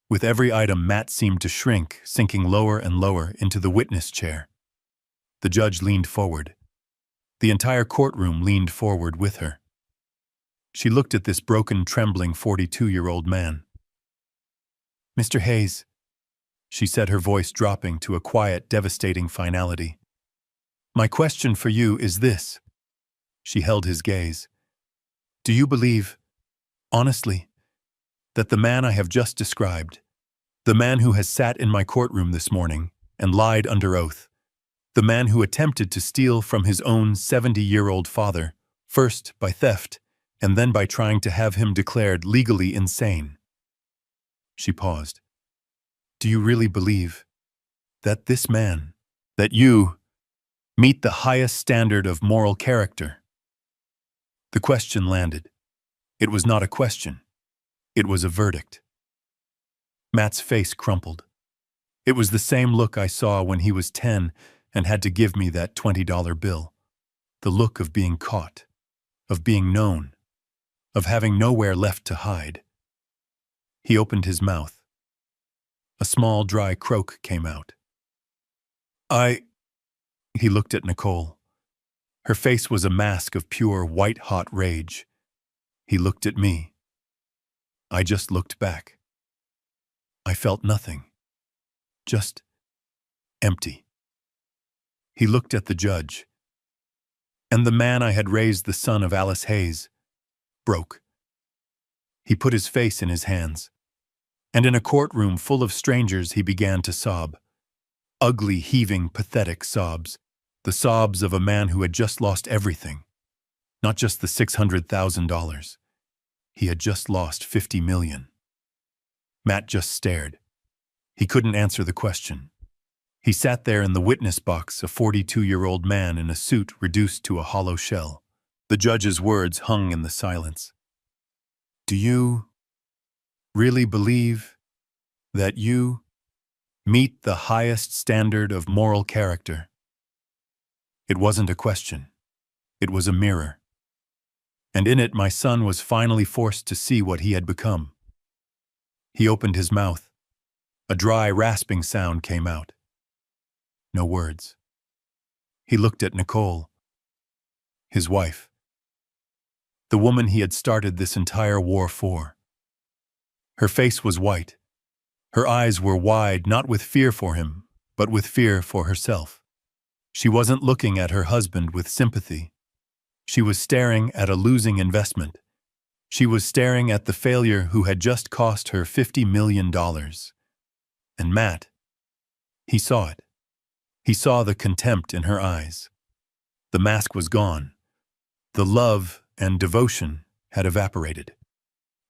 With every item, Matt seemed to shrink, sinking lower and lower into the witness chair. The judge leaned forward. The entire courtroom leaned forward with her. She looked at this broken, trembling 42-year-old man. "Mr. Hayes," she said, her voice dropping to a quiet, devastating finality. "My question for you is this." She held his gaze. "Do you believe, honestly, that the man I have just described, the man who has sat in my courtroom this morning and lied under oath, the man who attempted to steal from his own 70-year-old father, first by theft and then by trying to have him declared legally insane?" She paused. "Do you really believe that this man, that you, meet the highest standard of moral character?" The question landed. It was not a question. It was a verdict. Matt's face crumpled. It was the same look I saw when he was 10 and had to give me that $20 bill. The look of being caught, of being known, of having nowhere left to hide. He opened his mouth. A small, dry croak came out. He looked at Nicole. Her face was a mask of pure, white-hot rage. He looked at me. I just looked back. I felt nothing. Just empty. He looked at the judge. And the man I had raised, the son of Alice Hayes, broke. He put his face in his hands. And in a courtroom full of strangers, he began to sob. Ugly, heaving, pathetic sobs. The sobs of a man who had just lost everything. Not just the $600,000. He had just lost $50 million. Matt just stared. He couldn't answer the question. He sat there in the witness box, a 42-year-old man in a suit reduced to a hollow shell. The judge's words hung in the silence. "Do you really believe that you meet the highest standard of moral character?" It wasn't a question. It was a mirror. And in it, my son was finally forced to see what he had become. He opened his mouth. A dry, rasping sound came out. No words. He looked at Nicole, his wife, the woman he had started this entire war for. Her face was white. Her eyes were wide, not with fear for him, but with fear for herself. She wasn't looking at her husband with sympathy. She was staring at a losing investment. She was staring at the failure who had just cost her $50 million. And Matt, he saw it. He saw the contempt in her eyes. The mask was gone. The love and devotion had evaporated.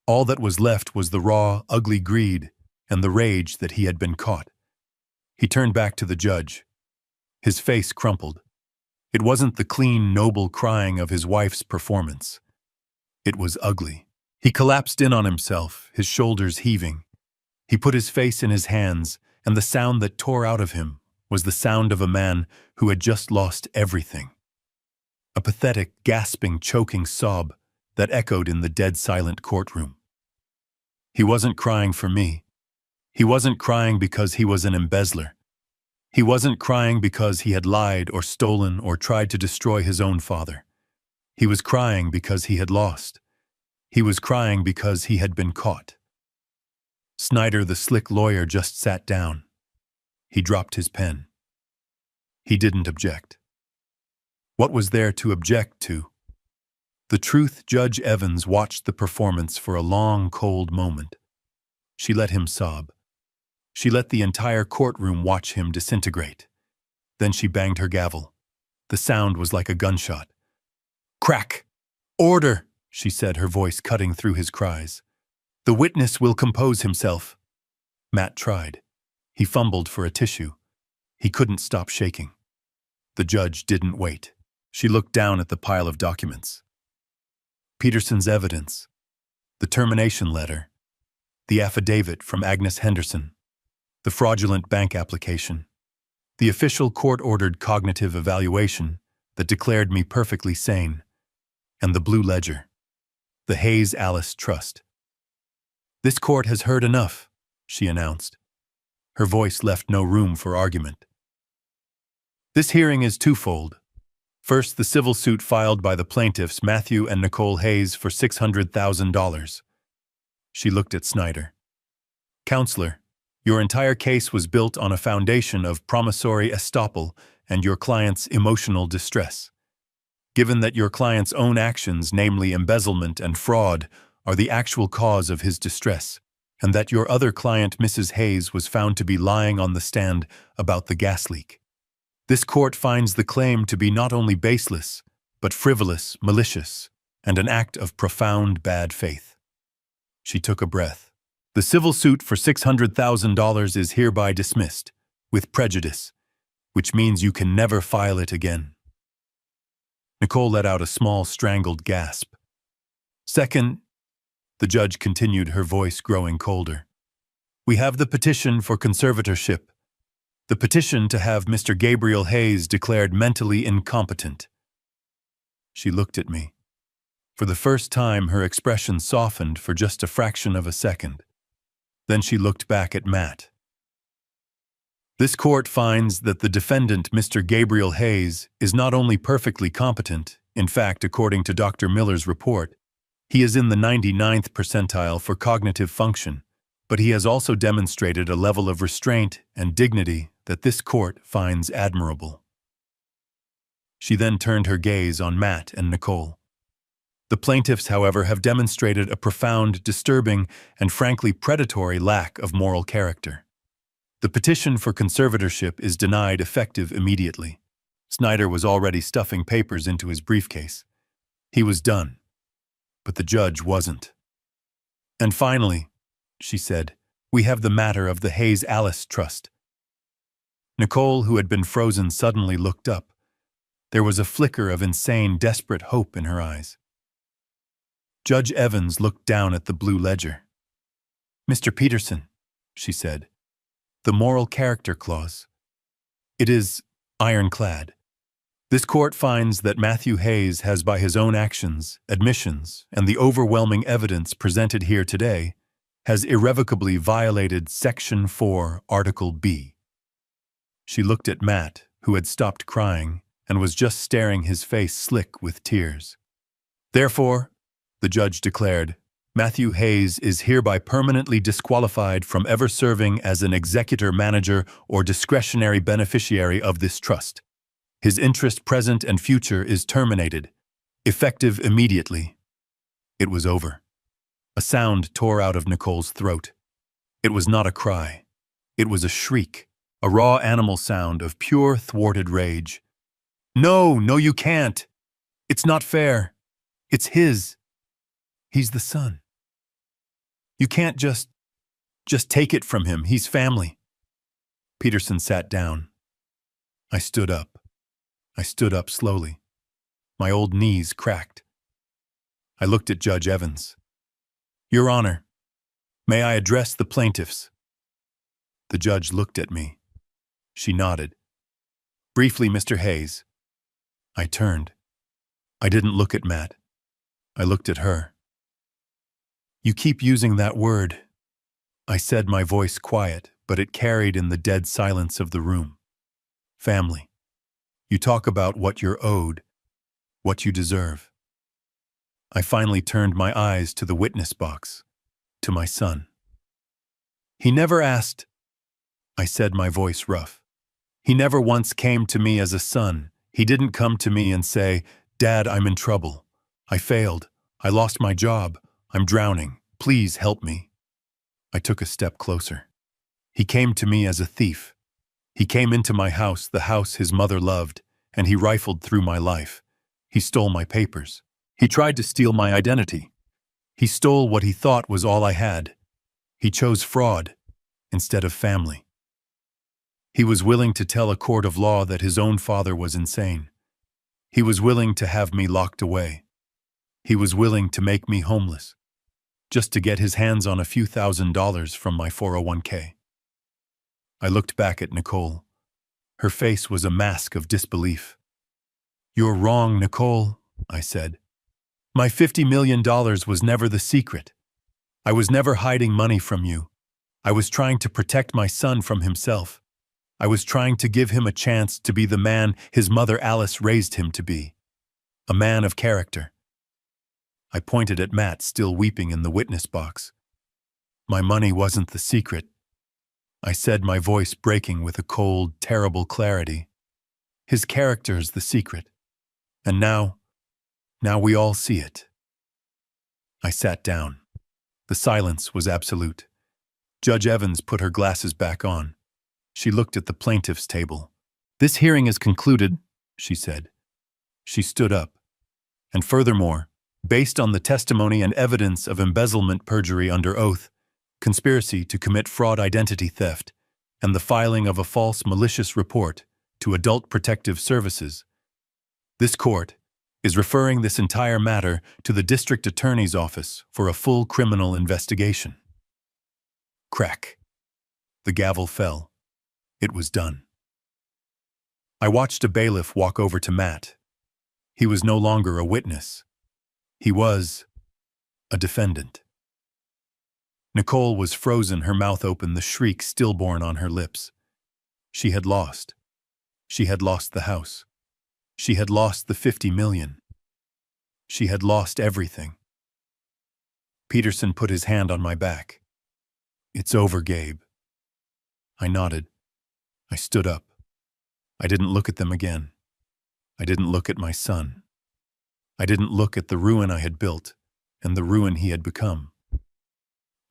All that was left was the raw, ugly greed and the rage that he had been caught. He turned back to the judge. His face crumpled. It wasn't the clean, noble crying of his wife's performance. It was ugly. He collapsed in on himself, his shoulders heaving. He put his face in his hands, and the sound that tore out of him was the sound of a man who had just lost everything. A pathetic, gasping, choking sob that echoed in the dead-silent courtroom. He wasn't crying for me. He wasn't crying because he was an embezzler. He wasn't crying because he had lied or stolen or tried to destroy his own father. He was crying because he had lost. He was crying because he had been caught. Snyder, the slick lawyer, just sat down. He dropped his pen. He didn't object. What was there to object to? The truth, Judge Evans watched the performance for a long, cold moment. She let him sob. She let the entire courtroom watch him disintegrate. Then she banged her gavel. The sound was like a gunshot. Crack! Order! She said, her voice cutting through his cries. The witness will compose himself. Matt tried. He fumbled for a tissue. He couldn't stop shaking. The judge didn't wait. She looked down at the pile of documents. Peterson's evidence, the termination letter, the affidavit from Agnes Henderson, the fraudulent bank application, the official court-ordered cognitive evaluation that declared me perfectly sane, and the blue ledger, the Hayes Alice Trust. This court has heard enough, she announced. Her voice left no room for argument. This hearing is twofold. First, the civil suit filed by the plaintiffs Matthew and Nicole Hayes for $600,000. She looked at Snyder. Counselor, your entire case was built on a foundation of promissory estoppel and your client's emotional distress. Given that your client's own actions, namely embezzlement and fraud, are the actual cause of his distress, and that your other client, Mrs. Hayes, was found to be lying on the stand about the gas leak, this court finds the claim to be not only baseless, but frivolous, malicious, and an act of profound bad faith. She took a breath. The civil suit for $600,000 is hereby dismissed, with prejudice, which means you can never file it again. Nicole let out a small, strangled gasp. Second, the judge continued, her voice growing colder. We have the petition for conservatorship, the petition to have Mr. Gabriel Hayes declared mentally incompetent. She looked at me. For the first time, her expression softened for just a fraction of a second. Then she looked back at Matt. This court finds that the defendant, Mr. Gabriel Hayes, is not only perfectly competent, in fact, according to Dr. Miller's report, he is in the 99th percentile for cognitive function, but he has also demonstrated a level of restraint and dignity that this court finds admirable. She then turned her gaze on Matt and Nicole. The plaintiffs, however, have demonstrated a profound, disturbing, and frankly predatory lack of moral character. The petition for conservatorship is denied effective immediately. Snyder was already stuffing papers into his briefcase. He was done, but the judge wasn't. And finally, she said, we have the matter of the Hayes Alice Trust. Nicole, who had been frozen, suddenly looked up. There was a flicker of insane, desperate hope in her eyes. Judge Evans looked down at the blue ledger. Mr. Peterson, she said, the moral character clause. It is ironclad. This court finds that Matthew Hayes has, by his own actions, admissions, and the overwhelming evidence presented here today, has irrevocably violated Section 4, Article B. She looked at Matt, who had stopped crying and was just staring, his face slick with tears. Therefore, the judge declared, Matthew Hayes is hereby permanently disqualified from ever serving as an executor, manager, or discretionary beneficiary of this trust. His interest, present and future, is terminated, effective immediately. It was over. A sound tore out of Nicole's throat. It was not a cry. It was a shriek, a raw animal sound of pure, thwarted rage. No, you can't. It's not fair. It's his. He's the son. You can't just take it from him. He's family. Peterson sat down. I stood up. I stood up slowly. My old knees cracked. I looked at Judge Evans. Your Honor, may I address the plaintiffs? The judge looked at me. She nodded. Briefly, Mr. Hayes. I turned. I didn't look at Matt. I looked at her. You keep using that word, I said, my voice quiet, but it carried in the dead silence of the room. Family. You talk about what you're owed, what you deserve. I finally turned my eyes to the witness box, to my son. He never asked, I said, my voice rough. He never once came to me as a son. He didn't come to me and say, Dad, I'm in trouble. I failed. I lost my job. I'm drowning. Please help me. I took a step closer. He came to me as a thief. He came into my house, the house his mother loved, and he rifled through my life. He stole my papers. He tried to steal my identity. He stole what he thought was all I had. He chose fraud instead of family. He was willing to tell a court of law that his own father was insane. He was willing to have me locked away. He was willing to make me homeless, just to get his hands on a few $1,000s from my 401k. I looked back at Nicole. Her face was a mask of disbelief. You're wrong, Nicole, I said. My $50 million was never the secret. I was never hiding money from you. I was trying to protect my son from himself. I was trying to give him a chance to be the man his mother Alice raised him to be. A man of character. I pointed at Matt, still weeping in the witness box. My money wasn't the secret, I said, my voice breaking with a cold, terrible clarity. His character's the secret. And now we all see it. I sat down. The silence was absolute. Judge Evans put her glasses back on. She looked at the plaintiff's table. This hearing is concluded, she said. She stood up. And furthermore, based on the testimony and evidence of embezzlement, perjury under oath, conspiracy to commit fraud, identity theft, and the filing of a false malicious report to Adult Protective Services, this court is referring this entire matter to the District Attorney's Office for a full criminal investigation. Crack. The gavel fell. It was done. I watched a bailiff walk over to Matt. He was no longer a witness. He was a defendant. Nicole was frozen, her mouth open, the shriek stillborn on her lips. She had lost. She had lost the house. She had lost the $50 million. She had lost everything. Peterson put his hand on my back. It's over, Gabe. I nodded. I stood up. I didn't look at them again. I didn't look at my son. I didn't look at the ruin I had built and the ruin he had become.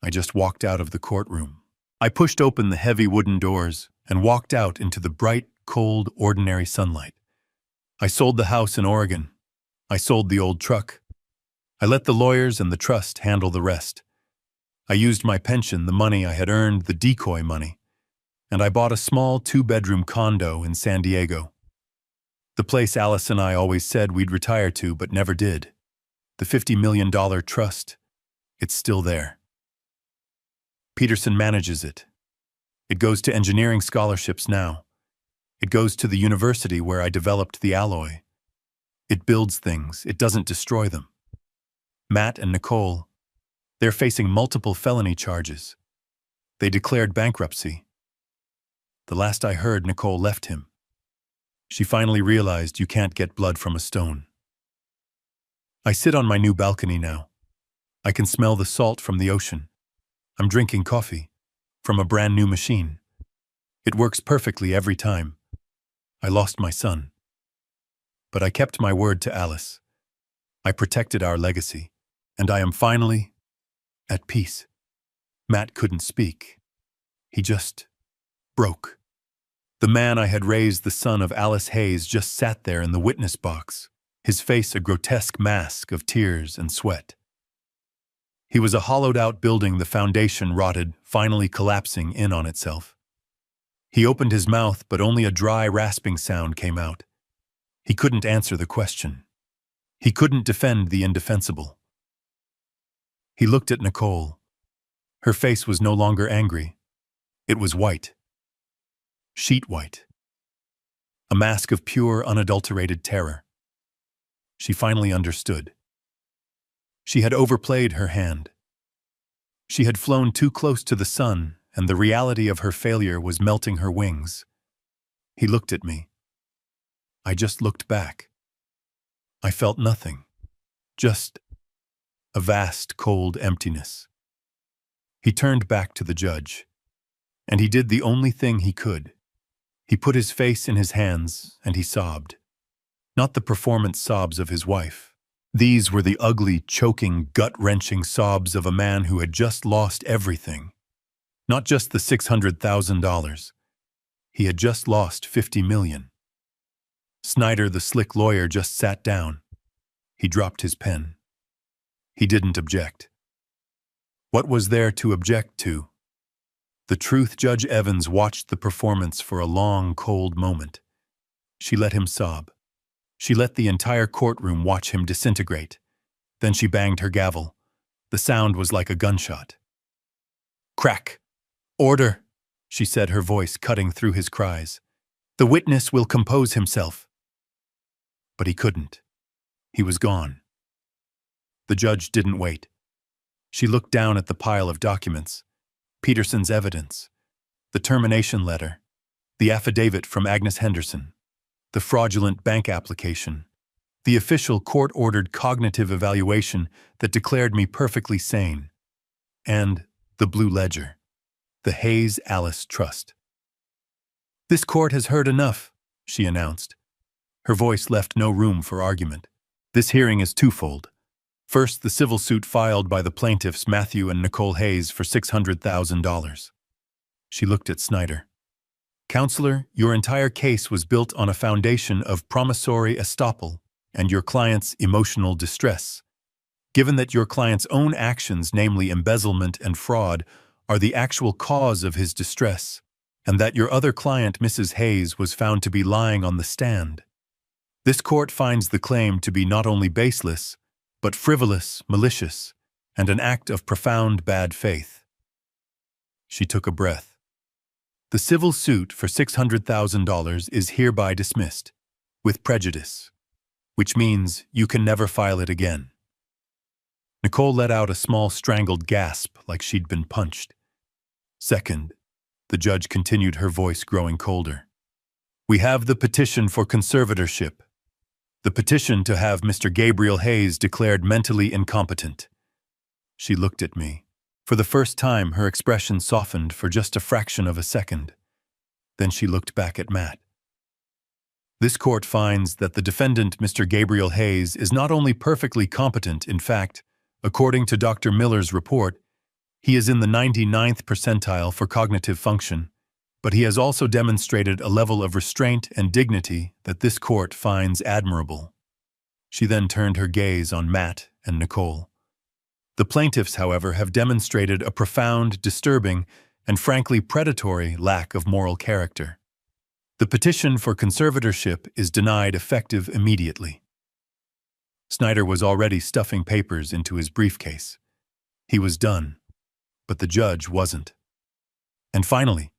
I just walked out of the courtroom. I pushed open the heavy wooden doors and walked out into the bright, cold, ordinary sunlight. I sold the house in Oregon. I sold the old truck. I let the lawyers and the trust handle the rest. I used my pension, the money I had earned, the decoy money, and I bought a small 2-bedroom condo in San Diego. The place Alice and I always said we'd retire to but never did. The $50 million trust. It's still there. Peterson manages it. It goes to engineering scholarships now. It goes to the university where I developed the alloy. It builds things. It doesn't destroy them. Matt and Nicole, they're facing multiple felony charges. They declared bankruptcy. The last I heard, Nicole left him. She finally realized you can't get blood from a stone. I sit on my new balcony now. I can smell the salt from the ocean. I'm drinking coffee from a brand new machine. It works perfectly every time. I lost my son. But I kept my word to Alice. I protected our legacy, and I am finally at peace. Matt couldn't speak. He just broke. The man I had raised, the son of Alice Hayes, just sat there in the witness box, his face a grotesque mask of tears and sweat. He was a hollowed-out building, the foundation rotted, finally collapsing in on itself. He opened his mouth, but only a dry, rasping sound came out. He couldn't answer the question. He couldn't defend the indefensible. He looked at Nicole. Her face was no longer angry. It was white. Sheet white. A mask of pure, unadulterated terror. She finally understood. She had overplayed her hand. She had flown too close to the sun, and the reality of her failure was melting her wings. He looked at me. I just looked back. I felt nothing. Just a vast, cold emptiness. He turned back to the judge, and he did the only thing he could. He put his face in his hands, and he sobbed. Not the performance sobs of his wife. These were the ugly, choking, gut-wrenching sobs of a man who had just lost everything. Not just the $600,000. He had just lost $50 million. Snyder, the slick lawyer, just sat down. He dropped his pen. He didn't object. What was there to object to? The truth, Judge Evans watched the performance for a long, cold moment. She let him sob. She let the entire courtroom watch him disintegrate. Then she banged her gavel. The sound was like a gunshot. Crack! Order! She said, her voice cutting through his cries. The witness will compose himself. But he couldn't. He was gone. The judge didn't wait. She looked down at the pile of documents. Peterson's evidence, the termination letter, the affidavit from Agnes Henderson, the fraudulent bank application, the official court-ordered cognitive evaluation that declared me perfectly sane, and the blue ledger, the Hayes Alice Trust. This court has heard enough, she announced. Her voice left no room for argument. This hearing is twofold. First, the civil suit filed by the plaintiffs Matthew and Nicole Hayes for $600,000. She looked at Snyder. Counselor, your entire case was built on a foundation of promissory estoppel and your client's emotional distress. Given that your client's own actions, namely embezzlement and fraud, are the actual cause of his distress, and that your other client, Mrs. Hayes, was found to be lying on the stand, this court finds the claim to be not only baseless, but frivolous, malicious, and an act of profound bad faith. She took a breath. The civil suit for $600,000 is hereby dismissed, with prejudice, which means you can never file it again. Nicole let out a small strangled gasp like she'd been punched. Second, the judge continued, her voice growing colder. We have the petition for conservatorship. The petition to have Mr. Gabriel Hayes declared mentally incompetent. She looked at me. For the first time, her expression softened for just a fraction of a second. Then she looked back at Matt. This court finds that the defendant, Mr. Gabriel Hayes, is not only perfectly competent, in fact, according to Dr. Miller's report, he is in the 99th percentile for cognitive function, but he has also demonstrated a level of restraint and dignity that this court finds admirable. She then turned her gaze on Matt and Nicole. The plaintiffs, however, have demonstrated a profound, disturbing, and frankly predatory lack of moral character. The petition for conservatorship is denied effective immediately. Snyder was already stuffing papers into his briefcase. He was done, but the judge wasn't. And finally,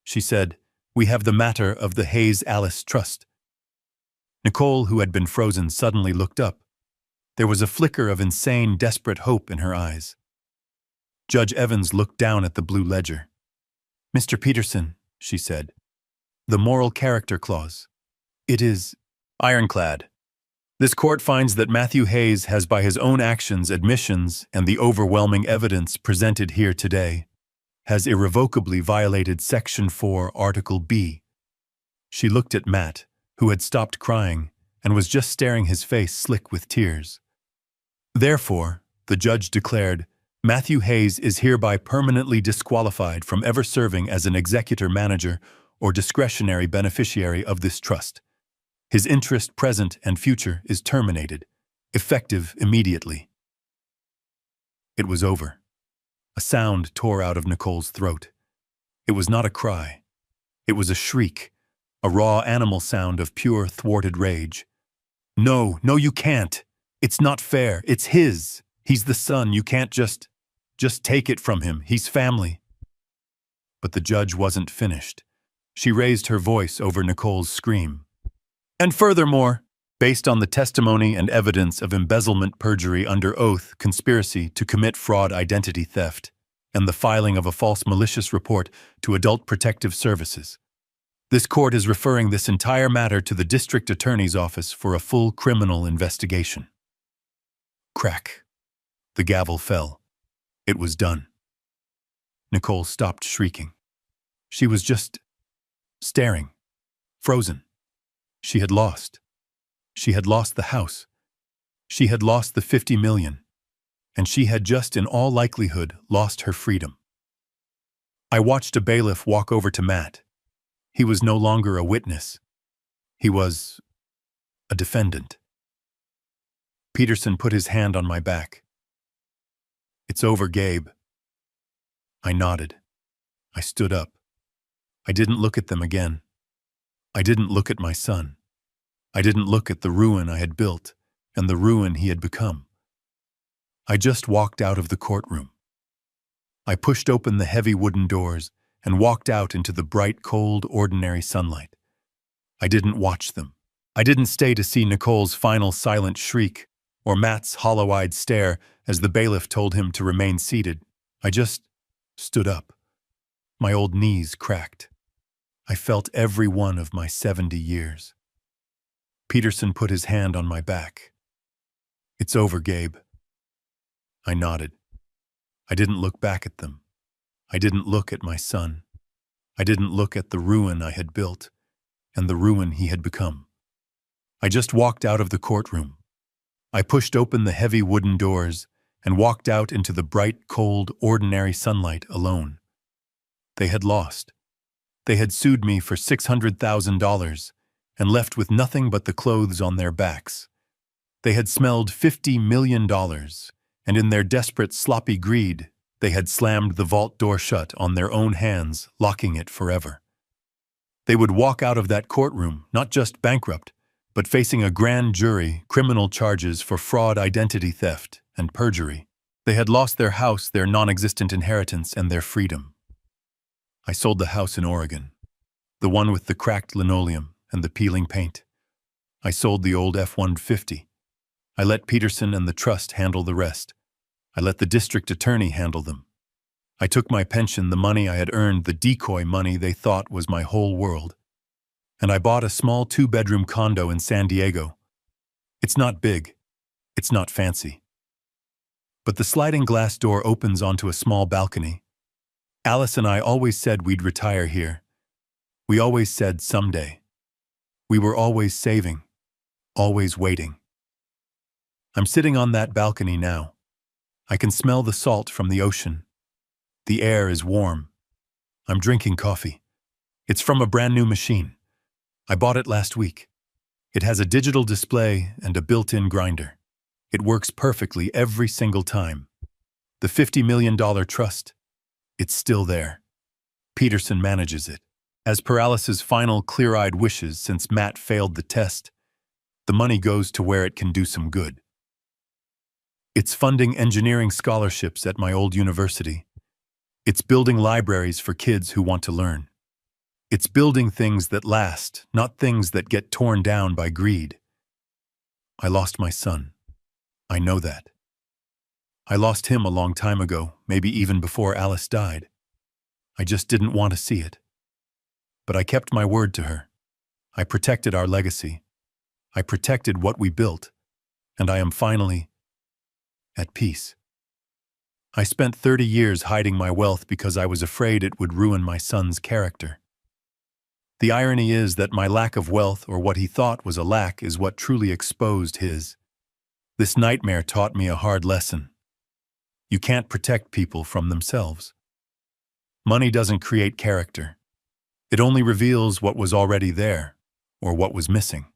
she said, we have the matter of the Hayes Alice Trust. Nicole, who had been frozen, suddenly looked up. There was a flicker of insane, desperate hope in her eyes. Judge Evans looked down at the blue ledger. Mr. Peterson, she said, the moral character clause. It is ironclad. This court finds that Matthew Hayes has, by his own actions, admissions, and the overwhelming evidence presented here today, has irrevocably violated Section 4, Article B. She looked at Matt, who had stopped crying and was just staring, his face slick with tears. Therefore, the judge declared, Matthew Hayes is hereby permanently disqualified from ever serving as an executor, manager, or discretionary beneficiary of this trust. His interest, present and future, is terminated, effective immediately. It was over. A sound tore out of Nicole's throat. It was not a cry. It was a shriek, a raw animal sound of pure, thwarted rage. No, you can't. It's not fair. It's his. He's the son. You can't just take it from him. He's family. But the judge wasn't finished. She raised her voice over Nicole's scream. And furthermore, based on the testimony and evidence of embezzlement, perjury under oath, conspiracy to commit fraud, identity theft, and the filing of a false malicious report to Adult Protective Services. This court is referring this entire matter to the District Attorney's Office for a full criminal investigation. Crack. The gavel fell. It was done. Nicole stopped shrieking. She was just staring, frozen. She had lost. She had lost the house. She had lost the $50 million. And she had just, in all likelihood, lost her freedom. I watched a bailiff walk over to Matt. He was no longer a witness. He was a defendant. Peterson put his hand on my back. "It's over, Gabe." I nodded. I stood up. I didn't look at them again. I didn't look at my son. I didn't look at the ruin I had built and the ruin he had become. I just walked out of the courtroom. I pushed open the heavy wooden doors and walked out into the bright, cold, ordinary sunlight. I didn't watch them. I didn't stay to see Nicole's final silent shriek or Matt's hollow-eyed stare as the bailiff told him to remain seated. I just stood up. My old knees cracked. I felt every one of my 70 years. Peterson put his hand on my back. "It's over, Gabe." I nodded. I didn't look back at them. I didn't look at my son. I didn't look at the ruin I had built and the ruin he had become. I just walked out of the courtroom. I pushed open the heavy wooden doors and walked out into the bright, cold, ordinary sunlight alone. They had lost. They had sued me for $600,000 and left with nothing but the clothes on their backs. They had smelled $50 million, and in their desperate, sloppy greed, they had slammed the vault door shut on their own hands, locking it forever. They would walk out of that courtroom, not just bankrupt, but facing a grand jury, criminal charges for fraud, identity theft, and perjury. They had lost their house, their non-existent inheritance, and their freedom. I sold the house in Oregon, the one with the cracked linoleum and the peeling paint. I sold the old F-150. I let Peterson and the trust handle the rest. I let the district attorney handle them. I took my pension, the money I had earned, the decoy money they thought was my whole world, and I bought a small 2-bedroom condo in San Diego. It's not big. It's not fancy. But the sliding glass door opens onto a small balcony. Alice and I always said we'd retire here. We always said someday. We were always saving, always waiting. I'm sitting on that balcony now. I can smell the salt from the ocean. The air is warm. I'm drinking coffee. It's from a brand new machine. I bought it last week. It has a digital display and a built-in grinder. It works perfectly every single time. The $50 million trust, it's still there. Peterson manages it. As per Alice's final clear-eyed wishes since Matt failed the test, the money goes to where it can do some good. It's funding engineering scholarships at my old university. It's building libraries for kids who want to learn. It's building things that last, not things that get torn down by greed. I lost my son. I know that. I lost him a long time ago, maybe even before Alice died. I just didn't want to see it. But I kept my word to her. I protected our legacy. I protected what we built. And I am finally at peace. I spent 30 years hiding my wealth because I was afraid it would ruin my son's character. The irony is that my lack of wealth, or what he thought was a lack, is what truly exposed his. This nightmare taught me a hard lesson. You can't protect people from themselves. Money doesn't create character. It only reveals what was already there, or what was missing.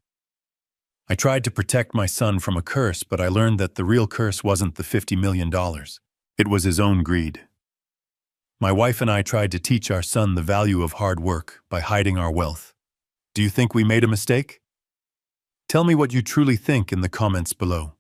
I tried to protect my son from a curse, but I learned that the real curse wasn't the $50 million. It was his own greed. My wife and I tried to teach our son the value of hard work by hiding our wealth. Do you think we made a mistake? Tell me what you truly think in the comments below.